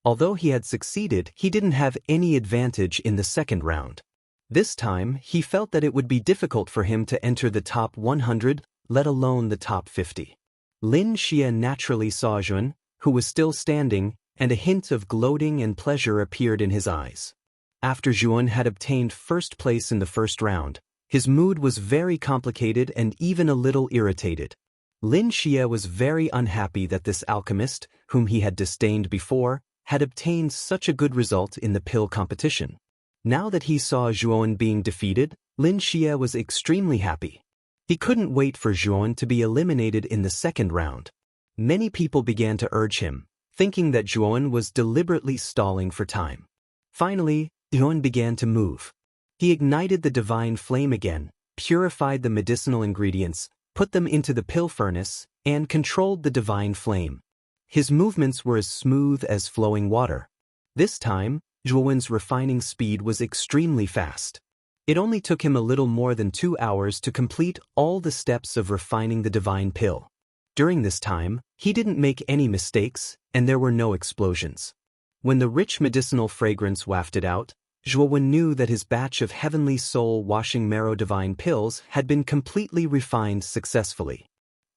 Although he had succeeded, he didn't have any advantage in the second round. This time, he felt that it would be difficult for him to enter the top 100, let alone the top 50. Lin Xie naturally saw Zhuan, who was still standing, and a hint of gloating and pleasure appeared in his eyes. After Zhuan had obtained first place in the first round, his mood was very complicated and even a little irritated. Lin Xie was very unhappy that this alchemist, whom he had disdained before, had obtained such a good result in the pill competition. Now that he saw Zhuan being defeated, Lin Xie was extremely happy. He couldn't wait for Zhuan to be eliminated in the second round. Many people began to urge him, thinking that Zhuan was deliberately stalling for time. Finally, Zhuan began to move. He ignited the divine flame again, purified the medicinal ingredients, put them into the pill furnace, and controlled the divine flame. His movements were as smooth as flowing water. This time, Zhuowen's refining speed was extremely fast. It only took him a little more than 2 hours to complete all the steps of refining the divine pill. During this time, he didn't make any mistakes, and there were no explosions. When the rich medicinal fragrance wafted out, Zhuowen knew that his batch of heavenly soul-washing marrow divine pills had been completely refined successfully.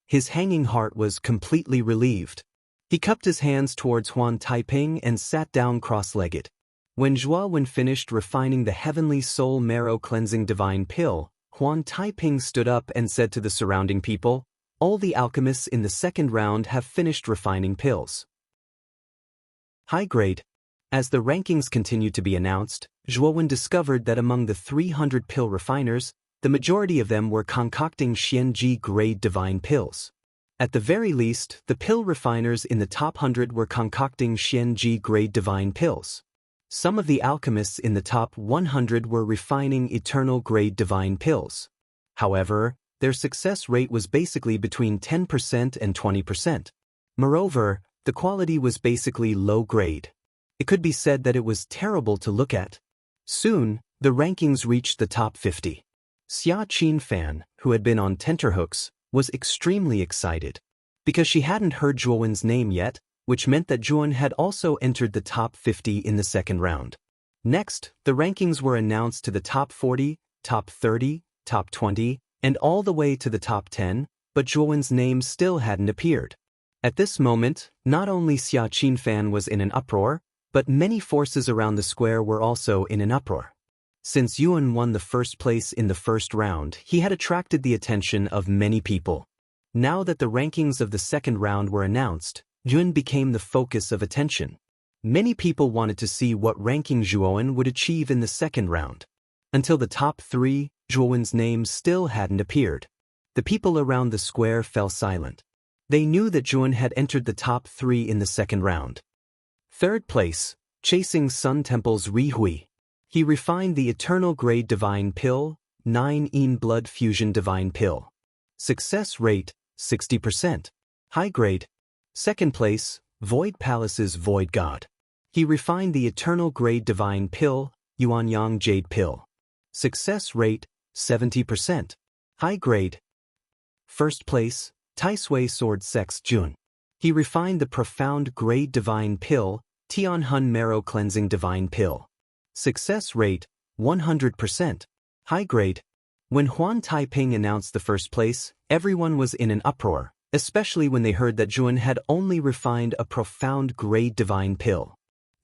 His hanging heart was completely relieved. He cupped his hands towards Huan Taiping and sat down cross-legged. When Zhuowen finished refining the heavenly soul marrow cleansing divine pill, Huan Taiping stood up and said to the surrounding people, "All the alchemists in the second round have finished refining pills. High grade." As the rankings continued to be announced, Zhuowen discovered that among the 300 pill refiners, the majority of them were concocting Xuanji grade divine pills. At the very least, the pill refiners in the top 100 were concocting Xuanji grade divine pills. Some of the alchemists in the top 100 were refining eternal grade divine pills. However, their success rate was basically between 10% and 20%. Moreover, the quality was basically low grade. It could be said that it was terrible to look at. Soon, the rankings reached the top 50. Xia Qinfan, who had been on tenterhooks, was extremely excited. Because she hadn't heard Zhuowen's name yet, which meant that Zhuowen had also entered the top 50 in the second round. Next, the rankings were announced to the top 40, top 30, top 20, and all the way to the top 10, but Zhuowen's name still hadn't appeared. At this moment, not only Xia Qinfan was in an uproar, but many forces around the square were also in an uproar. Since Yuan won the first place in the first round, he had attracted the attention of many people. Now that the rankings of the second round were announced, Yuan became the focus of attention. Many people wanted to see what ranking Zhuowen would achieve in the second round. Until the top 3, Zhuowen's name still hadn't appeared. The people around the square fell silent. They knew that Zhuowen had entered the top 3 in the second round. Third place, chasing Sun Temple's Ri Hui. He refined the eternal grade divine pill, 9 blood fusion divine pill. Success rate, 60%. High grade. Second place, Void Palace's Void God. He refined the eternal grade divine pill, Yuanyang Jade Pill. Success rate, 70%. High grade. First place, Taisui Sword Sex Jun. He refined the profound grade divine pill, Tianhun Marrow Cleansing Divine Pill. Success rate, 100%. High grade. When Huan Taiping announced the first place, everyone was in an uproar, especially when they heard that Jun had only refined a profound grade divine pill.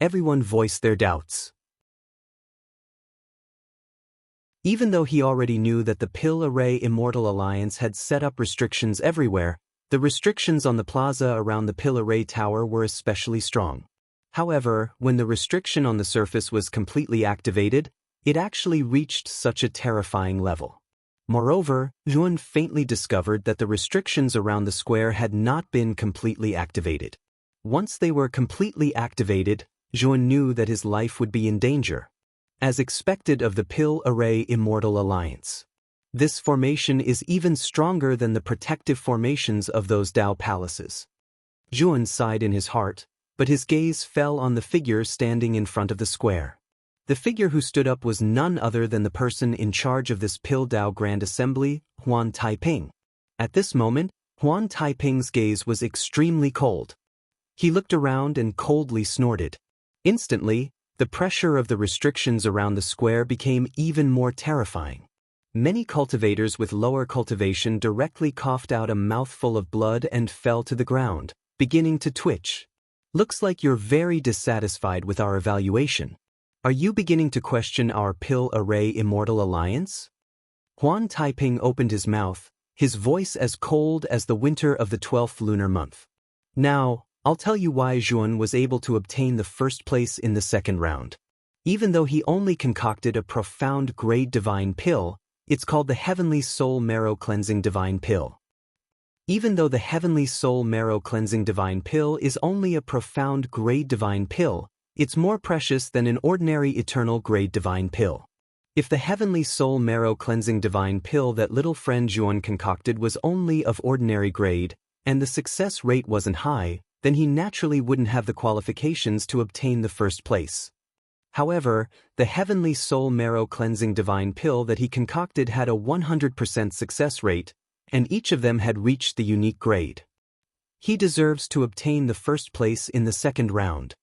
Everyone voiced their doubts. Even though he already knew that the Pill Array Immortal Alliance had set up restrictions everywhere, the restrictions on the plaza around the Pill Array Tower were especially strong. However, when the restriction on the surface was completely activated, it actually reached such a terrifying level. Moreover, Yuan faintly discovered that the restrictions around the square had not been completely activated. Once they were completely activated, Yuan knew that his life would be in danger. As expected of the Pill Array Immortal Alliance. This formation is even stronger than the protective formations of those Dao palaces. Yuan sighed in his heart, but his gaze fell on the figure standing in front of the square. The figure who stood up was none other than the person in charge of this Pill Dao Grand Assembly, Huan Taiping. At this moment, Huan Taiping's gaze was extremely cold. He looked around and coldly snorted. Instantly, the pressure of the restrictions around the square became even more terrifying. Many cultivators with lower cultivation directly coughed out a mouthful of blood and fell to the ground, beginning to twitch. Looks like you're very dissatisfied with our evaluation. Are you beginning to question our Pill Array Immortal Alliance? Huan Taiping opened his mouth, his voice as cold as the winter of the 12th lunar month. Now, I'll tell you why Yuan was able to obtain the first place in the second round. Even though he only concocted a profound grade divine pill, it's called the Heavenly Soul Marrow Cleansing Divine Pill. Even though the Heavenly Soul Marrow Cleansing Divine Pill is only a profound grade divine pill, it's more precious than an ordinary eternal grade divine pill. If the Heavenly Soul Marrow Cleansing Divine Pill that little friend Yuan concocted was only of ordinary grade, and the success rate wasn't high, then he naturally wouldn't have the qualifications to obtain the first place. However, the Heavenly Soul Marrow Cleansing Divine Pill that he concocted had a 100% success rate, and each of them had reached the unique grade. He deserves to obtain the first place in the second round.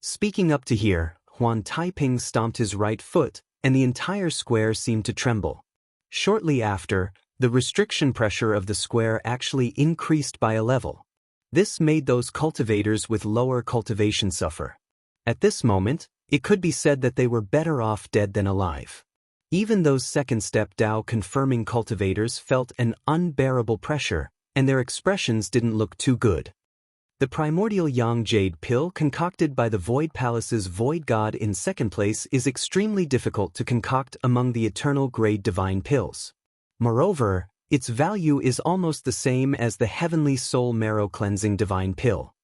Speaking up to here, Huan Taiping stomped his right foot, and the entire square seemed to tremble. Shortly after, the restriction pressure of the square actually increased by a level. This made those cultivators with lower cultivation suffer. At this moment, it could be said that they were better off dead than alive. Even those second-step Dao confirming cultivators felt an unbearable pressure, and their expressions didn't look too good. The primordial Yang Jade Pill concocted by the Void Palace's Void God in second place is extremely difficult to concoct among the eternal grade divine pills. Moreover, its value is almost the same as the Heavenly Soul Marrow Cleansing Divine Pill.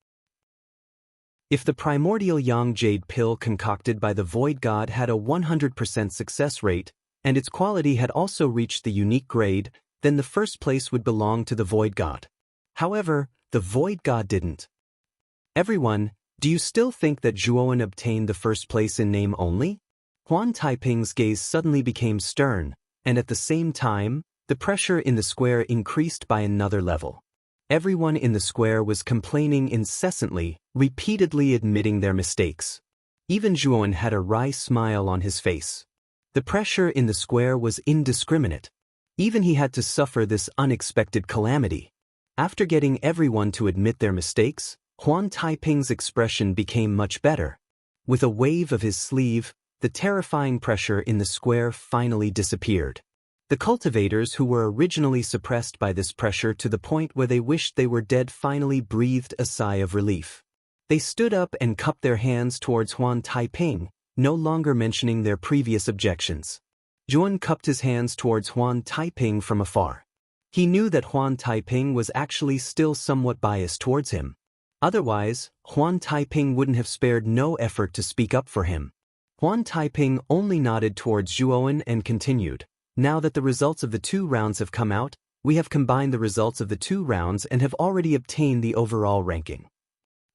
If the primordial Yang Jade Pill concocted by the Void God had a 100% success rate, and its quality had also reached the unique grade, then the first place would belong to the Void God. However, the Void God didn't. Everyone, do you still think that Zhuowen obtained the first place in name only? Huan Taiping's gaze suddenly became stern, and at the same time, the pressure in the square increased by another level. Everyone in the square was complaining incessantly, repeatedly admitting their mistakes. Even Zhuowen had a wry smile on his face. The pressure in the square was indiscriminate. Even he had to suffer this unexpected calamity. After getting everyone to admit their mistakes, Huan Taiping's expression became much better. With a wave of his sleeve, the terrifying pressure in the square finally disappeared. The cultivators who were originally suppressed by this pressure to the point where they wished they were dead finally breathed a sigh of relief. They stood up and cupped their hands towards Huan Taiping, no longer mentioning their previous objections. Zhuowen cupped his hands towards Huan Taiping from afar. He knew that Huan Taiping was actually still somewhat biased towards him. Otherwise, Huan Taiping wouldn't have spared no effort to speak up for him. Huan Taiping only nodded towards Zhuowen and continued. Now that the results of the 2 rounds have come out, we have combined the results of the 2 rounds and have already obtained the overall ranking.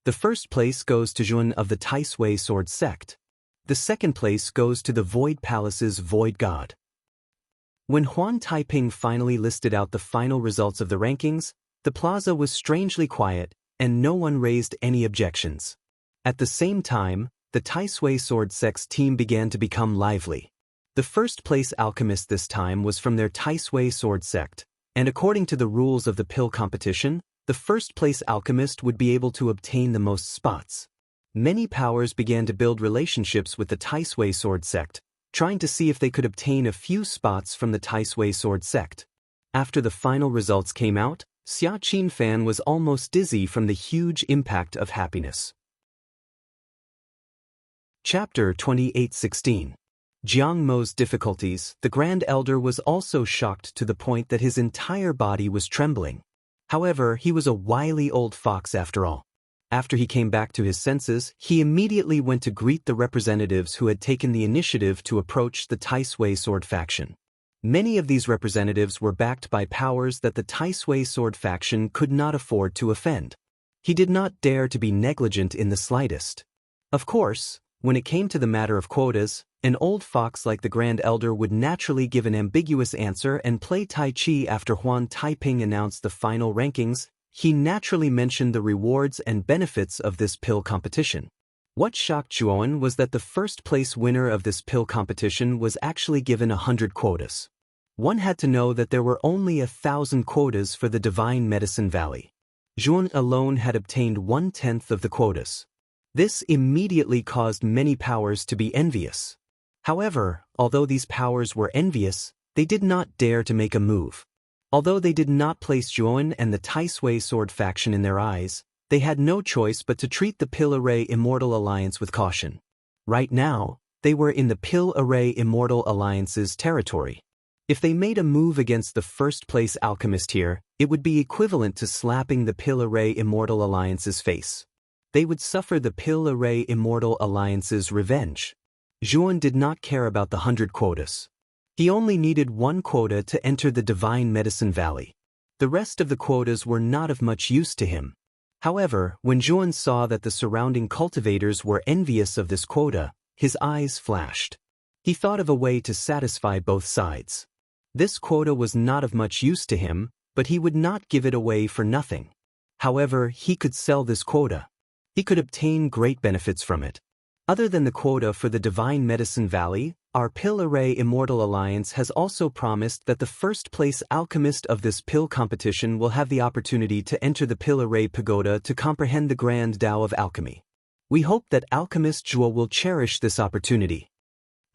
The first place goes to Zhuan of the Taisui Sword Sect. The second place goes to the Void Palace's Void God. When Huan Taiping finally listed out the final results of the rankings, the plaza was strangely quiet, and no one raised any objections. At the same time, the Taisui Sword Sect's team began to become lively. The first place alchemist this time was from their Taisui Sword Sect, and according to the rules of the pill competition, the first place alchemist would be able to obtain the most spots. Many powers began to build relationships with the Taisui Sword Sect, trying to see if they could obtain a few spots from the Taisui Sword Sect. After the final results came out, Xia Qinfan was almost dizzy from the huge impact of happiness. Chapter 28:16. Jiang Mo's difficulties. The Grand Elder was also shocked to the point that his entire body was trembling. However, he was a wily old fox after all. After he came back to his senses, he immediately went to greet the representatives who had taken the initiative to approach the Taisui Sword faction. Many of these representatives were backed by powers that the Taisui Sword faction could not afford to offend. He did not dare to be negligent in the slightest. Of course, when it came to the matter of quotas, an old fox like the Grand Elder would naturally give an ambiguous answer and play Tai Chi. After Huan Taiping announced the final rankings, he naturally mentioned the rewards and benefits of this pill competition. What shocked Zhuan was that the first place winner of this pill competition was actually given 100 quotas. One had to know that there were only 1,000 quotas for the Divine Medicine Valley. Zhuan alone had obtained 1/10 of the quotas. This immediately caused many powers to be envious. However, although these powers were envious, they did not dare to make a move. Although they did not place Zhuan and the Taisui Sword faction in their eyes, they had no choice but to treat the Pill Array Immortal Alliance with caution. Right now, they were in the Pill Array Immortal Alliance's territory. If they made a move against the first place alchemist here, it would be equivalent to slapping the Pill Array Immortal Alliance's face. They would suffer the Pill Array Immortal Alliance's revenge. Zhuan did not care about the 100 quotas. He only needed 1 quota to enter the Divine Medicine Valley. The rest of the quotas were not of much use to him. However, when Zhuan saw that the surrounding cultivators were envious of this quota, his eyes flashed. He thought of a way to satisfy both sides. This quota was not of much use to him, but he would not give it away for nothing. However, he could sell this quota. He could obtain great benefits from it. Other than the quota for the Divine Medicine Valley, our Pill Array Immortal Alliance has also promised that the first place alchemist of this pill competition will have the opportunity to enter the Pill Array Pagoda to comprehend the Grand Tao of Alchemy. We hope that alchemist Zhuo will cherish this opportunity.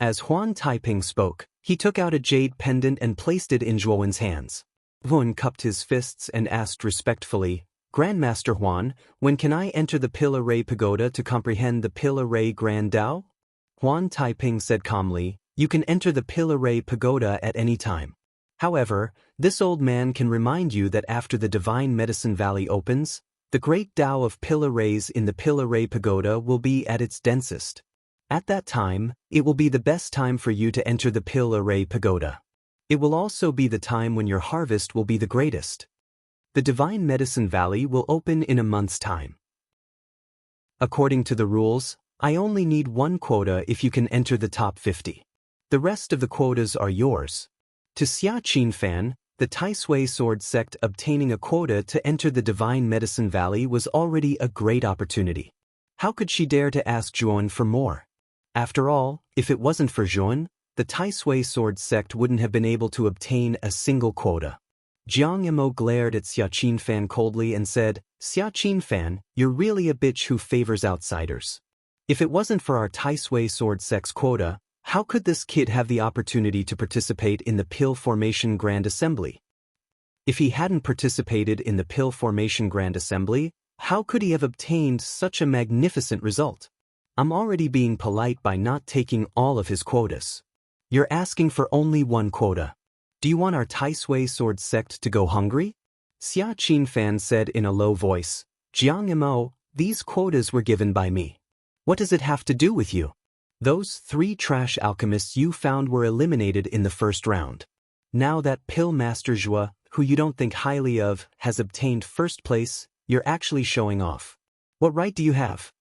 As Huan Taiping spoke, he took out a jade pendant and placed it in Zhuowen's hands. Huan cupped his fists and asked respectfully, "Grandmaster Huan, when can I enter the Pill Array Pagoda to comprehend the Pill Array Grand Tao?" Huan Taiping said calmly, "You can enter the Pill Array Pagoda at any time. However, this old man can remind you that after the Divine Medicine Valley opens, the great Tao of Pill Arrays in the Pill Array Pagoda will be at its densest. At that time, it will be the best time for you to enter the Pill Array Pagoda. It will also be the time when your harvest will be the greatest. The Divine Medicine Valley will open in a month's time. According to the rules, I only need 1 quota if you can enter the top 50. The rest of the quotas are yours." To Xia Qinfan, the Taisui Sword Sect obtaining a quota to enter the Divine Medicine Valley was already a great opportunity. How could she dare to ask Zhuan for more? After all, if it wasn't for Zhuan, the Taisui Sword Sect wouldn't have been able to obtain a single quota. Jiang Emo glared at Xia Qinfan coldly and said, "Xia Qinfan, you're really a bitch who favors outsiders. If it wasn't for our Taisui Sword Sect's quota, how could this kid have the opportunity to participate in the Pill Formation Grand Assembly? If he hadn't participated in the Pill Formation Grand Assembly, how could he have obtained such a magnificent result? I'm already being polite by not taking all of his quotas. You're asking for only 1 quota. Do you want our Taisui Sword Sect to go hungry?" Xia Qinfan said in a low voice, "Jiang Emo, these quotas were given by me. What does it have to do with you? Those 3 trash alchemists you found were eliminated in the first round. Now that Pill Master Zhua, who you don't think highly of, has obtained first place, you're actually showing off. What right do you have?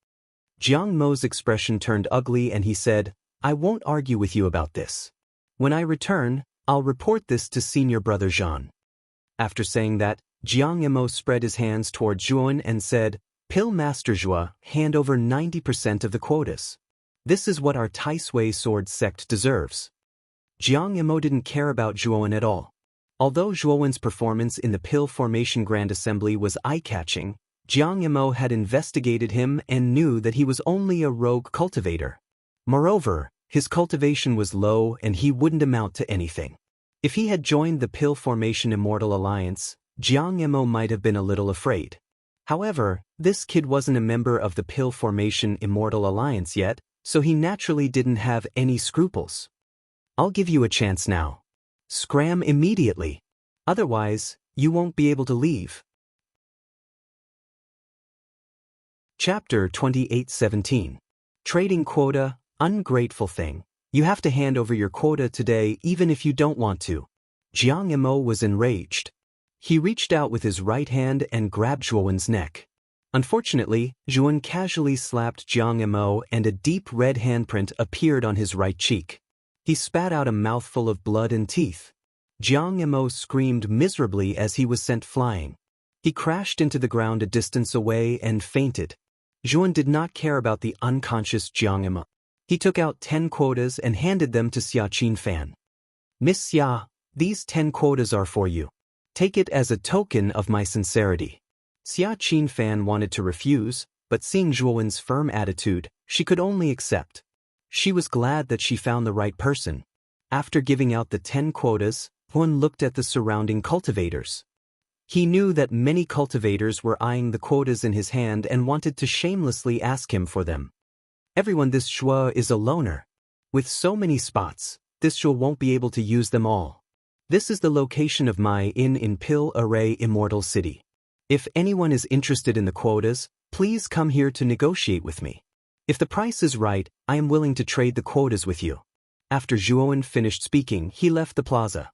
Jiang Mo's expression turned ugly and he said, I won't argue with you about this. When I return, I'll report this to senior brother Zhan. After saying that, Jiang Mo spread his hands toward Zhuan and said, Pill Master Zhua, hand over 90% of the quotas. This is what our Tai Sui sword sect deserves. Jiang Mo didn't care about Zhuan at all. Although Zhuan's performance in the Pill Formation Grand Assembly was eye-catching, Jiang Mo had investigated him and knew that he was only a rogue cultivator. Moreover, his cultivation was low and he wouldn't amount to anything. If he had joined the Pill Formation Immortal Alliance, Jiang Mo might have been a little afraid. However, this kid wasn't a member of the Pill Formation Immortal Alliance yet, so he naturally didn't have any scruples. I'll give you a chance now. Scram immediately. Otherwise, you won't be able to leave. Chapter 28:17. Trading quota, ungrateful thing. You have to hand over your quota today even if you don't want to. Jiang Mo was enraged. He reached out with his right hand and grabbed Zhuan's neck. Unfortunately, Zhuan casually slapped Jiang Mo and a deep red handprint appeared on his right cheek. He spat out a mouthful of blood and teeth. Jiang Mo screamed miserably as he was sent flying. He crashed into the ground a distance away and fainted. Zhuan did not care about the unconscious Jiang Mo. He took out 10 quotas and handed them to Xia Qinfan. Miss Xia, these 10 quotas are for you. Take it as a token of my sincerity. Xia Qinfan wanted to refuse, but seeing Zhuan's firm attitude, she could only accept. She was glad that she found the right person. After giving out the 10 quotas, Huan looked at the surrounding cultivators. He knew that many cultivators were eyeing the quotas in his hand and wanted to shamelessly ask him for them. Everyone, this Zhua is a loner. With so many spots, this Zhua won't be able to use them all. This is the location of my inn in Pill Array Immortal City. If anyone is interested in the quotas, please come here to negotiate with me. If the price is right, I am willing to trade the quotas with you. After Zhuan finished speaking, he left the plaza.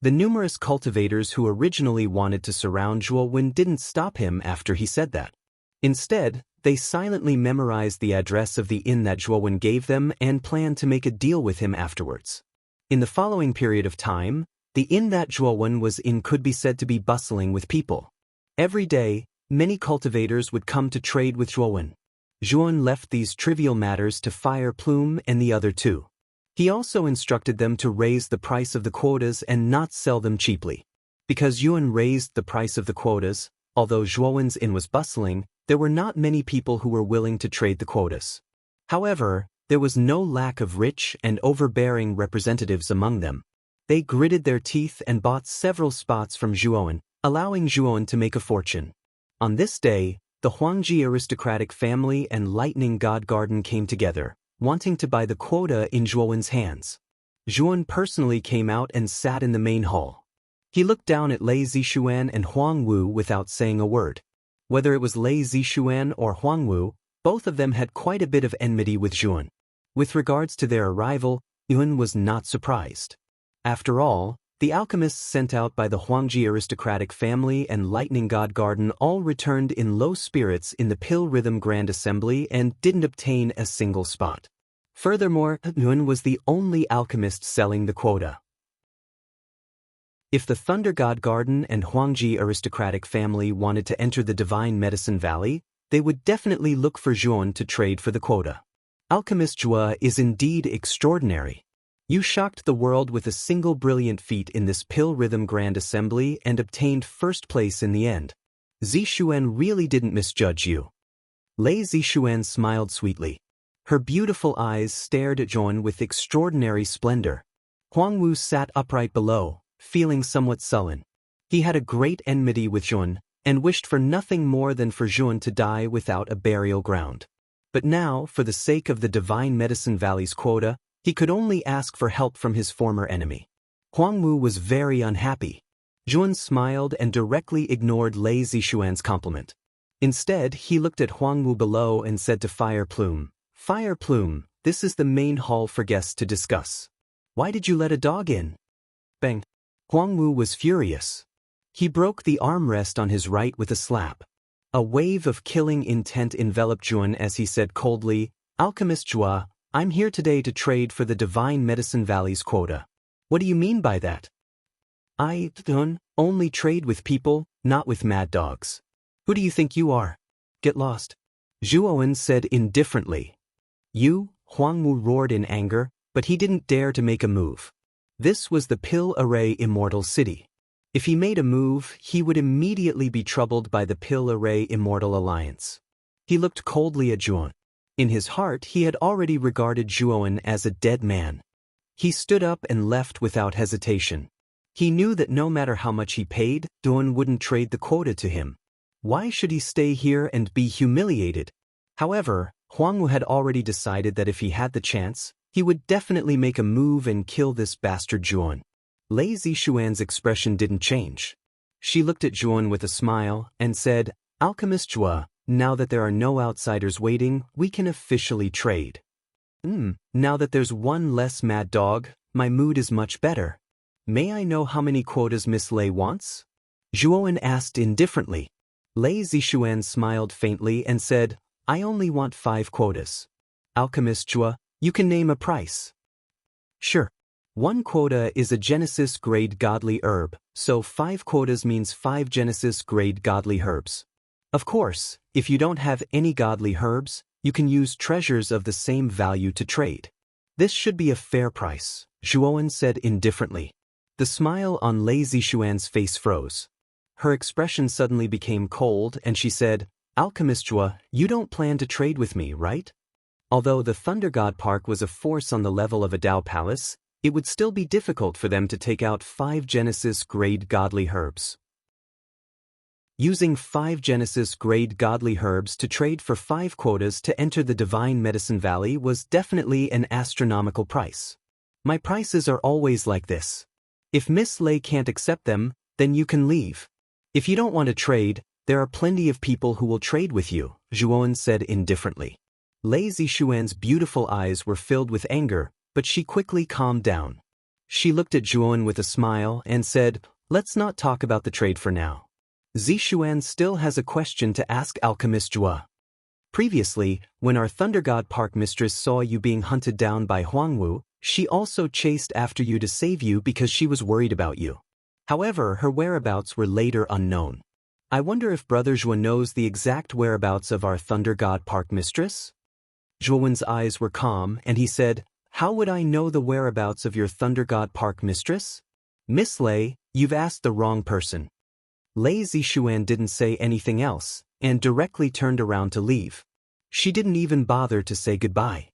The numerous cultivators who originally wanted to surround Zhuan didn't stop him after he said that. Instead, they silently memorized the address of the inn that Zhuan gave them and planned to make a deal with him afterwards. In the following period of time, the inn that Zhuan was in could be said to be bustling with people. Every day, many cultivators would come to trade with Zhuan. Zhuan left these trivial matters to Fire Plume and the other two. He also instructed them to raise the price of the quotas and not sell them cheaply. Because Yuan raised the price of the quotas, although Zhuan's inn was bustling, there were not many people who were willing to trade the quotas. However, there was no lack of rich and overbearing representatives among them. They gritted their teeth and bought several spots from Zhuan, allowing Zhuan to make a fortune. On this day, the Huangji aristocratic family and Lightning God Garden came together, wanting to buy the quota in Zhuan's hands. Zhuan personally came out and sat in the main hall. He looked down at Lei Zixuan and Huang Wu without saying a word. Whether it was Lei Zixuan or Huang Wu, both of them had quite a bit of enmity with Zhuan. With regards to their arrival, Yuan was not surprised. After all, the alchemists sent out by the Huangji aristocratic family and Lightning God Garden all returned in low spirits in the Pill Rhythm Grand Assembly and didn't obtain a single spot. Furthermore, Yuan was the only alchemist selling the quota. If the Thunder God Garden and Huangji aristocratic family wanted to enter the Divine Medicine Valley, they would definitely look for Zhuan to trade for the quota. Alchemist Zhua is indeed extraordinary. You shocked the world with a single brilliant feat in this Pill Rhythm Grand Assembly and obtained first place in the end. Zixuan really didn't misjudge you. Lei Zixuan smiled sweetly. Her beautiful eyes stared at Zhuan with extraordinary splendor. Huang Wu sat upright below, feeling somewhat sullen. He had a great enmity with Zhuan, and wished for nothing more than for Zhuan to die without a burial ground. But now, for the sake of the Divine Medicine Valley's quota, he could only ask for help from his former enemy. Huang Wu was very unhappy. Zhuan smiled and directly ignored Lei Zixuan's compliment. Instead, he looked at Huang Wu below and said to Fire Plume, "Fire Plume, this is the main hall for guests to discuss. Why did you let a dog in?" Bang. Huangwu was furious. He broke the armrest on his right with a slap. A wave of killing intent enveloped Zhuan as he said coldly, "Alchemist Zhua, I'm here today to trade for the Divine Medicine Valley's quota." "What do you mean by that?" "I, Zhuan, only trade with people, not with mad dogs." "Who do you think you are? Get lost," Zhuowen said indifferently. "You?" Huangwu roared in anger, but he didn't dare to make a move. This was the Pill Array Immortal City. If he made a move, he would immediately be troubled by the Pill Array Immortal Alliance. He looked coldly at Zhuowen. In his heart, he had already regarded Zhuowen as a dead man. He stood up and left without hesitation. He knew that no matter how much he paid, Zhuowen wouldn't trade the quota to him. Why should he stay here and be humiliated? However, Huangwu had already decided that if he had the chance, he would definitely make a move and kill this bastard Zhuowen. Lei Zishuan's expression didn't change. She looked at Zhuowen with a smile and said, "Alchemist Zhua, now that there are no outsiders waiting, we can officially trade." Now that there's one less mad dog, my mood is much better. May I know how many quotas Miss Lei wants?" Zhuowen asked indifferently. Lei Zishuan smiled faintly and said, "I only want 5 quotas. Alchemist Zhua, you can name a price." "Sure. 1 quota is a Genesis-grade godly herb, so 5 quotas means 5 Genesis-grade godly herbs. Of course, if you don't have any godly herbs, you can use treasures of the same value to trade. This should be a fair price," Zhuowen said indifferently. The smile on Lei Zishuan's face froze. Her expression suddenly became cold and she said, "Alchemist Zhua, you don't plan to trade with me, right?" Although the Thunder God Park was a force on the level of a Dao Palace, it would still be difficult for them to take out 5 Genesis-grade godly herbs. Using 5 Genesis-grade godly herbs to trade for 5 quotas to enter the Divine Medicine Valley was definitely an astronomical price. "My prices are always like this. If Miss Lei can't accept them, then you can leave. If you don't want to trade, there are plenty of people who will trade with you," Zhuowen said indifferently. Lei Zishuan's beautiful eyes were filled with anger, but she quickly calmed down. She looked at Zhuowen with a smile and said, "Let's not talk about the trade for now. Zishuan still has a question to ask Alchemist Zhua. Previously, when our Thunder God Park mistress saw you being hunted down by Huangwu, she also chased after you to save you because she was worried about you. However, her whereabouts were later unknown. I wonder if Brother Zhua knows the exact whereabouts of our Thunder God Park mistress?" Zhuowen's eyes were calm and he said, "How would I know the whereabouts of your Thunder God Park mistress? Miss Lei, you've asked the wrong person." Lei Zishuan didn't say anything else and directly turned around to leave. She didn't even bother to say goodbye.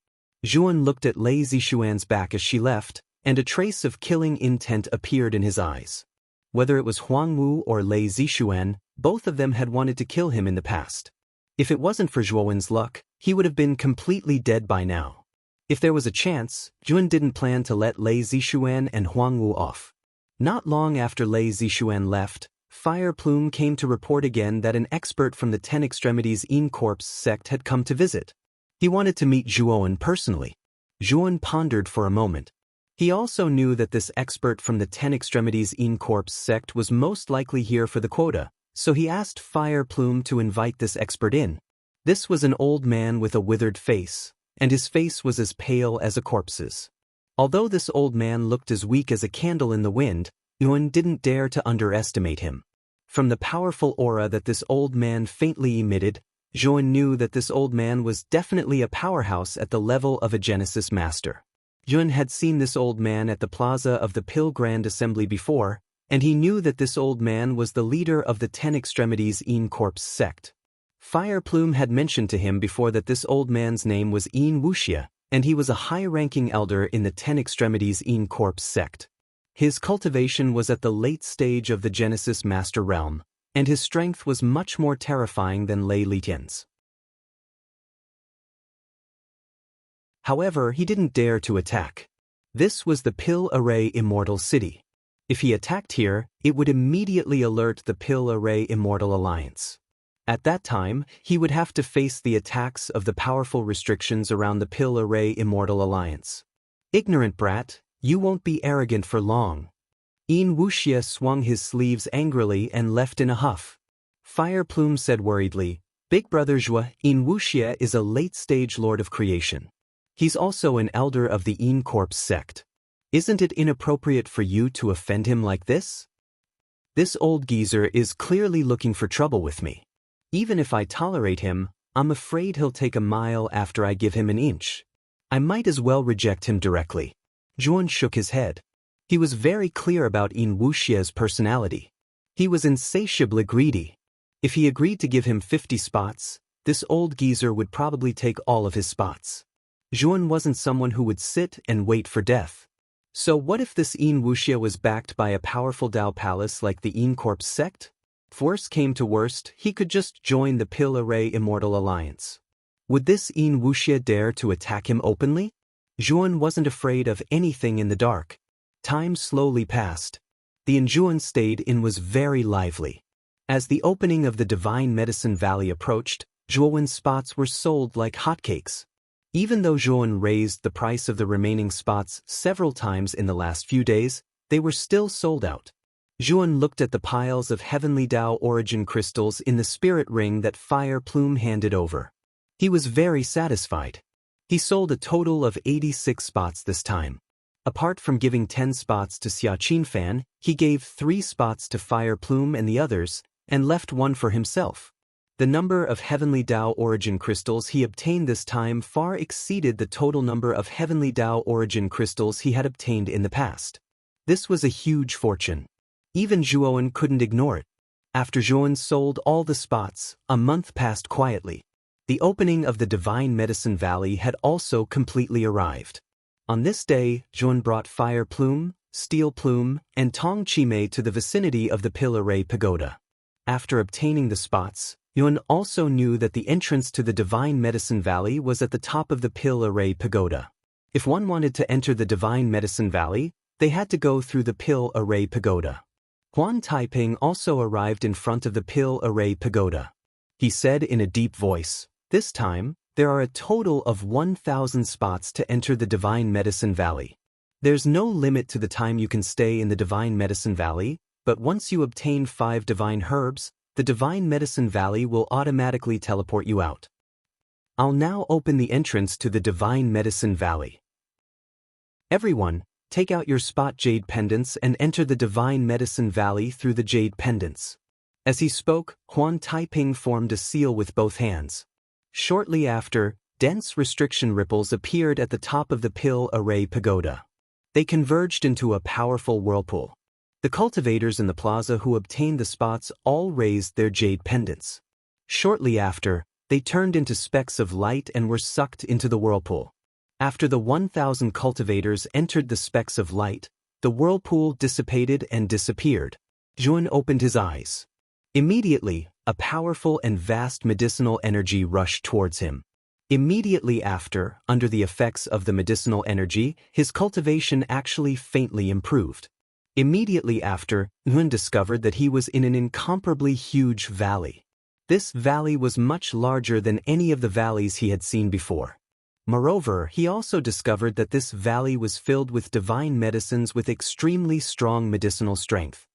Zhuowen looked at Lei Zishuan's back as she left, and a trace of killing intent appeared in his eyes. Whether it was Huangwu or Lei Zishuan, both of them had wanted to kill him in the past. If it wasn't for Zhuowen's luck, he would have been completely dead by now. If there was a chance, Zhuowen didn't plan to let Lei Zishuan and Huangwu off. Not long after Lei Zishuan left, Fire Plume came to report again that an expert from the 10 Extremities In Corps sect had come to visit. He wanted to meet Zhuowen personally. Zhuowen pondered for a moment. He also knew that this expert from the 10 Extremities In Corps sect was most likely here for the quota, so he asked Fire Plume to invite this expert in. This was an old man with a withered face, and his face was as pale as a corpse's. Although this old man looked as weak as a candle in the wind, Zhuowen didn't dare to underestimate him. From the powerful aura that this old man faintly emitted, Zhuowen knew that this old man was definitely a powerhouse at the level of a Genesis Master. Zhuowen had seen this old man at the plaza of the Pill Grand Assembly before, and he knew that this old man was the leader of the 10 Extremities In Corps sect. Fire Plume had mentioned to him before that this old man's name was In Wuxia, and he was a high-ranking elder in the 10 Extremities In Corps sect. His cultivation was at the late stage of the Genesis Master realm, and his strength was much more terrifying than Lei Litian's. However, he didn't dare to attack. This was the Pill Array Immortal City. If he attacked here, it would immediately alert the Pill Array Immortal Alliance. At that time, he would have to face the attacks of the powerful restrictions around the Pill Array Immortal Alliance. "Ignorant brat, you won't be arrogant for long." Yin Wuxia swung his sleeves angrily and left in a huff. Fire Plume said worriedly, "Big Brother Zhua, Yin Wuxia is a late-stage Lord of Creation. He's also an elder of the Yin Corpse sect. Isn't it inappropriate for you to offend him like this? This old geezer is clearly looking for trouble with me. Even if I tolerate him, I'm afraid he'll take a mile after I give him an inch. I might as well reject him directly." Zhuan shook his head. He was very clear about Yin Wuxia's personality. He was insatiably greedy. If he agreed to give him 50 spots, this old geezer would probably take all of his spots. Zhuan wasn't someone who would sit and wait for death. So what if this Yin Wuxia was backed by a powerful Dao Palace like the Yin Corpse sect? If worst came to worst, he could just join the Pil Array Immortal Alliance. Would this Yin Wuxia dare to attack him openly? Zhuan wasn't afraid of anything in the dark. Time slowly passed. The inn Zhuan stayed in was very lively. As the opening of the Divine Medicine Valley approached, Zhuan's spots were sold like hotcakes. Even though Zhuan raised the price of the remaining spots several times in the last few days, they were still sold out. Zhuan looked at the piles of Heavenly Dao Origin crystals in the spirit ring that Fire Plume handed over. He was very satisfied. He sold a total of 86 spots this time. Apart from giving 10 spots to Xia Qinfan, he gave 3 spots to Fire Plume and the others, and left 1 for himself. The number of Heavenly Dao Origin crystals he obtained this time far exceeded the total number of Heavenly Dao Origin crystals he had obtained in the past. This was a huge fortune. Even Zhuan couldn't ignore it. After Zhuan sold all the spots, a month passed quietly. The opening of the Divine Medicine Valley had also completely arrived. On this day, Zhuan brought Fire Plume, Steel Plume, and Tong Qimei to the vicinity of the Pil Array Pagoda. After obtaining the spots, Yuan also knew that the entrance to the Divine Medicine Valley was at the top of the Pil Array Pagoda. If one wanted to enter the Divine Medicine Valley, they had to go through the Pil Array Pagoda. Huan Taiping also arrived in front of the Pil Array Pagoda. He said in a deep voice, "This time, there are a total of 1,000 spots to enter the Divine Medicine Valley. There's no limit to the time you can stay in the Divine Medicine Valley, but once you obtain 5 divine herbs, the Divine Medicine Valley will automatically teleport you out. I'll now open the entrance to the Divine Medicine Valley. Everyone, take out your spot jade pendants and enter the Divine Medicine Valley through the jade pendants." As he spoke, Huan Taiping formed a seal with both hands. Shortly after, dense restriction ripples appeared at the top of the Pil Array Pagoda. They converged into a powerful whirlpool. The cultivators in the plaza who obtained the spots all raised their jade pendants. Shortly after, they turned into specks of light and were sucked into the whirlpool. After the 1,000 cultivators entered the specks of light, the whirlpool dissipated and disappeared. Zhuan opened his eyes. Immediately, a powerful and vast medicinal energy rushed towards him. Immediately after, under the effects of the medicinal energy, his cultivation actually faintly improved. Immediately after, Yuan discovered that he was in an incomparably huge valley. This valley was much larger than any of the valleys he had seen before. Moreover, he also discovered that this valley was filled with divine medicines with extremely strong medicinal strength.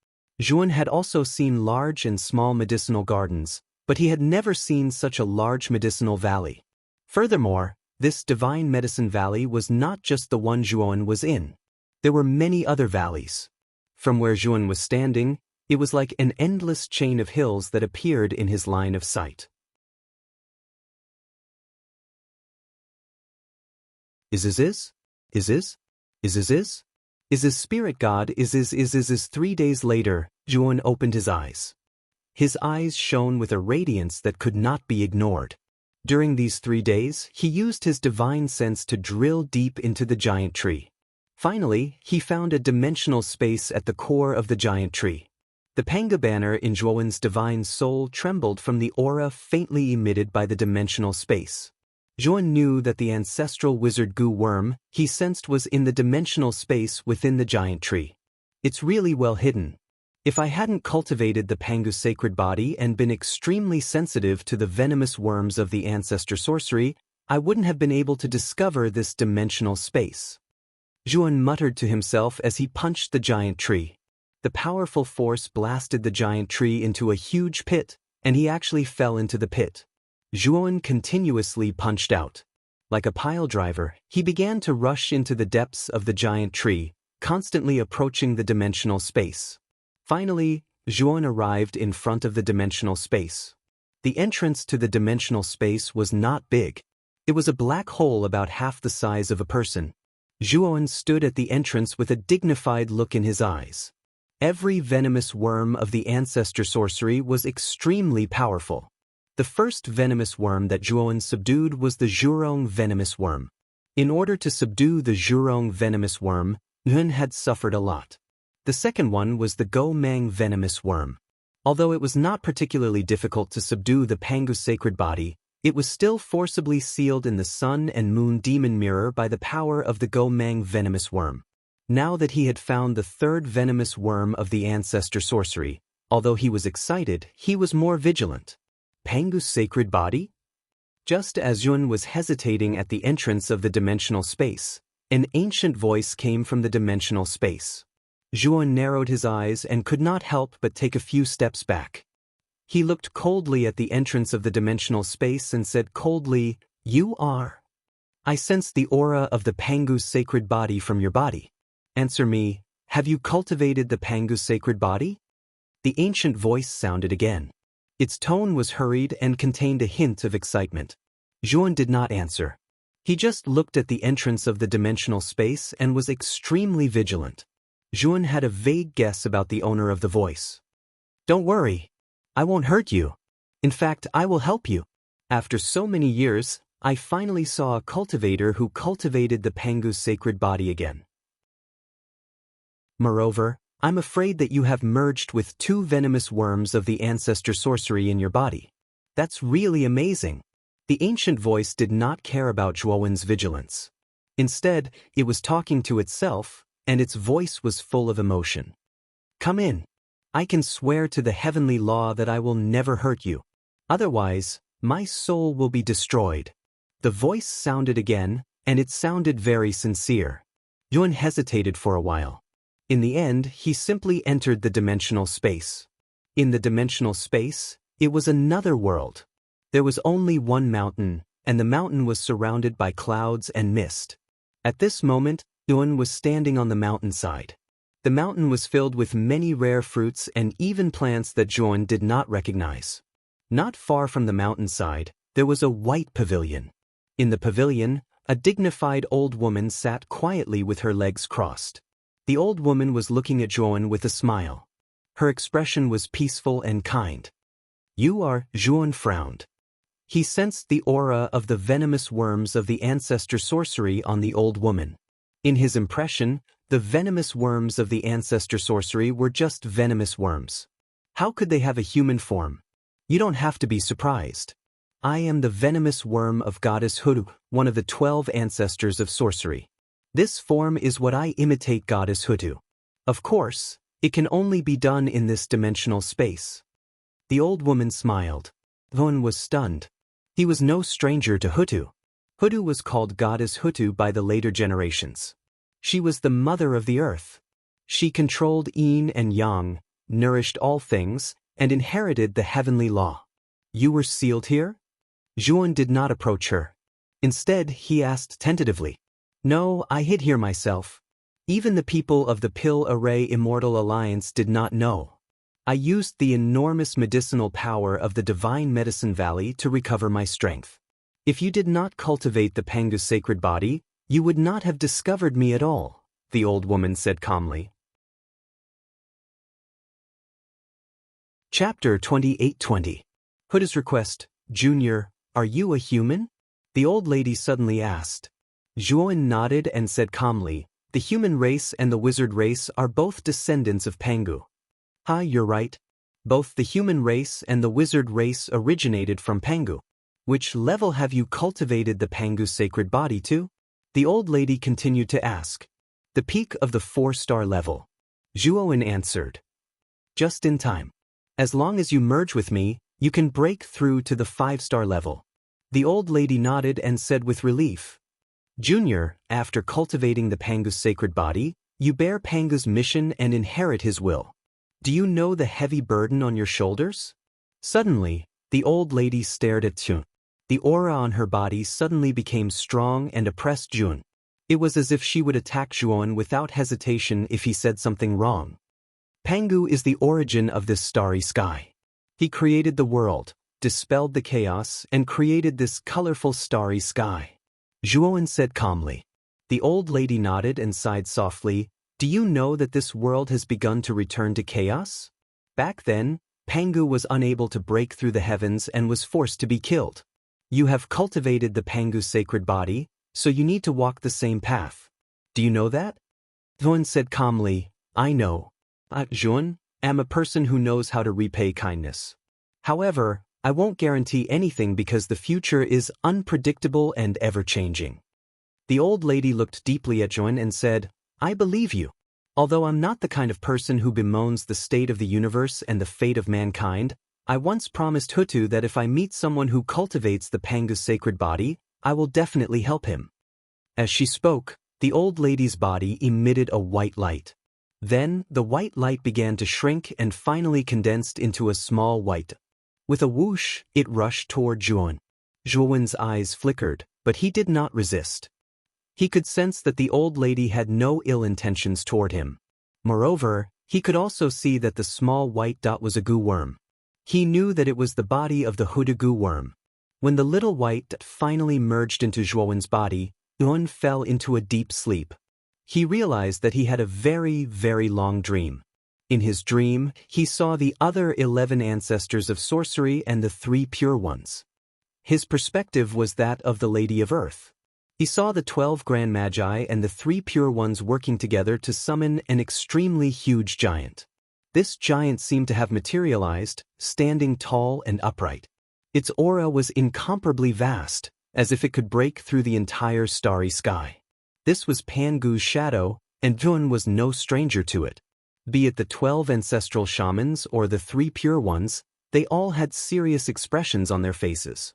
Zhuan had also seen large and small medicinal gardens, but he had never seen such a large medicinal valley. Furthermore, this Divine Medicine Valley was not just the one Zhuan was in. There were many other valleys. From where Zhuan was standing, it was like an endless chain of hills that appeared in his line of sight. Is spirit god is 3 days later, Zhuan opened his eyes. His eyes shone with a radiance that could not be ignored. During these 3 days, he used his divine sense to drill deep into the giant tree. Finally, he found a dimensional space at the core of the giant tree. The Panga banner in Zhuan's divine soul trembled from the aura faintly emitted by the dimensional space. Zhuan knew that the ancestral wizard Gu worm he sensed was in the dimensional space within the giant tree. It's really well hidden. If I hadn't cultivated the Pangu sacred body and been extremely sensitive to the venomous worms of the ancestor sorcery, I wouldn't have been able to discover this dimensional space. Zhuan muttered to himself as he punched the giant tree. The powerful force blasted the giant tree into a huge pit, and he actually fell into the pit. Zhuan continuously punched out. Like a pile driver, he began to rush into the depths of the giant tree, constantly approaching the dimensional space. Finally, Zhuan arrived in front of the dimensional space. The entrance to the dimensional space was not big. It was a black hole about half the size of a person. Zhuan stood at the entrance with a dignified look in his eyes. Every venomous worm of the ancestor sorcery was extremely powerful. The first venomous worm that Zhuan subdued was the Zhurong venomous worm. In order to subdue the Zhurong venomous worm, Yun had suffered a lot. The second one was the Go Mang venomous worm. Although it was not particularly difficult to subdue the Pangu sacred body, it was still forcibly sealed in the Sun and Moon demon mirror by the power of the Go Mang venomous worm. Now that he had found the third venomous worm of the ancestor sorcery, although he was excited, he was more vigilant. Pangu's sacred body? Just as Yun was hesitating at the entrance of the dimensional space, an ancient voice came from the dimensional space. Zhuan narrowed his eyes and could not help but take a few steps back. He looked coldly at the entrance of the dimensional space and said coldly, "You are. I sense the aura of the Pangu's sacred body from your body. Answer me, have you cultivated the Pangu's sacred body?" The ancient voice sounded again. Its tone was hurried and contained a hint of excitement. Zhuan did not answer. He just looked at the entrance of the dimensional space and was extremely vigilant. Zhuan had a vague guess about the owner of the voice. "Don't worry. I won't hurt you. In fact, I will help you. After so many years, I finally saw a cultivator who cultivated the Pangu's sacred body again. Moreover, I'm afraid that you have merged with 2 venomous worms of the ancestor sorcery in your body. That's really amazing." The ancient voice did not care about Zhuowen's vigilance. Instead, it was talking to itself, and its voice was full of emotion. "Come in. I can swear to the heavenly law that I will never hurt you. Otherwise, my soul will be destroyed." The voice sounded again, and it sounded very sincere. Yun hesitated for a while. In the end, he simply entered the dimensional space. In the dimensional space, it was another world. There was only one mountain, and the mountain was surrounded by clouds and mist. At this moment, Yun was standing on the mountainside. The mountain was filled with many rare fruits and even plants that Zhuan did not recognize. Not far from the mountainside, there was a white pavilion. In the pavilion, a dignified old woman sat quietly with her legs crossed. The old woman was looking at Zhuan with a smile. Her expression was peaceful and kind. "You are," Zhuan frowned. He sensed the aura of the venomous worms of the ancestor sorcery on the old woman. In his impression, the venomous worms of the ancestor sorcery were just venomous worms. How could they have a human form? You don't have to be surprised. I am the venomous worm of goddess Hudu, one of the 12 ancestors of sorcery. This form is what I imitate goddess Hudu. Of course, it can only be done in this dimensional space." The old woman smiled. Zhuan was stunned. He was no stranger to Hutu. Hutu was called goddess Hutu by the later generations. She was the mother of the earth. She controlled yin and yang, nourished all things, and inherited the heavenly law. "You were sealed here?" Zhuan did not approach her. Instead, he asked tentatively. "No, I hid here myself. Even the people of the Pill Array Immortal Alliance did not know. I used the enormous medicinal power of the Divine Medicine Valley to recover my strength. If you did not cultivate the Pangu's sacred body, you would not have discovered me at all," the old woman said calmly. Chapter 28:20. Huda's request. "Junior, are you a human?" the old lady suddenly asked. Zhuan nodded and said calmly, "The human race and the wizard race are both descendants of Pangu." "Huh, you're right. Both the human race and the wizard race originated from Pangu. Which level have you cultivated the Pangu's sacred body to?" the old lady continued to ask. "The peak of the 4-star level." Zhuowen answered. "Just in time. As long as you merge with me, you can break through to the 5-star level." The old lady nodded and said with relief, "Junior, after cultivating the Pangu's sacred body, You bear Pangu's mission and inherit his will. Do you know the heavy burden on your shoulders? Suddenly, the old lady stared at Jun. The aura on her body suddenly became strong and oppressed Jun. It was as if she would attack Juan without hesitation if he said something wrong. Pangu is the origin of this starry sky. He created the world, dispelled the chaos, and created this colorful starry sky. Juan said calmly. The old lady nodded and sighed softly. Do you know that this world has begun to return to chaos? Back then, Pangu was unable to break through the heavens and was forced to be killed. You have cultivated the Pangu sacred body, so you need to walk the same path. Do you know that? Juan said calmly, I know. Juan, am a person who knows how to repay kindness. However, I won't guarantee anything because the future is unpredictable and ever-changing. The old lady looked deeply at Juan and said, I believe you. Although I'm not the kind of person who bemoans the state of the universe and the fate of mankind, I once promised Hutu that if I meet someone who cultivates the Pangu sacred body, I will definitely help him. As she spoke, the old lady's body emitted a white light. Then, the white light began to shrink and finally condensed into a small white. With a whoosh, it rushed toward Juan. Juan's eyes flickered, but he did not resist. He could sense that the old lady had no ill intentions toward him. Moreover, he could also see that the small white dot was a goo worm. He knew that it was the body of the Hutu goo worm. When the little white dot finally merged into Juan's body, Juan fell into a deep sleep. He realized that he had a very, very long dream. In his dream, he saw the other 11 ancestors of sorcery and the 3 pure ones. His perspective was that of the Lady of Earth. He saw the 12 grand magi and the 3 pure ones working together to summon an extremely huge giant. This giant seemed to have materialized, standing tall and upright. Its aura was incomparably vast, as if it could break through the entire starry sky. This was Pangu's shadow, and Juan was no stranger to it. Be it the 12 ancestral shamans or the 3 pure ones, they all had serious expressions on their faces.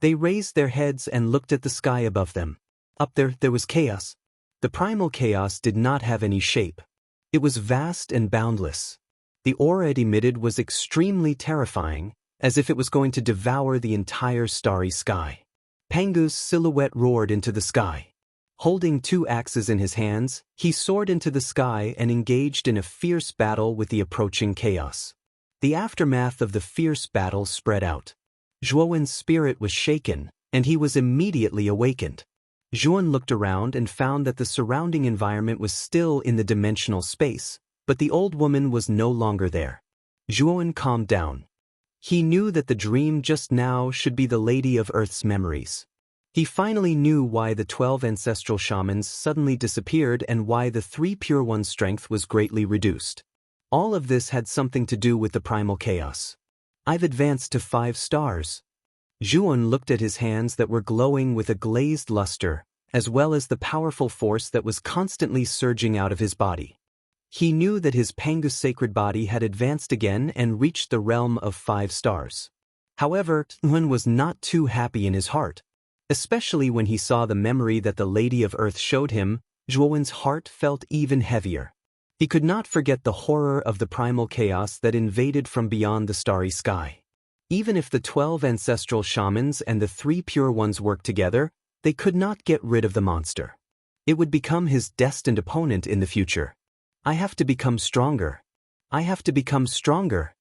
They raised their heads and looked at the sky above them. Up there was chaos. The primal chaos did not have any shape. It was vast and boundless. The aura it emitted was extremely terrifying, as if it was going to devour the entire starry sky. Pangu's silhouette roared into the sky. Holding 2 axes in his hands, he soared into the sky and engaged in a fierce battle with the approaching chaos. The aftermath of the fierce battle spread out. Juan's spirit was shaken, and he was immediately awakened. Juan looked around and found that the surrounding environment was still in the dimensional space, but the old woman was no longer there. Juan calmed down. He knew that the dream just now should be the Lady of Earth's memories. He finally knew why the 12 ancestral shamans suddenly disappeared and why the 3 pure ones' strength was greatly reduced. All of this had something to do with the primal chaos. I've advanced to 5 stars. Juan looked at his hands that were glowing with a glazed luster, as well as the powerful force that was constantly surging out of his body. He knew that his Pangu sacred body had advanced again and reached the realm of 5 stars. However, Juan was not too happy in his heart. Especially when he saw the memory that the Lady of Earth showed him, Juan's heart felt even heavier. He could not forget the horror of the primal chaos that invaded from beyond the starry sky. Even if the 12 ancestral shamans and the 3 pure ones worked together, they could not get rid of the monster. It would become his destined opponent in the future. I have to become stronger. I have to become stronger.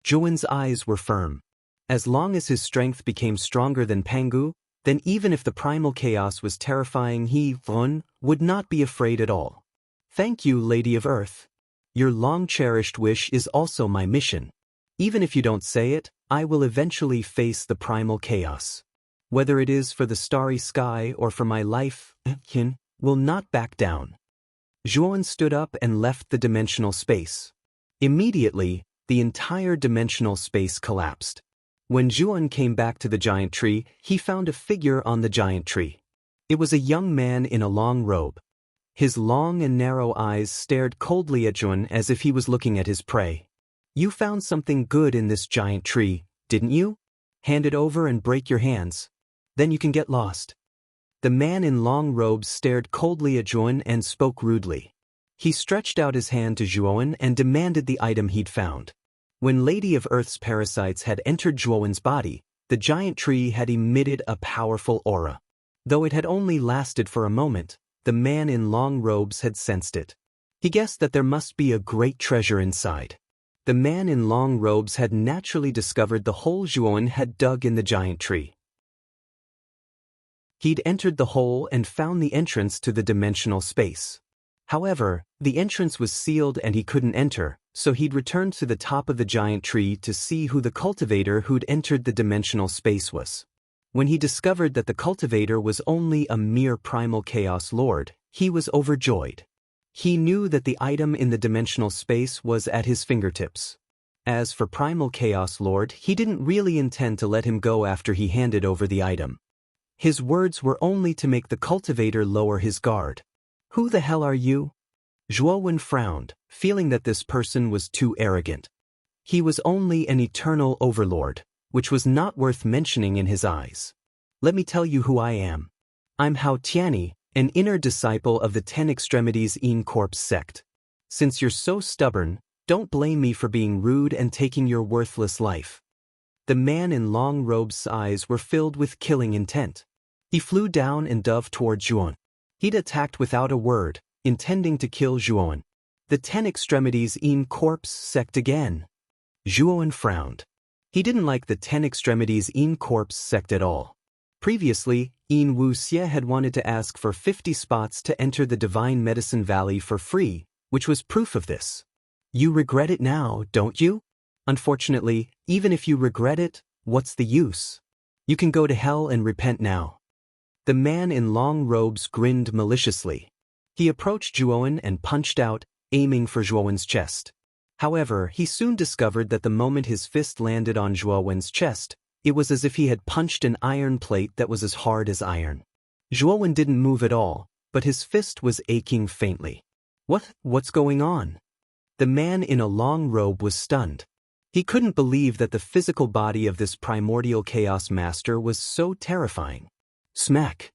Juan's eyes were firm. As long as his strength became stronger than Pangu, then even if the primal chaos was terrifying, he, Juan, would not be afraid at all. Thank you, Lady of Earth. Your long-cherished wish is also my mission. Even if you don't say it, I will eventually face the primal chaos. Whether it is for the starry sky or for my life, will not back down. Juan stood up and left the dimensional space. Immediately, the entire dimensional space collapsed. When Juan came back to the giant tree, he found a figure on the giant tree. It was a young man in a long robe. His long and narrow eyes stared coldly at Juan as if he was looking at his prey. You found something good in this giant tree, didn't you? Hand it over and break your hands. Then you can get lost. The man in long robes stared coldly at Zhuan and spoke rudely. He stretched out his hand to Zhuan and demanded the item he'd found. When Lady of Earth's parasites had entered Zhuan's body, the giant tree had emitted a powerful aura. Though it had only lasted for a moment, the man in long robes had sensed it. He guessed that there must be a great treasure inside. The man in long robes had naturally discovered the hole Zhuan had dug in the giant tree. He'd entered the hole and found the entrance to the dimensional space. However, the entrance was sealed and he couldn't enter, so he'd returned to the top of the giant tree to see who the cultivator who'd entered the dimensional space was. When he discovered that the cultivator was only a mere primal chaos lord, he was overjoyed. He knew that the item in the dimensional space was at his fingertips. As for primal chaos lord, he didn't really intend to let him go after he handed over the item. His words were only to make the cultivator lower his guard. "Who the hell are you?" Zhuan frowned, feeling that this person was too arrogant. He was only an eternal overlord, which was not worth mentioning in his eyes. "Let me tell you who I am. I'm Hao Tianyi, an inner disciple of the Ten Extremities In Corpse sect. Since you're so stubborn, don't blame me for being rude and taking your worthless life." The man in long robes' eyes were filled with killing intent. He flew down and dove toward Zhuan. He'd attacked without a word, intending to kill Zhuan. The Ten Extremities In Corpse sect again. Zhuan frowned. He didn't like the Ten Extremities In Corpse sect at all. Previously, Yin Wuxie had wanted to ask for 50 spots to enter the Divine Medicine Valley for free, which was proof of this. You regret it now, don't you? Unfortunately, even if you regret it, what's the use? You can go to hell and repent now. The man in long robes grinned maliciously. He approached Zhuan and punched out, aiming for Zhuan's chest. However, he soon discovered that the moment his fist landed on Zhuan's chest, it was as if he had punched an iron plate that was as hard as iron. Zhuan didn't move at all, but his fist was aching faintly. What's going on? The man in a long robe was stunned. He couldn't believe that the physical body of this primordial chaos master was so terrifying. Smack.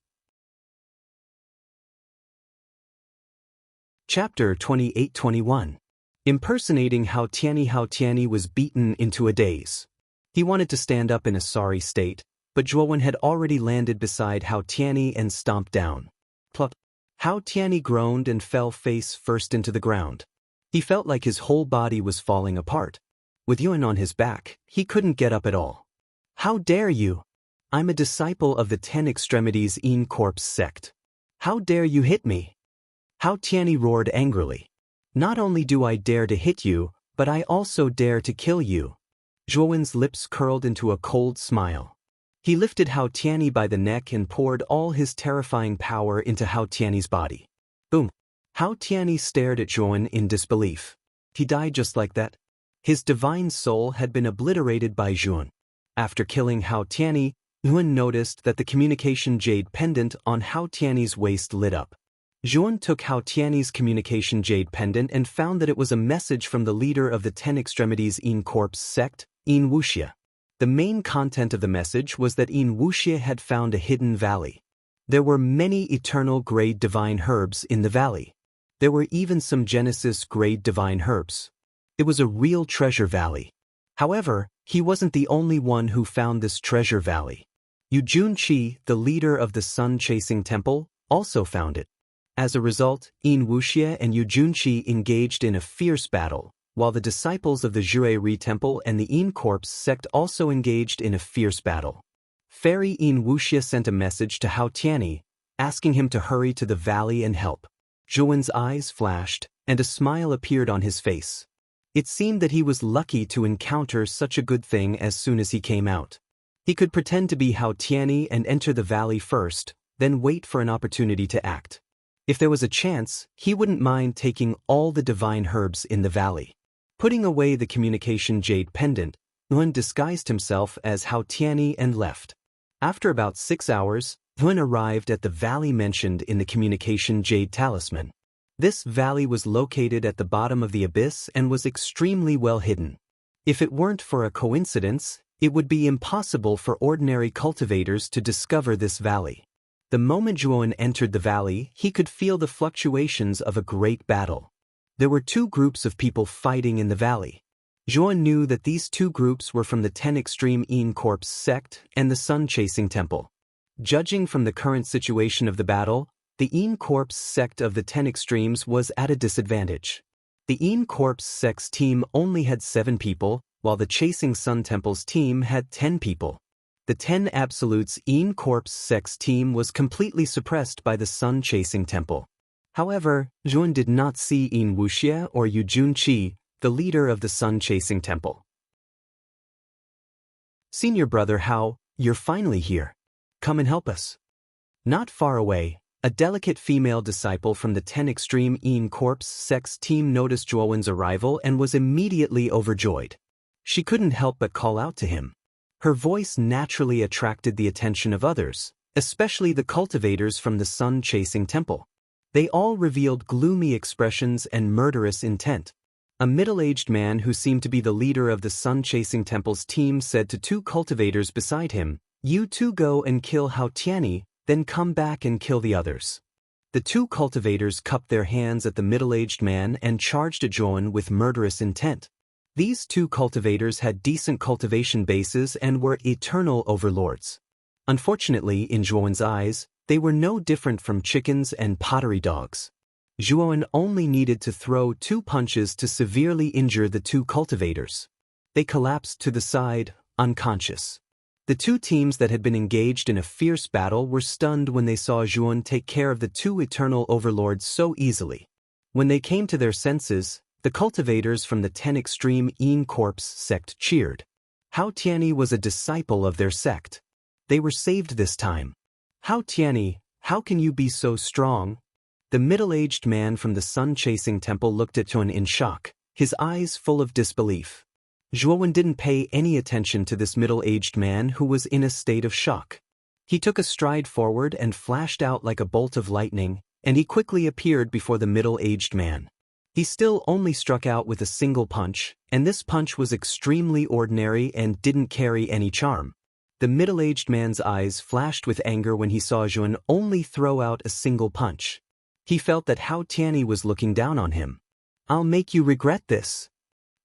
Chapter 28-21. Impersonating Hao Tianyi was beaten into a daze. He wanted to stand up in a sorry state, but Zhuan had already landed beside Hao Tianyi and stomped down. Plop. Hao Tianyi groaned and fell face first into the ground. He felt like his whole body was falling apart. With Yuan on his back, he couldn't get up at all. "How dare you? I'm a disciple of the Ten Extremities In Corpse sect. How dare you hit me?" Hao Tianyi roared angrily. "Not only do I dare to hit you, but I also dare to kill you." Zhuan's lips curled into a cold smile. He lifted Hao Tianyi by the neck and poured all his terrifying power into Hao Tianyi's body. Boom! Hao Tianyi stared at Zhuan in disbelief. He died just like that. His divine soul had been obliterated by Zhuan. After killing Hao Tianyi, Zhuan noticed that the communication jade pendant on Hao Tianyi's waist lit up. Zhuan took Hao Tianyi's communication jade pendant and found that it was a message from the leader of the Ten Extremities In Corpse sect, Yin Wuxie. The main content of the message was that Yin Wuxie had found a hidden valley. There were many eternal-grade divine herbs in the valley. There were even some Genesis-grade divine herbs. It was a real treasure valley. However, he wasn't the only one who found this treasure valley. Yu Junqi, the leader of the sun-chasing temple, also found it. As a result, Yin Wuxie and Yu Junqi engaged in a fierce battle, while the disciples of the Jurei Temple and the Yin Corpse sect also engaged in a fierce battle. Fairy Yin Wuxie sent a message to Hao Tianyi, asking him to hurry to the valley and help. Zhuan's eyes flashed, and a smile appeared on his face. It seemed that he was lucky to encounter such a good thing as soon as he came out. He could pretend to be Hao Tianyi and enter the valley first, then wait for an opportunity to act. If there was a chance, he wouldn't mind taking all the divine herbs in the valley. Putting away the communication jade pendant, Zhuan disguised himself as Hao Tianyi and left. After about 6 hours, Zhuan arrived at the valley mentioned in the communication jade talisman. This valley was located at the bottom of the abyss and was extremely well hidden. If it weren't for a coincidence, it would be impossible for ordinary cultivators to discover this valley. The moment Zhuan entered the valley, he could feel the fluctuations of a great battle. There were two groups of people fighting in the valley. Zhuan knew that these two groups were from the 10 Extreme Yin Corpse sect and the Sun Chasing Temple. Judging from the current situation of the battle, the Yin Corpse sect of the 10 Extremes was at a disadvantage. The Yin Corpse sect's team only had 7 people, while the Chasing Sun Temple's team had 10 people. The 10 Absolutes Yin Corpse sect's team was completely suppressed by the Sun Chasing Temple. However, Zhuan did not see Yin Wuxie or Yu Junqi, the leader of the Sun Chasing Temple. "Senior brother Hao, you're finally here. Come and help us." Not far away, a delicate female disciple from the 10 Extreme Yin Corpse sect's team noticed Zhuowen's arrival and was immediately overjoyed. She couldn't help but call out to him. Her voice naturally attracted the attention of others, especially the cultivators from the Sun Chasing Temple. They all revealed gloomy expressions and murderous intent. A middle-aged man who seemed to be the leader of the Sun Chasing Temple's team said to 2 cultivators beside him, "You two go and kill Hao Tianyi, then come back and kill the others." The 2 cultivators cupped their hands at the middle-aged man and charged at Zhuan with murderous intent. These 2 cultivators had decent cultivation bases and were eternal overlords. Unfortunately, in Zhuowen's eyes, they were no different from chickens and pottery dogs. Zhuowen only needed to throw 2 punches to severely injure the 2 cultivators. They collapsed to the side, unconscious. The 2 teams that had been engaged in a fierce battle were stunned when they saw Zhuowen take care of the 2 eternal overlords so easily. When they came to their senses, the cultivators from the 10 Extreme Yin Corpse sect cheered. Hao Tianyi was a disciple of their sect. They were saved this time. "Hao Tianyi, how can you be so strong?" The middle-aged man from the Sun Chasing Temple looked at Zhuowen in shock, his eyes full of disbelief. Zhuowen didn't pay any attention to this middle-aged man who was in a state of shock. He took a stride forward and flashed out like a bolt of lightning, and he quickly appeared before the middle-aged man. He still only struck out with a single punch, and this punch was extremely ordinary and didn't carry any charm. The middle-aged man's eyes flashed with anger when he saw Zhuowen only throw out a single punch. He felt that Hao Tianyi was looking down on him. "I'll make you regret this."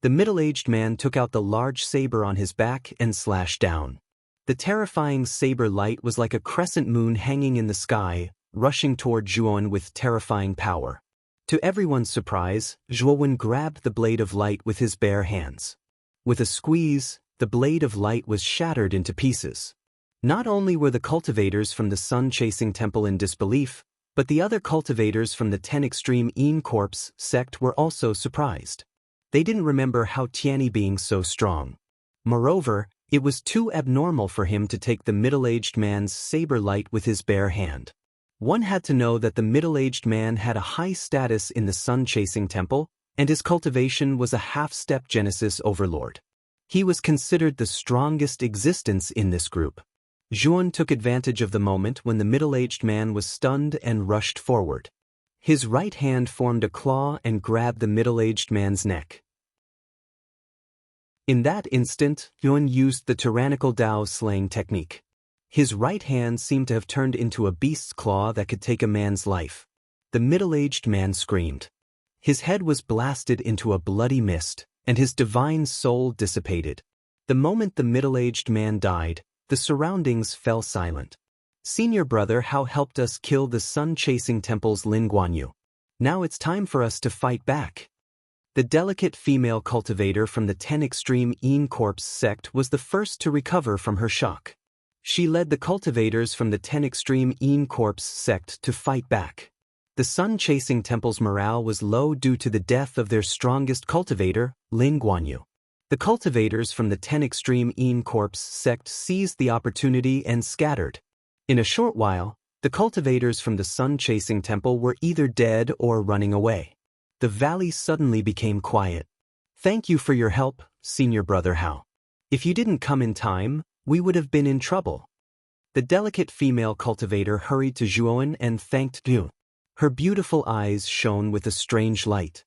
The middle-aged man took out the large saber on his back and slashed down. The terrifying saber light was like a crescent moon hanging in the sky, rushing toward Zhuowen with terrifying power. To everyone's surprise, Zhuowen grabbed the blade of light with his bare hands. With a squeeze, the blade of light was shattered into pieces. Not only were the cultivators from the Sun Chasing Temple in disbelief, but the other cultivators from the 10 Extreme Yin Corpse sect were also surprised. They didn't remember Hao Tianyi being so strong. Moreover, it was too abnormal for him to take the middle-aged man's saber light with his bare hand. One had to know that the middle-aged man had a high status in the Sun Chasing Temple, and his cultivation was a half-step Genesis overlord. He was considered the strongest existence in this group. Zhuowen took advantage of the moment when the middle-aged man was stunned and rushed forward. His right hand formed a claw and grabbed the middle-aged man's neck. In that instant, Zhuowen used the tyrannical Dao slaying technique. His right hand seemed to have turned into a beast's claw that could take a man's life. The middle-aged man screamed. His head was blasted into a bloody mist, and his divine soul dissipated. The moment the middle-aged man died, the surroundings fell silent. "Senior brother Hao helped us kill the Sun Chasing Temple's Lin Guanyu. Now it's time for us to fight back." The delicate female cultivator from the 10 Extreme Yin Corpse sect was the first to recover from her shock. She led the cultivators from the 10 Extreme Yin Corpse sect to fight back. The Sun Chasing Temple's morale was low due to the death of their strongest cultivator, Lin Guanyu. The cultivators from the 10 Extreme Yin Corpse sect seized the opportunity and scattered. In a short while, the cultivators from the Sun Chasing Temple were either dead or running away. The valley suddenly became quiet. "Thank you for your help, Senior Brother Hao. If you didn't come in time, we would have been in trouble." The delicate female cultivator hurried to Zhuowen and thanked Zhuowen. Her beautiful eyes shone with a strange light.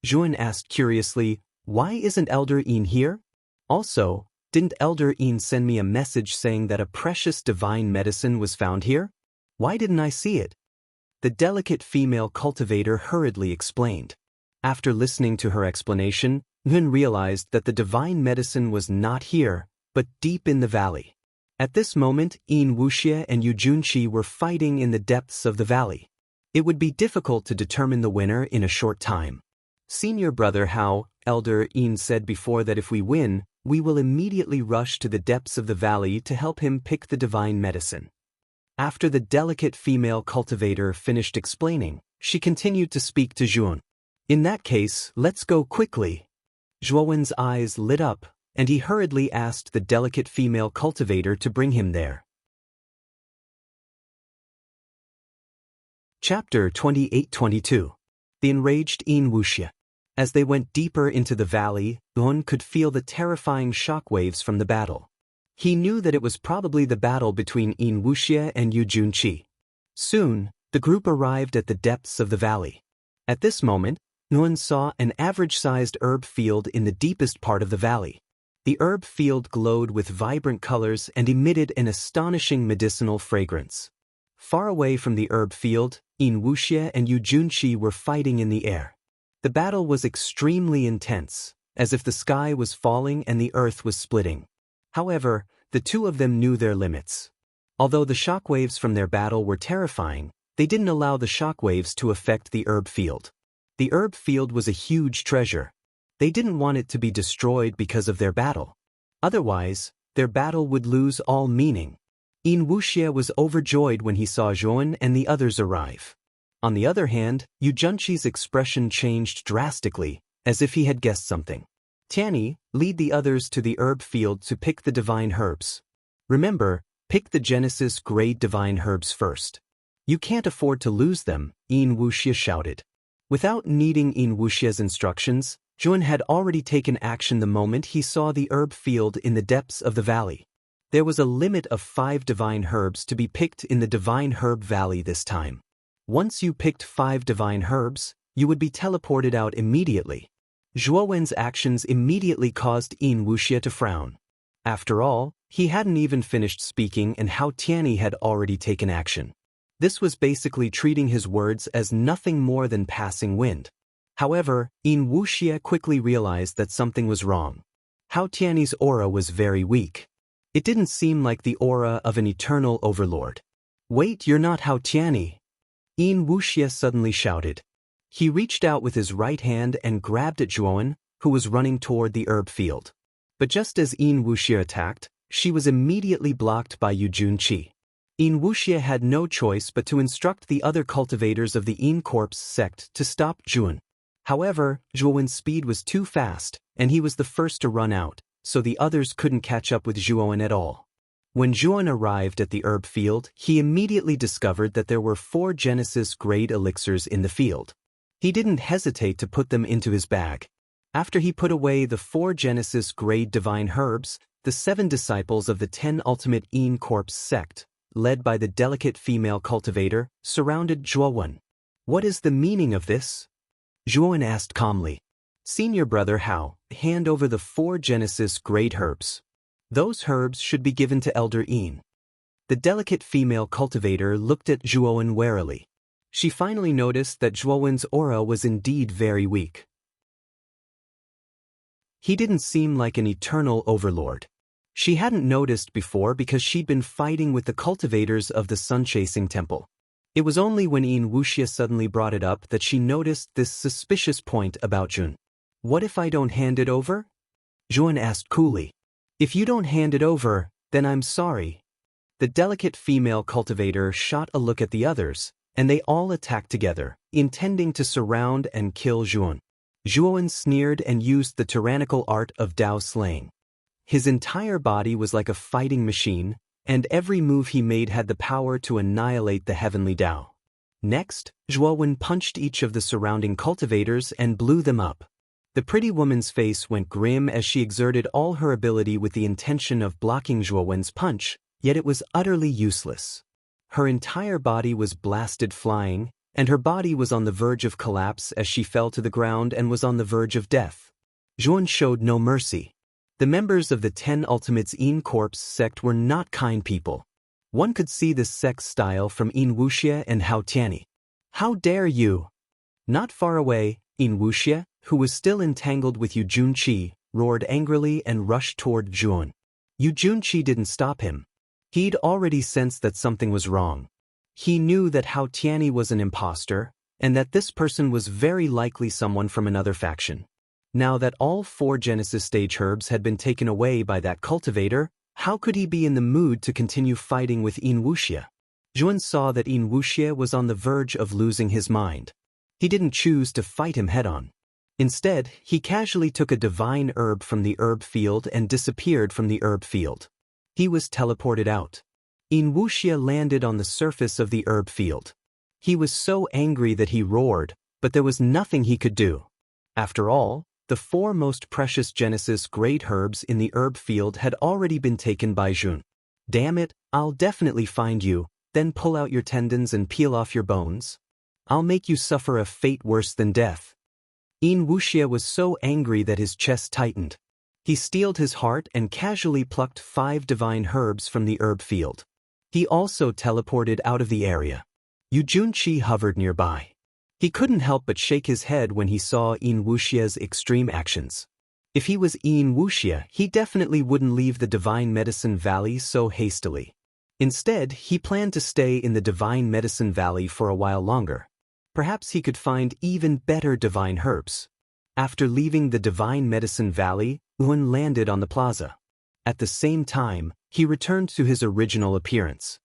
Zhuowen asked curiously, "Why isn't Elder Yin here? Also, didn't Elder Yin send me a message saying that a precious divine medicine was found here?" Why didn't I see it? The delicate female cultivator hurriedly explained. After listening to her explanation, Yun realized that the divine medicine was not here, but deep in the valley. At this moment, Yin Wuxie and Yu Junqi were fighting in the depths of the valley. It would be difficult to determine the winner in a short time. Senior brother Hao, Elder Yin said before that if we win, we will immediately rush to the depths of the valley to help him pick the divine medicine. After the delicate female cultivator finished explaining, she continued to speak to Zhuan. In that case, let's go quickly. Zhuowen's eyes lit up, and he hurriedly asked the delicate female cultivator to bring him there. Chapter 28-22. The Enraged Yin Wuxie. As they went deeper into the valley, Yun could feel the terrifying shockwaves from the battle. He knew that it was probably the battle between Yin Wuxie and Yu Junqi. Soon, the group arrived at the depths of the valley. At this moment, Yun saw an average-sized herb field in the deepest part of the valley. The herb field glowed with vibrant colors and emitted an astonishing medicinal fragrance. Far away from the herb field, Yin Wuxie and Yu Junqi were fighting in the air. The battle was extremely intense, as if the sky was falling and the earth was splitting. However, the two of them knew their limits. Although the shockwaves from their battle were terrifying, they didn't allow the shockwaves to affect the herb field. The herb field was a huge treasure. They didn't want it to be destroyed because of their battle. Otherwise, their battle would lose all meaning. Yin Wuxie was overjoyed when he saw Zhuan and the others arrive. On the other hand, Yu Junqi's expression changed drastically, as if he had guessed something. Tianyi, lead the others to the herb field to pick the divine herbs. Remember, pick the Genesis grade divine herbs first. You can't afford to lose them, Yin Wuxie shouted. Without needing Yin Wuxie's instructions, Zhuan had already taken action the moment he saw the herb field in the depths of the valley. There was a limit of 5 divine herbs to be picked in the divine herb valley this time. Once you picked 5 divine herbs, you would be teleported out immediately. Zhuowen's actions immediately caused Yin Wuxie to frown. After all, he hadn't even finished speaking and Hao Tianyi had already taken action. This was basically treating his words as nothing more than passing wind. However, Yin Wuxie quickly realized that something was wrong. Hao Tianyi's aura was very weak. It didn't seem like the aura of an eternal overlord. Wait, you're not Hao Tianyi! Yin Wuxie suddenly shouted. He reached out with his right hand and grabbed at Zhuowen, who was running toward the herb field. But just as Yin Wuxie attacked, she was immediately blocked by Yu Junqi. Yin Wuxie had no choice but to instruct the other cultivators of the Yin Corps sect to stop Zhuan. However, Zhuowen's speed was too fast, and he was the first to run out, so the others couldn't catch up with Zhuowen at all. When Zhuowen arrived at the herb field, he immediately discovered that there were 4 Genesis grade elixirs in the field. He didn't hesitate to put them into his bag. After he put away the 4 Genesis grade divine herbs, the 7 disciples of the 10 ultimate Yin Corps sect, led by the delicate female cultivator, surrounded Zhuowen. What is the meaning of this? Zhuowen asked calmly. Senior brother Hao, hand over the 4 Genesis grade herbs. Those herbs should be given to Elder Yin. The delicate female cultivator looked at Zhuowen warily. She finally noticed that Zhuowen's aura was indeed very weak. He didn't seem like an eternal overlord. She hadn't noticed before because she'd been fighting with the cultivators of the sun-chasing temple. It was only when Yin Wuxie suddenly brought it up that she noticed this suspicious point about Zhuan. What if I don't hand it over? Zhuan asked coolly. If you don't hand it over, then I'm sorry. The delicate female cultivator shot a look at the others, and they all attacked together, intending to surround and kill Zhuan. Zhuowen sneered and used the tyrannical art of Dao slaying. His entire body was like a fighting machine, and every move he made had the power to annihilate the heavenly Dao. Next, Zhuowen punched each of the surrounding cultivators and blew them up. The pretty woman's face went grim as she exerted all her ability with the intention of blocking Zhuowen's punch, yet it was utterly useless. Her entire body was blasted flying, and her body was on the verge of collapse as she fell to the ground and was on the verge of death. Zhuowen showed no mercy. The members of the 10 Ultimates Yin Corps sect were not kind people. One could see this sex style from In Wuxie and Hao Tianyi. How dare you! Not far away, In Wuxie, who was still entangled with Yu Junqi, roared angrily and rushed toward Zhuan. Yu Junqi didn't stop him. He'd already sensed that something was wrong. He knew that Hao Tianyi was an imposter, and that this person was very likely someone from another faction. Now that all 4 Genesis stage herbs had been taken away by that cultivator, how could he be in the mood to continue fighting with In Wuxie? Zhuan saw that In Wuxie was on the verge of losing his mind. He didn't choose to fight him head-on. Instead, he casually took a divine herb from the herb field and disappeared from the herb field. He was teleported out. In Wuxie landed on the surface of the herb field. He was so angry that he roared, but there was nothing he could do. After all, the 4 most precious Genesis great herbs in the herb field had already been taken by Zhuan. Damn it, I'll definitely find you, then pull out your tendons and peel off your bones. I'll make you suffer a fate worse than death. In Wuxie was so angry that his chest tightened. He steeled his heart and casually plucked 5 divine herbs from the herb field. He also teleported out of the area. Yu Junqi hovered nearby. He couldn't help but shake his head when he saw In Wuxie's extreme actions. If he was In Wuxie, he definitely wouldn't leave the Divine Medicine Valley so hastily. Instead, he planned to stay in the Divine Medicine Valley for a while longer. Perhaps he could find even better divine herbs. After leaving the Divine Medicine Valley, Zhuan landed on the plaza. At the same time, he returned to his original appearance.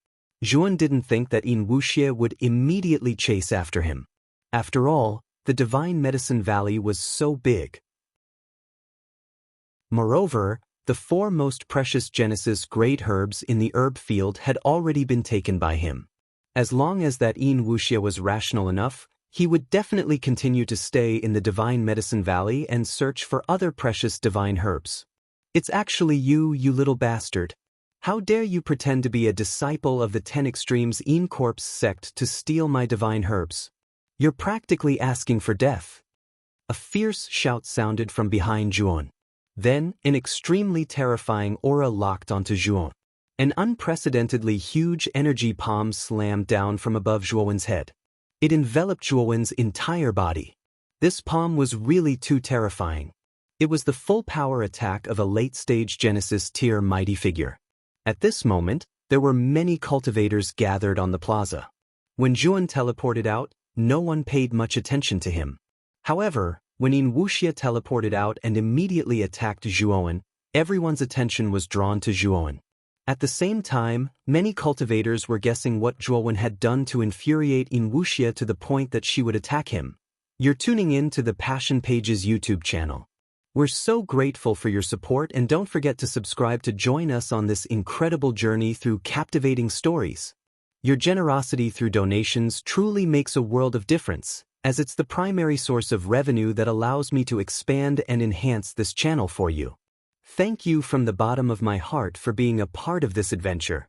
Zhuan didn't think that In Wuxie would immediately chase after him. After all, the Divine Medicine Valley was so big. Moreover, the 4 most precious Genesis great herbs in the herb field had already been taken by him. As long as that In Wuxie was rational enough, he would definitely continue to stay in the Divine Medicine Valley and search for other precious divine herbs. It's actually you little bastard. How dare you pretend to be a disciple of the 10 Extremes In Corps sect to steal my divine herbs? You're practically asking for death. A fierce shout sounded from behind Zhuan. Then, an extremely terrifying aura locked onto Zhuan. An unprecedentedly huge energy palm slammed down from above Zhuan's head. It enveloped Zhuan's entire body. This palm was really too terrifying. It was the full power attack of a late-stage Genesis tier mighty figure. At this moment, there were many cultivators gathered on the plaza. When Zhuan teleported out, no one paid much attention to him. However, when In Wuxie teleported out and immediately attacked Zhuan, everyone's attention was drawn to Zhuan. At the same time, many cultivators were guessing what Zhuan had done to infuriate In Wuxie to the point that she would attack him. You're tuning in to the Passion Pages YouTube channel. We're so grateful for your support, and don't forget to subscribe to join us on this incredible journey through captivating stories. Your generosity through donations truly makes a world of difference, as it's the primary source of revenue that allows me to expand and enhance this channel for you. Thank you from the bottom of my heart for being a part of this adventure.